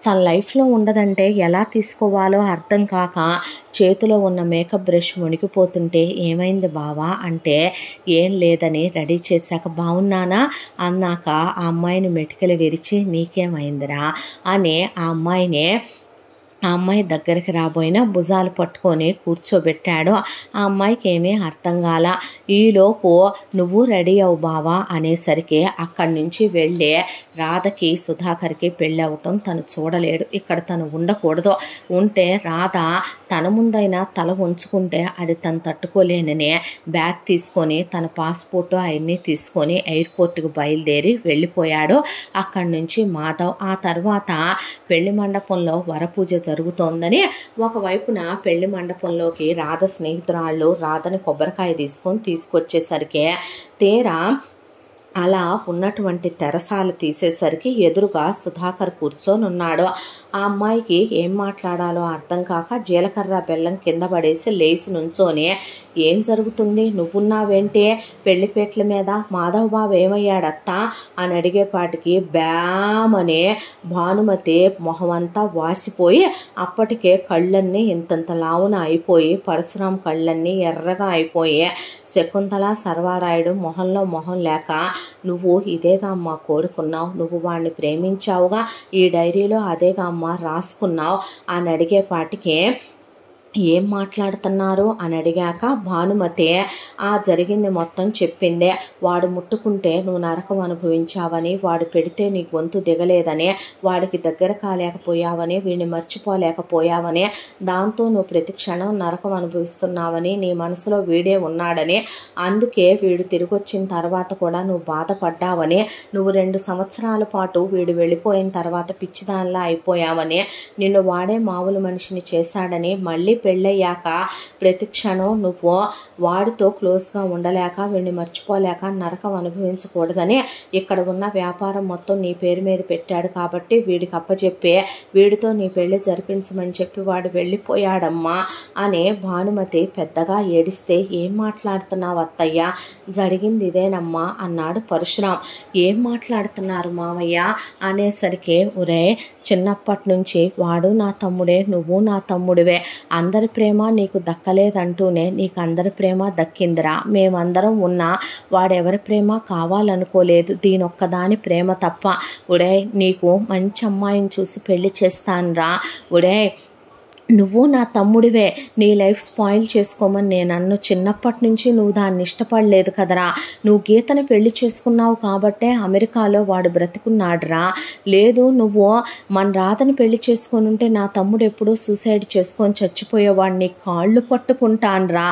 తన లైఫ్లో ఉండదంటే ఎలా తీసుకోవాలో అర్థం కాక చేతిలో ఉన్న మేకప్ బ్రష్ మునిగిపోతుంటే, ఏమైంది బావా అంటే ఏం లేదని రెడీ చేశాక బాగున్నానా అన్నాక ఆ అమ్మాయిని మెటికలు విరిచి నీకేమైందిరా అని ఆ అమ్మాయి దగ్గరికి రాబోయినా భుజాలు పట్టుకొని కూర్చోబెట్టాడు. ఆ అమ్మాయికి ఏమీ అర్థం కాల. ఈలోపు నువ్వు రెడీ అవు బావా అనేసరికి అక్కడి నుంచి వెళ్ళి రాధకి సుధాకర్కి పెళ్ళి అవ్వటం తను చూడలేడు. ఇక్కడ తను ఉండకూడదు, ఉంటే రాధ తన ముందైనా తల ఉంచుకుంటే అది తను తట్టుకోలేనని బ్యాగ్ తీసుకొని తన పాస్పోర్టు అవన్నీ తీసుకొని ఎయిర్పోర్ట్కి బయలుదేరి వెళ్ళిపోయాడు. అక్కడి నుంచి మాధవ్. ఆ తర్వాత పెళ్లి మండపంలో వరపూజ జరుగుతోందని ఒకవైపున పెళ్లి మండపంలోకి రాధ స్నేహితురాళ్ళు రాధని కొబ్బరికాయ తీసుకొచ్చేసరికి తీరా అలా ఉన్నటువంటి తెరసాలు తీసేసరికి ఎదురుగా సుధాకర్ కూర్చొని ఉన్నాడు. ఆ అమ్మాయికి ఏం మాట్లాడాలో అర్థం కాక జీలకర్ర బెల్లం కింద పడేసి లేచి నుంచోని, ఏం జరుగుతుంది, నువ్వున్నావేంటి పెళ్లిపేట్ల మీద, మాధవ్ బాబు ఏమయ్యాడత్తా అని అడిగేపాటికి బ్యామనే భానుమతి మొహమంతా వాసిపోయి అప్పటికే కళ్ళన్నీ ఇంతంత లావున అయిపోయి, పరశురాం కళ్ళన్నీ ఎర్రగా అయిపోయి, శకుంతల సర్వారాయుడు మొహంలో మొహం లేక, నువ్వు ఇదేగా అమ్మ కోరుకున్నావు, నువ్వు వాడిని ప్రేమించావుగా, ఈ డైరీలో అదేగా అమ్మ రాసుకున్నావు అని అడిగేపాటికి ఏం మాట్లాడుతున్నారు అని అడిగాక భానుమతి ఆ జరిగింది మొత్తం చెప్పిందే. వాడు ముట్టుకుంటే నువ్వు నరకం అనుభవించావని, వాడు పెడితే నీ గొంతు దిగలేదని, వాడికి దగ్గర కాలేకపోయావని, వీడిని మర్చిపోలేకపోయావని, దాంతో నువ్వు ప్రతి క్షణం నరకం అనుభవిస్తున్నావని, నీ మనసులో వీడే ఉన్నాడని, అందుకే వీడు తిరిగి వచ్చిన తర్వాత కూడా నువ్వు బాధపడ్డావని, నువ్వు 2 సంవత్సరాల పాటు వీడు వెళ్ళిపోయిన తర్వాత పిచ్చిదానిలా అయిపోయావని, నిన్ను వాడే మామూలు మనిషిని చేశాడని, మళ్ళీ పెళ్ళయ్యాక ప్రతి క్షణం నువ్వు వాడితో క్లోజ్గా ఉండలేక, వీడిని మర్చిపోలేక నరకం అనుభవించకూడదని ఇక్కడ ఉన్న వ్యాపారం మొత్తం నీ పేరు మీద పెట్టాడు కాబట్టి వీడికి అప్పచెప్పి వీడితో నీ పెళ్లి జరిపించమని చెప్పి వాడు వెళ్ళిపోయాడమ్మా అని భానుమతి పెద్దగా ఏడిస్తే, ఏం మాట్లాడుతున్నావు అత్తయ్య, జరిగింది ఇదేనమ్మా అన్నాడు పరశురాం. ఏం మాట్లాడుతున్నారు మావయ్య అనేసరికి, ఒరే చిన్నప్పటి నుంచి వాడు నా తమ్ముడే, నువ్వు నా తమ్ముడివే, అందరి ప్రేమ నీకు దక్కలేదంటూనే నీకు అందరి ప్రేమ దక్కిందిరా, మేమందరం ఉన్నా వాడెవరి ప్రేమ కావాలనుకోలేదు, దీనొక్కదాని ప్రేమ తప్ప. ఉడే నీకు మంచి అమ్మాయిని చూసి పెళ్లి చేస్తానురా, ఉడే నువ్వు నా తమ్ముడివే, నీ లైఫ్ స్పాయిల్ చేసుకోమని నేను అన్ను. చిన్నప్పటి నుంచి నువ్వు దాన్ని ఇష్టపడలేదు కదరా, నువ్వు గీతను పెళ్లి చేసుకున్నావు కాబట్టే అమెరికాలో వాడు బ్రతికున్నాడురా, లేదు నువ్వు మన రాధని పెళ్లి చేసుకొని ఉంటే నా తమ్ముడు ఎప్పుడూ సూసైడ్ చేసుకొని చచ్చిపోయేవాడు, నీ కాళ్ళు పట్టుకుంటానురా,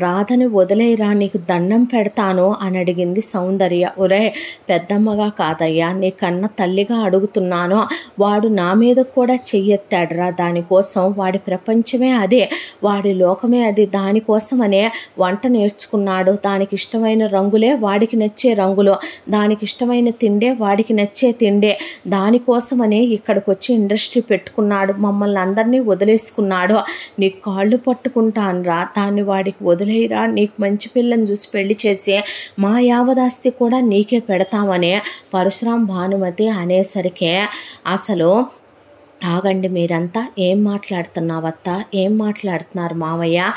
రాధని వదిలేరా, నీకు దండం పెడతాను అని అడిగింది సౌందర్య. ఒరే పెద్దమ్మగా కాదయ్యా, నీ కన్న తల్లిగా అడుగుతున్నాను, వాడు నా మీద కూడా చెయ్యెత్తాడురా, దానికోసం వాడి ప్రపంచమే అదే, వాడి లోకమే అది, దానికోసమనే వంట నేర్చుకున్నాడు, దానికి ఇష్టమైన రంగులే వాడికి నచ్చే రంగులు, దానికి ఇష్టమైన తిండే వాడికి నచ్చే తిండే, దానికోసమనే ఇక్కడికి వచ్చి ఇండస్ట్రీ పెట్టుకున్నాడు, మమ్మల్ని అందరినీ వదిలేసుకున్నాడు, నీ కాళ్ళు పట్టుకుంటానురా, దాన్ని వాడికి వదిలేయరా, నీకు మంచి పిల్లని చూసి పెళ్లి చేసి మా యావదాస్తి కూడా నీకే పెడతామని పరశురాం భానుమతి అనేసరికి, అసలు ఆగండి మీరంతా, ఏం మాట్లాడుతున్నావత్తా, ఏం మాట్లాడుతున్నారు మావయ్య,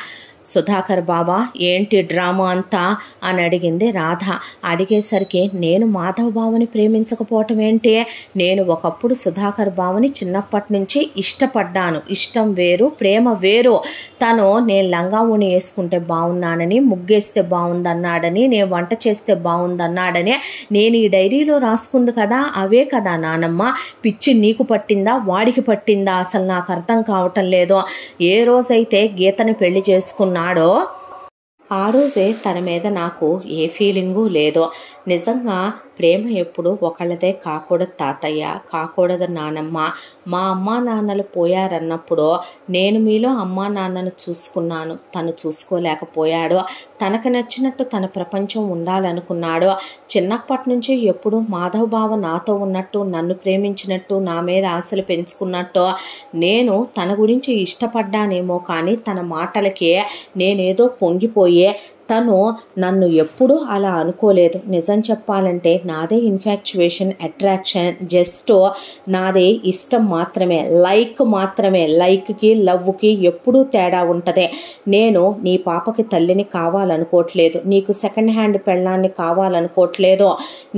సుధాకర్ బాబా ఏంటి డ్రామా అంతా అని అడిగింది రాధ. అడిగేసరికి, నేను మాధవ్ బావని ప్రేమించకపోవటం ఏంటి, నేను ఒకప్పుడు సుధాకర్ బావని చిన్నప్పటి నుంచి ఇష్టపడ్డాను, ఇష్టం వేరు ప్రేమ వేరు, తను నేను లంగా ఊని వేసుకుంటే బాగున్నానని, ముగ్గేస్తే బాగుందన్నాడని, నేను వంట చేస్తే బాగుందన్నాడని నేను ఈ డైరీలో రాసుకుంది కదా, అవే కదా నానమ్మ, పిచ్చి నీకు పట్టిందా వాడికి పట్టిందా, అసలు నాకు అర్థం కావటం లేదు. ఏ రోజైతే గీతని పెళ్లి చేసుకున్నాడో ఆ రోజే తన మీద నాకు ఏ ఫీలింగు లేదో. నిజంగా ప్రేమ ఎప్పుడు ఒకళ్ళదే కాకూడదు తాతయ్య, కాకూడదు నానమ్మ. మా అమ్మా నాన్నలు పోయారన్నప్పుడు నేను మీలో అమ్మా నాన్నను చూసుకున్నాను, తను చూసుకోలేకపోయాడు, తనకు నచ్చినట్టు తన ప్రపంచం ఉండాలనుకున్నాడు. చిన్నప్పటి నుంచి ఎప్పుడు మాధవ్ బావ నాతో ఉన్నట్టు, నన్ను ప్రేమించినట్టు, నా మీద ఆశలు పెంచుకున్నట్టు నేను తన గురించి ఇష్టపడ్డానేమో కానీ తన మాటలకే నేనేదో పొంగిపోయే, తను నన్ను ఎప్పుడూ అలా అనుకోలేదు. నిజం చెప్పాలంటే నాదే ఇన్ఫాక్చువేషన్, అట్రాక్షన్, జస్ట్ నాదే ఇష్టం మాత్రమే, లైక్ మాత్రమే. లైక్కి లవ్కి ఎప్పుడూ తేడా ఉంటుంది. నేను నీ పాపకి తల్లిని కావాలనుకోవట్లేదు, నీకు సెకండ్ హ్యాండ్ పెళ్ళాన్ని కావాలనుకోవట్లేదు.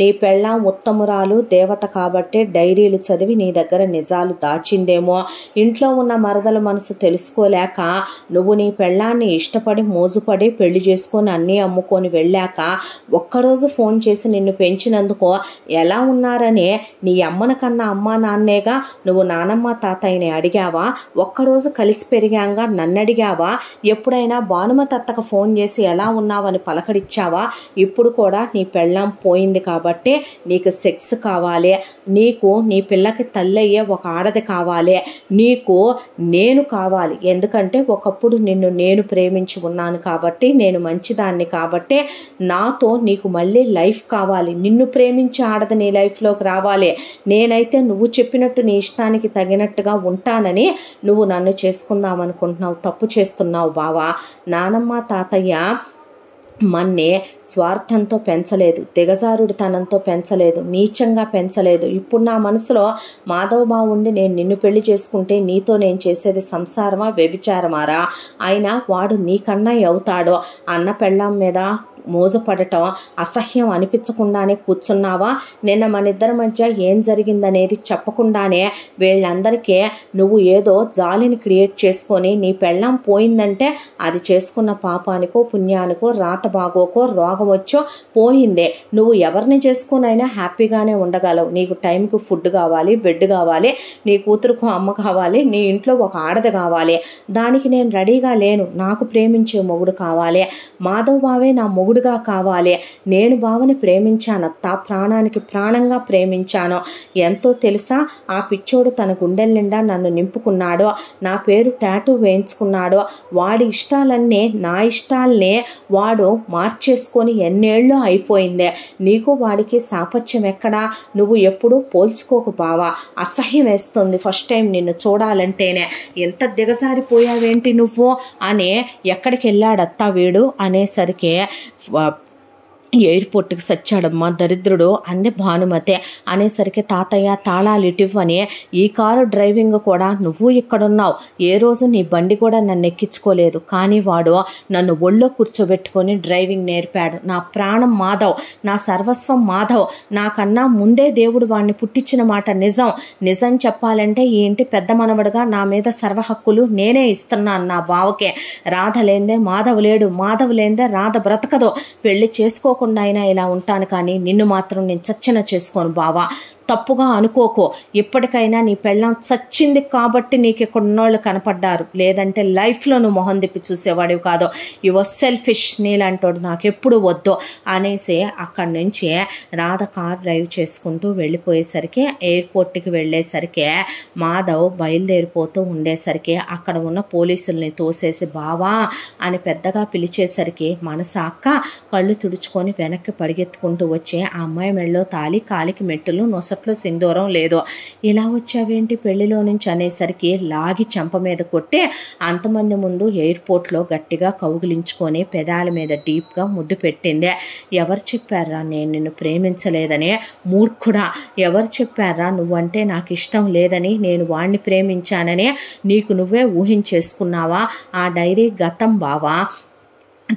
నీ పెళ్ళాం ఉత్తమురాలు దేవత కాబట్టే డైరీలు చదివి నీ దగ్గర నిజాలు దాచిందేమో. ఇంట్లో ఉన్న మరదల మనసు తెలుసుకోలేక నువ్వు నీ పెళ్ళాన్ని ఇష్టపడి మోజుపడి పెళ్లి చేసుకొని అన్నీ అమ్ముకొని వెళ్ళాక ఒక్కరోజు ఫోన్ చేసి నిన్ను పెంచినందుకు ఎలా ఉన్నారని నీ అమ్మన కన్నా అమ్మా నాన్నేగా, నువ్వు నానమ్మ తాతయ్యని అడిగావా? ఒక్కరోజు కలిసి పెరిగాంగా నన్ను అడిగావా? ఎప్పుడైనా భానుమతి అత్తకు ఫోన్ చేసి ఎలా ఉన్నావని పలకరించావా? ఇప్పుడు కూడా నీ పెళ్ళాం పోయింది కాబట్టి నీకు సెక్స్ కావాలి, నీకు నీ పిల్లకి తల్లయ్యే ఒక ఆడది కావాలి, నీకు నేను కావాలి. ఎందుకంటే ఒకప్పుడు నిన్ను నేను ప్రేమించి ఉన్నాను కాబట్టి, నేను మంచిదాన్ని కాబట్టి నాతో నీకు మళ్ళీ లైఫ్ కావాలి, నిన్ను ప్రేమించి ఆడది నీ లైఫ్లోకి రావాలి. నేనైతే నువ్వు చెప్పినట్టు నీ ఇష్టానికి తగినట్టుగా ఉంటానని నువ్వు నన్ను చేసుకుందాం అనుకుంటున్నావు, తప్పు చేస్తున్నావు బావా. నానమ్మ తాతయ్య మన్నే స్వార్థంతో పెంచలేదు, దిగజారుడితనంతో పెంచలేదు, నీచంగా పెంచలేదు. ఇప్పుడు నా మనసులో మాధవ్ బావ ఉండి నేను నిన్ను పెళ్లి చేసుకుంటే నీతో నేను చేసేది సంసారమా వ్యభిచారమారా? అయినా వాడు నీకన్నా అవుతాడో, అన్న పెళ్ళాం మీద మోజపడటం అసహ్యం అనిపించకుండానే కూర్చున్నావా? నిన్న మన ఇద్దరి మధ్య ఏం జరిగిందనేది చెప్పకుండానే వీళ్ళందరికీ నువ్వు ఏదో జాలిని క్రియేట్ చేసుకొని నీ పెళ్ళాం పోయిందంటే అది చేసుకున్న పాపానికో పుణ్యానికో రాత బాగోకో రోగం వచ్చో పోయిందే. నువ్వు ఎవరిని చేసుకునైనా హ్యాపీగానే ఉండగలవు. నీకు టైంకి ఫుడ్ కావాలి, బెడ్ కావాలి, నీ కూతురుకు అమ్మ కావాలి, నీ ఇంట్లో ఒక ఆడది కావాలి. దానికి నేను రెడీగా లేను. నాకు ప్రేమించే మొగుడు కావాలి. మాధవ్ బావే నా మొగుడుగా కావాలి. నేను బావని ప్రేమించాను అత్త, ప్రాణానికి ప్రాణంగా ప్రేమించాను. ఎంతో తెలుసా, ఆ పిచ్చోడు తన గుండెల నిండా నన్ను నింపుకున్నాడు, నా పేరు టాటూ వేయించుకున్నాడు. వాడి ఇష్టాలన్నీ నా ఇష్టాలనే వాడు మార్చేసుకొని ఎన్నేళ్ళు అయిపోయిందే. నీకు వాడికి సాపత్యం ఎక్కడా? నువ్వు ఎప్పుడు పోల్చుకోకు బావా, అసహ్యం వేస్తుంది ఫస్ట్ టైం నిన్ను చూడాలంటేనే. ఎంత దిగజారిపోయావేంటి నువ్వు అని ఎక్కడికి వెళ్ళాడత్తా వీడు అనేసరికి ఎయిర్పోర్ట్కి సచ్చాడమ్మా దరిద్రుడు అంది భానుమతి. అనేసరికి తాతయ్య తాళాలు ఇటివ్వని, ఈ కారు డ్రైవింగ్ కూడా నువ్వు ఇక్కడున్నావు, ఏ రోజు నీ బండి కూడా నన్ను ఎక్కించుకోలేదు, కానీ వాడు నన్ను ఒళ్ళో కూర్చోబెట్టుకొని డ్రైవింగ్ నేర్పాడు. నా ప్రాణం మాధవ్, నా సర్వస్వం మాధవ్. నాకన్నా ముందే దేవుడు వాడిని పుట్టించిన మాట నిజం. నిజం చెప్పాలంటే ఈ ఇంటి పెద్ద మనవడుగా నా మీద సర్వ హక్కులు నేనే ఇస్తున్నాను నా బావకే. రాధ లేందే మాధవ్ లేడు, మాధవ్ లేందే రాధ బ్రతకదు. పెళ్లి చేసుకోకుండా అయినా ఇలా ఉంటాను, కానీ నిన్ను మాత్రం నేను చచ్చిన చేసుకోను బావా. తప్పుగా అనుకోకో. ఇప్పటికైనా నీ పెళ్ళాం చచ్చింది కాబట్టి నీకు ఇక్కడ ఉన్నోళ్ళు కనపడ్డారు, లేదంటే లైఫ్లో నువ్వు మొహం తిప్పి చూసేవాడివి కాదు. యువర్ సెల్ఫిష్, నీలాంటోడు నాకు ఎప్పుడు వద్దు అనేసి అక్కడి నుంచి రాధ కార్ డ్రైవ్ చేసుకుంటూ వెళ్ళిపోయేసరికి, ఎయిర్పోర్ట్కి వెళ్ళేసరికి మాధవ్ బయలుదేరిపోతూ ఉండేసరికి అక్కడ ఉన్న పోలీసుల్ని తోసేసి బావా అని పెద్దగా పిలిచేసరికి మనసు అక్క కళ్ళు తుడుచుకొని వెనక్కి పరిగెత్తుకుంటూ వచ్చి ఆ అమ్మాయి మెళ్ళలో తాలి, కాలికి మెట్టులు, నొసట్లో సింధూరం లేదు. ఇలా వచ్చావేంటి పెళ్లిలో నుంచి అనేసరికి లాగి చెంప మీద కొట్టి అంతమంది ముందు ఎయిర్పోర్ట్లో గట్టిగా కౌగిలించుకొని పెదాల మీద డీప్గా ముద్దు పెట్టింది. ఎవరు చెప్పారా నేను నిన్ను ప్రేమించలేదని? మూర్ఖుడా, ఎవరు చెప్పారా నువ్వంటే నాకు ఇష్టం లేదని, నేను వాణ్ణి ప్రేమించానని నీకు నువ్వే ఊహించేసుకున్నావా? ఆ డైరీ గతం బావా.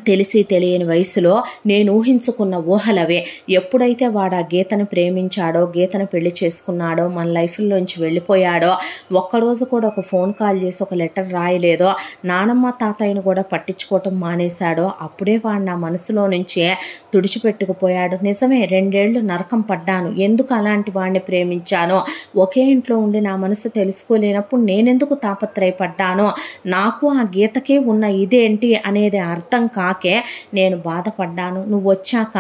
తెలిసి తెలియని వయసులో నేను ఊహించుకున్న ఊహలవే. ఎప్పుడైతే వాడు ఆ గీతను ప్రేమించాడో, గీతను పెళ్లి చేసుకున్నాడో, మన లైఫ్లోంచి వెళ్ళిపోయాడో, ఒక్కరోజు కూడా ఒక ఫోన్ కాల్ చేసి ఒక లెటర్ రాయలేదో, నానమ్మ తాతయ్యను కూడా పట్టించుకోవటం మానేశాడో, అప్పుడే వాడు నా మనసులో నుంచే తుడిచిపెట్టుకుపోయాడు. నిజమే, 2 ఏళ్ళు నరకం పడ్డాను. ఎందుకు అలాంటి వాడిని ప్రేమించానో, ఒకే ఇంట్లో ఉండి నా మనసు తెలుసుకోలేనప్పుడు నేనెందుకు తాపత్రయపడ్డానో, నాకు ఆ గీతకే ఉన్న ఇదేంటి అనేది అర్థం కాకే నేను బాధపడ్డాను. నువ్వు వచ్చాక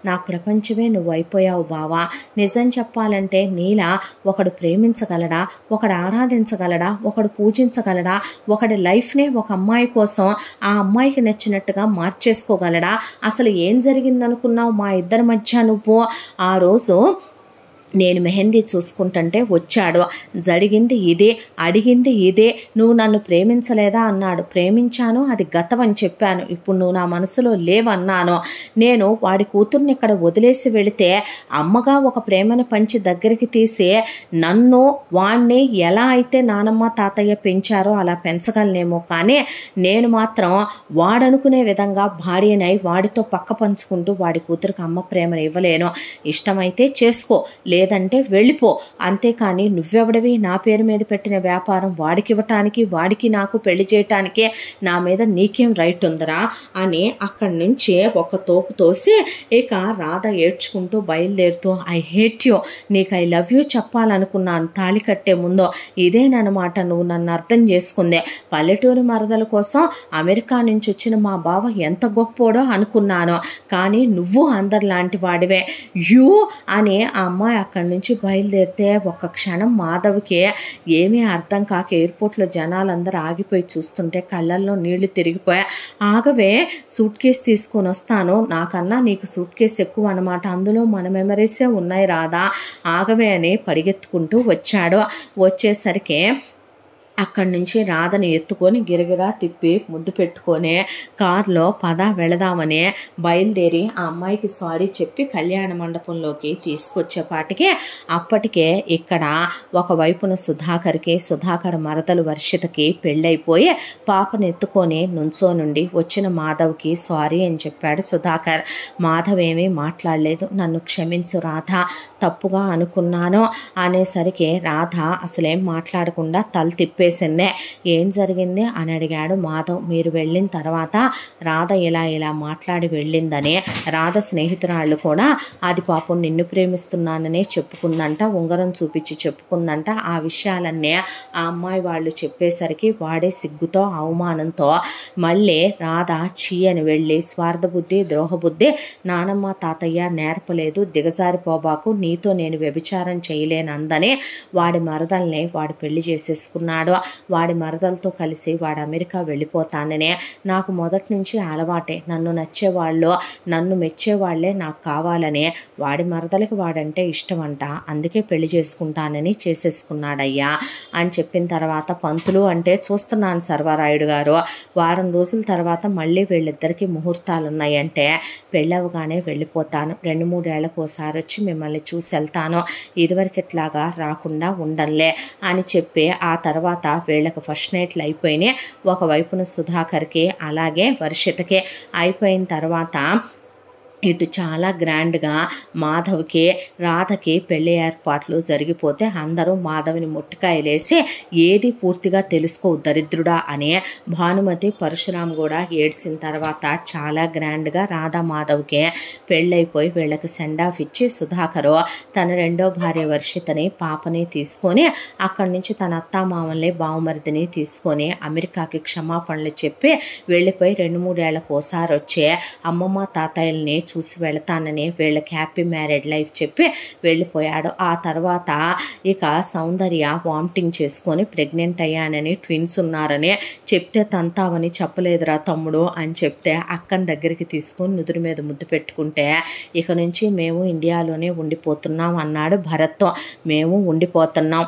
నా ప్రపంచమే నువ్వు అయిపోయావు బావా. నిజం చెప్పాలంటే నీలా ఒకడు ప్రేమించగలడా, ఒకడు ఆరాధించగలడా, ఒకడు పూజించగలడా, ఒకడి లైఫ్నే ఒక అమ్మాయి కోసం ఆ అమ్మాయికి నచ్చినట్టుగా మార్చేసుకోగలడా? అసలు ఏం జరిగిందనుకున్నావు మా ఇద్దరి మధ్య? నువ్వు ఆ రోజు నేను మెహందీ చూసుకుంటుంటే వచ్చాడు, జరిగింది ఇదే, అడిగింది ఇదే, నువ్వు నన్ను ప్రేమించలేదా అన్నాడు. ప్రేమించాను, అది గతం అని చెప్పాను. ఇప్పుడు నువ్వు నా మనసులో లేవన్నాను. నేను వాడి కూతుర్ని ఇక్కడ వదిలేసి వెళితే అమ్మగా ఒక ప్రేమను పంచి దగ్గరికి తీసి నన్ను వాణ్ణి ఎలా అయితే నానమ్మ తాతయ్య పెంచారో అలా పెంచగలనేమో, కానీ నేను మాత్రం వాడనుకునే విధంగా భార్యనై వాడితో పక్క పంచుకుంటూ వాడి కూతురికి అమ్మ ప్రేమను ఇవ్వలేను. ఇష్టమైతే చేసుకో, లేదంటే వెళ్ళిపో, అంతేకాని నువ్వెవడవి నా పేరు మీద పెట్టిన వ్యాపారం వాడికి ఇవ్వటానికి, వాడికి నాకు పెళ్లి చేయటానికి నా మీద నీకేం రైట్ ఉందరా అని అక్కడి నుంచి ఒక తోపు తోసి ఇక రాధ ఏడ్చుకుంటూ బయలుదేరుతూ, ఐ హేట్ యూ, నీకు ఐ లవ్ యూ చెప్పాలనుకున్నాను తాళి కట్టే ముందు. ఇదేనమాట నువ్వు నన్ను అర్థం చేసుకుందే. పల్లెటూరు మరదల కోసం అమెరికా నుంచి వచ్చిన మా బావ ఎంత గొప్పోడో అనుకున్నాను, కానీ నువ్వు అందరిలాంటి వాడివే. యూ అని ఆ అమ్మాయి అక్కడి నుంచి బయలుదేరితే ఒక్క క్షణం మాధవ్కి ఏమీ అర్థం కాక ఎయిర్పోర్ట్లో జనాలందరూ ఆగిపోయి చూస్తుంటే కళ్ళల్లో నీళ్లు తిరిగిపోయా. ఆగవే, సూట్ కేసు తీసుకొని వస్తాను, నాకన్నా నీకు సూట్ కేసు ఎక్కువ అనమాట, అందులో మన మెమరీసే ఉన్నాయి రాదా, ఆగవే అని పరిగెత్తుకుంటూ వచ్చాడు. వచ్చేసరికి అక్కడి నుంచి రాధని ఎత్తుకొని గిరగిరా తిప్పి ముద్దు పెట్టుకొని కారులో పద వెళదామని బయలుదేరి ఆ అమ్మాయికి సారీ చెప్పి కళ్యాణ మండపంలోకి తీసుకొచ్చేపాటికి అప్పటికే ఇక్కడ ఒకవైపున సుధాకర్ మరదలు వర్షితకి పెళ్ళైపోయి పాపను ఎత్తుకొని నుండి వచ్చిన మాధవ్కి సారీ అని చెప్పాడు సుధాకర్. మాధవ్ ఏమీ మాట్లాడలేదు. నన్ను క్షమించు రాధ, తప్పుగా అనుకున్నాను అనేసరికి రాధ అసలేం మాట్లాడకుండా తల తిప్పేసిందే. ఏం జరిగింది అని అడిగాడు మాధవ్. మీరు వెళ్ళిన తర్వాత రాధ ఇలా మాట్లాడి వెళ్ళిందని రాధ స్నేహితురాళ్ళు కూడా అది పాపం నిన్ను ప్రేమిస్తున్నాననే చెప్పుకుందంట, ఉంగరం చూపించి చెప్పుకుందంట. ఆ విషయాలన్నీ ఆ అమ్మాయి వాళ్ళు చెప్పేసరికి వాడే సిగ్గుతో అవమానంతో మళ్ళీ రాధ చీ అని వెళ్ళి స్వార్థబుద్ధి ద్రోహబుద్ధి నానమ్మ తాతయ్య నేర్పలేదు, దిగజారిపోబాకు, నీతో నేను వ్యభిచారం చేయలేనందని వాడి మరదల్ని వాడు పెళ్లి చేసేసుకున్నాడు. వాడి మరదలతో కలిసి వాడు అమెరికా వెళ్ళిపోతాననే నాకు మొదటి నుంచి అలవాటే, నన్ను నచ్చేవాళ్ళు నన్ను మెచ్చేవాళ్లే నాకు కావాలని వాడి మరదలకి వాడంటే ఇష్టమంట, అందుకే పెళ్లి చేసుకుంటానని చేసేసుకున్నాడయ్యా అని చెప్పిన తర్వాత పంతులు అంటే చూస్తున్నాను సర్వారాయుడు గారు, వారం రోజుల తర్వాత మళ్ళీ వీళ్ళిద్దరికీ ముహూర్తాలు ఉన్నాయంటే పెళ్ళవగానే వెళ్ళిపోతాను, 2-3 ఏళ్లకు ఒకసారి వచ్చి మిమ్మల్ని చూసి వెళ్తాను, ఇదివరకు ఇట్లాగా రాకుండా ఉండలే అని చెప్పి ఆ తర్వాత వీళ్ళకి ఫస్ట్ నైట్లు అయిపోయినాయి. ఒకవైపున సుధాకర్కి అలాగే వర్షితకి అయిపోయిన తర్వాత ఇటు చాలా గ్రాండ్గా మాధవ్కి రాధకి పెళ్లి ఏర్పాట్లు జరిగిపోతే అందరూ మాధవ్ని ముట్టికాయలేసి ఏది పూర్తిగా తెలుసుకో దరిద్రుడా అని భానుమతి పరశురాం కూడా ఏడ్చిన తర్వాత చాలా గ్రాండ్గా రాధా మాధవ్కి పెళ్ళైపోయి వీళ్ళకి సెండ్ ఆఫ్ ఇచ్చి సుధాకరు తన రెండో భార్య వర్షితని పాపని తీసుకొని అక్కడి నుంచి తన అత్తామామల్ని బావమరిదిని తీసుకొని అమెరికాకి క్షమాపణలు చెప్పి వెళ్ళిపోయి 2-3 ఏళ్లకు ఒకసారి వచ్చే అమ్మమ్మ తాతయ్యల్ని చూసి వెళతానని వీళ్ళకి హ్యాపీ మ్యారేడ్ లైఫ్ చెప్పి వెళ్ళిపోయాడు. ఆ తర్వాత ఇక సౌందర్య వామిటింగ్ చేసుకొని ప్రెగ్నెంట్ అయ్యానని, ట్విన్స్ ఉన్నారని చెప్తే తంతావని చెప్పలేదురా తమ్ముడు అని చెప్తే అక్కని దగ్గరికి తీసుకొని నుదురు మీద ముద్దు పెట్టుకుంటే ఇక నుంచి మేము ఇండియాలోనే ఉండిపోతున్నాం అన్నాడు భరత్తో. మేము ఉండిపోతున్నాం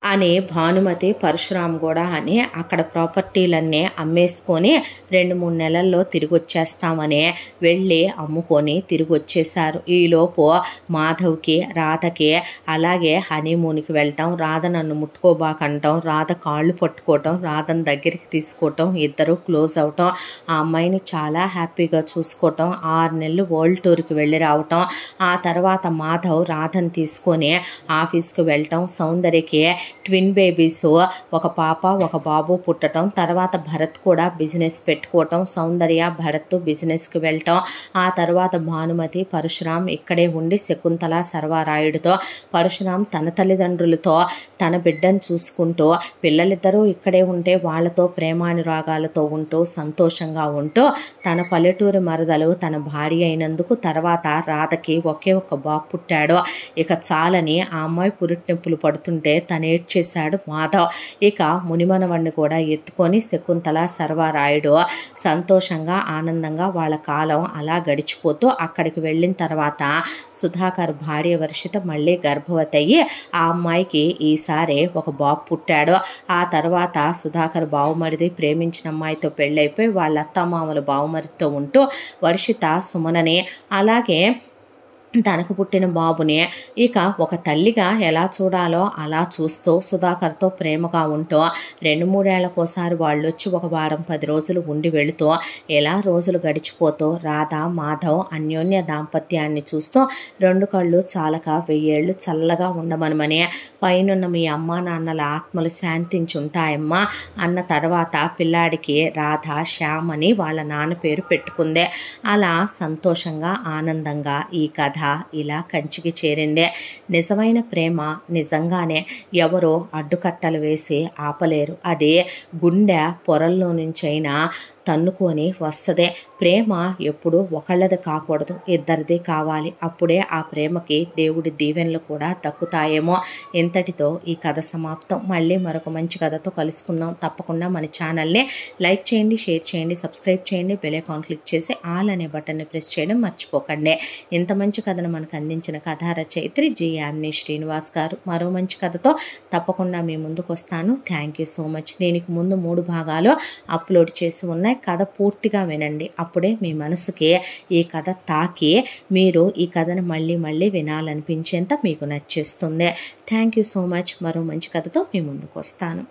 అని భానుమతి పరశురాం కూడా అని అక్కడ ప్రాపర్టీలన్నీ అమ్మేసుకొని 2-3 నెలల్లో తిరిగి వచ్చేస్తామని వెళ్ళి అమ్ముకొని తిరిగి వచ్చేసారు. ఈలోపు మాధవ్కి రాధకి అలాగే హనీమూన్కి వెళ్ళటం, రాధ నన్ను ముట్టుకోబాకంటాం, రాధ కాళ్ళు పట్టుకోవటం, రాధను దగ్గరికి తీసుకోవటం, ఇద్దరు క్లోజ్ అవటం, ఆ అమ్మాయిని చాలా హ్యాపీగా చూసుకోవటం, 6 నెలలు వరల్డ్ టూర్కి వెళ్ళి రావటం, ఆ తర్వాత మాధవ్ రాధను తీసుకొని ఆఫీస్కి వెళ్ళటం, సౌందర్యకి ట్విన్ బేబీస్ ఒక పాప ఒక బాబు పుట్టడం, తర్వాత భరత్ కూడా బిజినెస్ పెట్టుకోవటం, సౌందర్య భరత్ బిజినెస్కి వెళ్ళటం, ఆ తర్వాత భానుమతి పరశురాం ఇక్కడే ఉండి శకుంతల సర్వారాయుడితో, పరశురాం తన తల్లిదండ్రులతో తన బిడ్డను చూసుకుంటూ పిల్లలిద్దరూ ఇక్కడే ఉంటే వాళ్ళతో ప్రేమానురాగాలతో ఉంటూ సంతోషంగా ఉంటూ తన పల్లెటూరు మరదలు తన భార్య అయినందుకు తర్వాత రాధకి ఒకే ఒక్క బాబు పుట్టాడు. ఇక చాలని ఆ అమ్మాయి పురిటినొప్పులు పడుతుంటే తనే చేశాడు మాధవ్. ఇక మునిమనవణ్ణి కూడా ఎత్తుకొని శకుంతల సర్వారాయుడు సంతోషంగా ఆనందంగా వాళ్ళ కాలం అలా గడిచిపోతూ అక్కడికి వెళ్ళిన తర్వాత సుధాకర్ భార్య వర్షిత మళ్ళీ గర్భవతి అయ్యి ఆ అమ్మాయికి ఈసారి ఒక బాబు పుట్టాడు. ఆ తర్వాత సుధాకర్ బావమరిది ప్రేమించిన అమ్మాయితో పెళ్ళైపోయి వాళ్ళ అత్తమామలు బావమరిదితో ఉంటూ వర్షిత సుమనని అలాగే తనకు పుట్టిన బాబుని ఇక ఒక తల్లిగా ఎలా చూడాలో అలా చూస్తూ సుధాకర్తో ప్రేమగా ఉంటూ 2-3 ఏళ్లకోసారి వాళ్ళు వచ్చి ఒక వారం 10 రోజులు ఉండి వెళుతూ ఎలా రోజులు గడిచిపోతూ రాధా మాధవ్ అన్యోన్య దాంపత్యాన్ని చూస్తూ 2 కళ్ళు చాలక 1000 ఏళ్ళు చల్లగా ఉండమనమని పైనున్న మీ అమ్మా నాన్నల ఆత్మలు శాంతించుంటాయమ్మా అన్న తర్వాత పిల్లాడికి రాధా శ్యామ్ అని వాళ్ళ నాన్న పేరు పెట్టుకుందే. అలా సంతోషంగా ఆనందంగా ఈ కథ ఇలా కంచికి చేరిందే. నిజమైన ప్రేమ నిజంగానే ఎవరో అడ్డుకట్టలు వేసి ఆపలేరు. అదే గుండె పొరల్లో నుంచైనా తన్నుకొని వస్తుంది. ప్రేమ ఎప్పుడు ఒకళ్ళది కాకూడదు, ఇద్దరిది కావాలి. అప్పుడే ఆ ప్రేమకి దేవుడి దీవెనలు కూడా దక్కుతాయేమో. ఇంతటితో ఈ కథ సమాప్తం. మళ్ళీ మరొక మంచి కథతో కలుసుకుందాం. తప్పకుండా మన ఛానల్ని లైక్ చేయండి, షేర్ చేయండి, సబ్స్క్రైబ్ చేయండి, బెల్ ఐకాన్ క్లిక్ చేసి ఆల్ అనే బటన్ని ప్రెస్ చేయడం మర్చిపోకండి. ఇంత మంచి కథను మనకు అందించిన కథా రచయిత్రి జి యామిని శ్రీనివాస్ గారు. మరో మంచి కథతో తప్పకుండా మీ ముందుకు వస్తాను. Thank you so much. దీనికి ముందు 3 భాగాలు అప్లోడ్ చేసి ఉన్నాయి. కథ పూర్తిగా వినండి. అప్పుడే మీ మనసుకి ఈ కథ తాకి మీరు ఈ కథను మళ్ళీ మళ్ళీ వినాలనిపించేంత మీకు నచ్చేస్తుంది. Thank you so much. మరో మంచి కథతో మీ ముందుకు వస్తాను.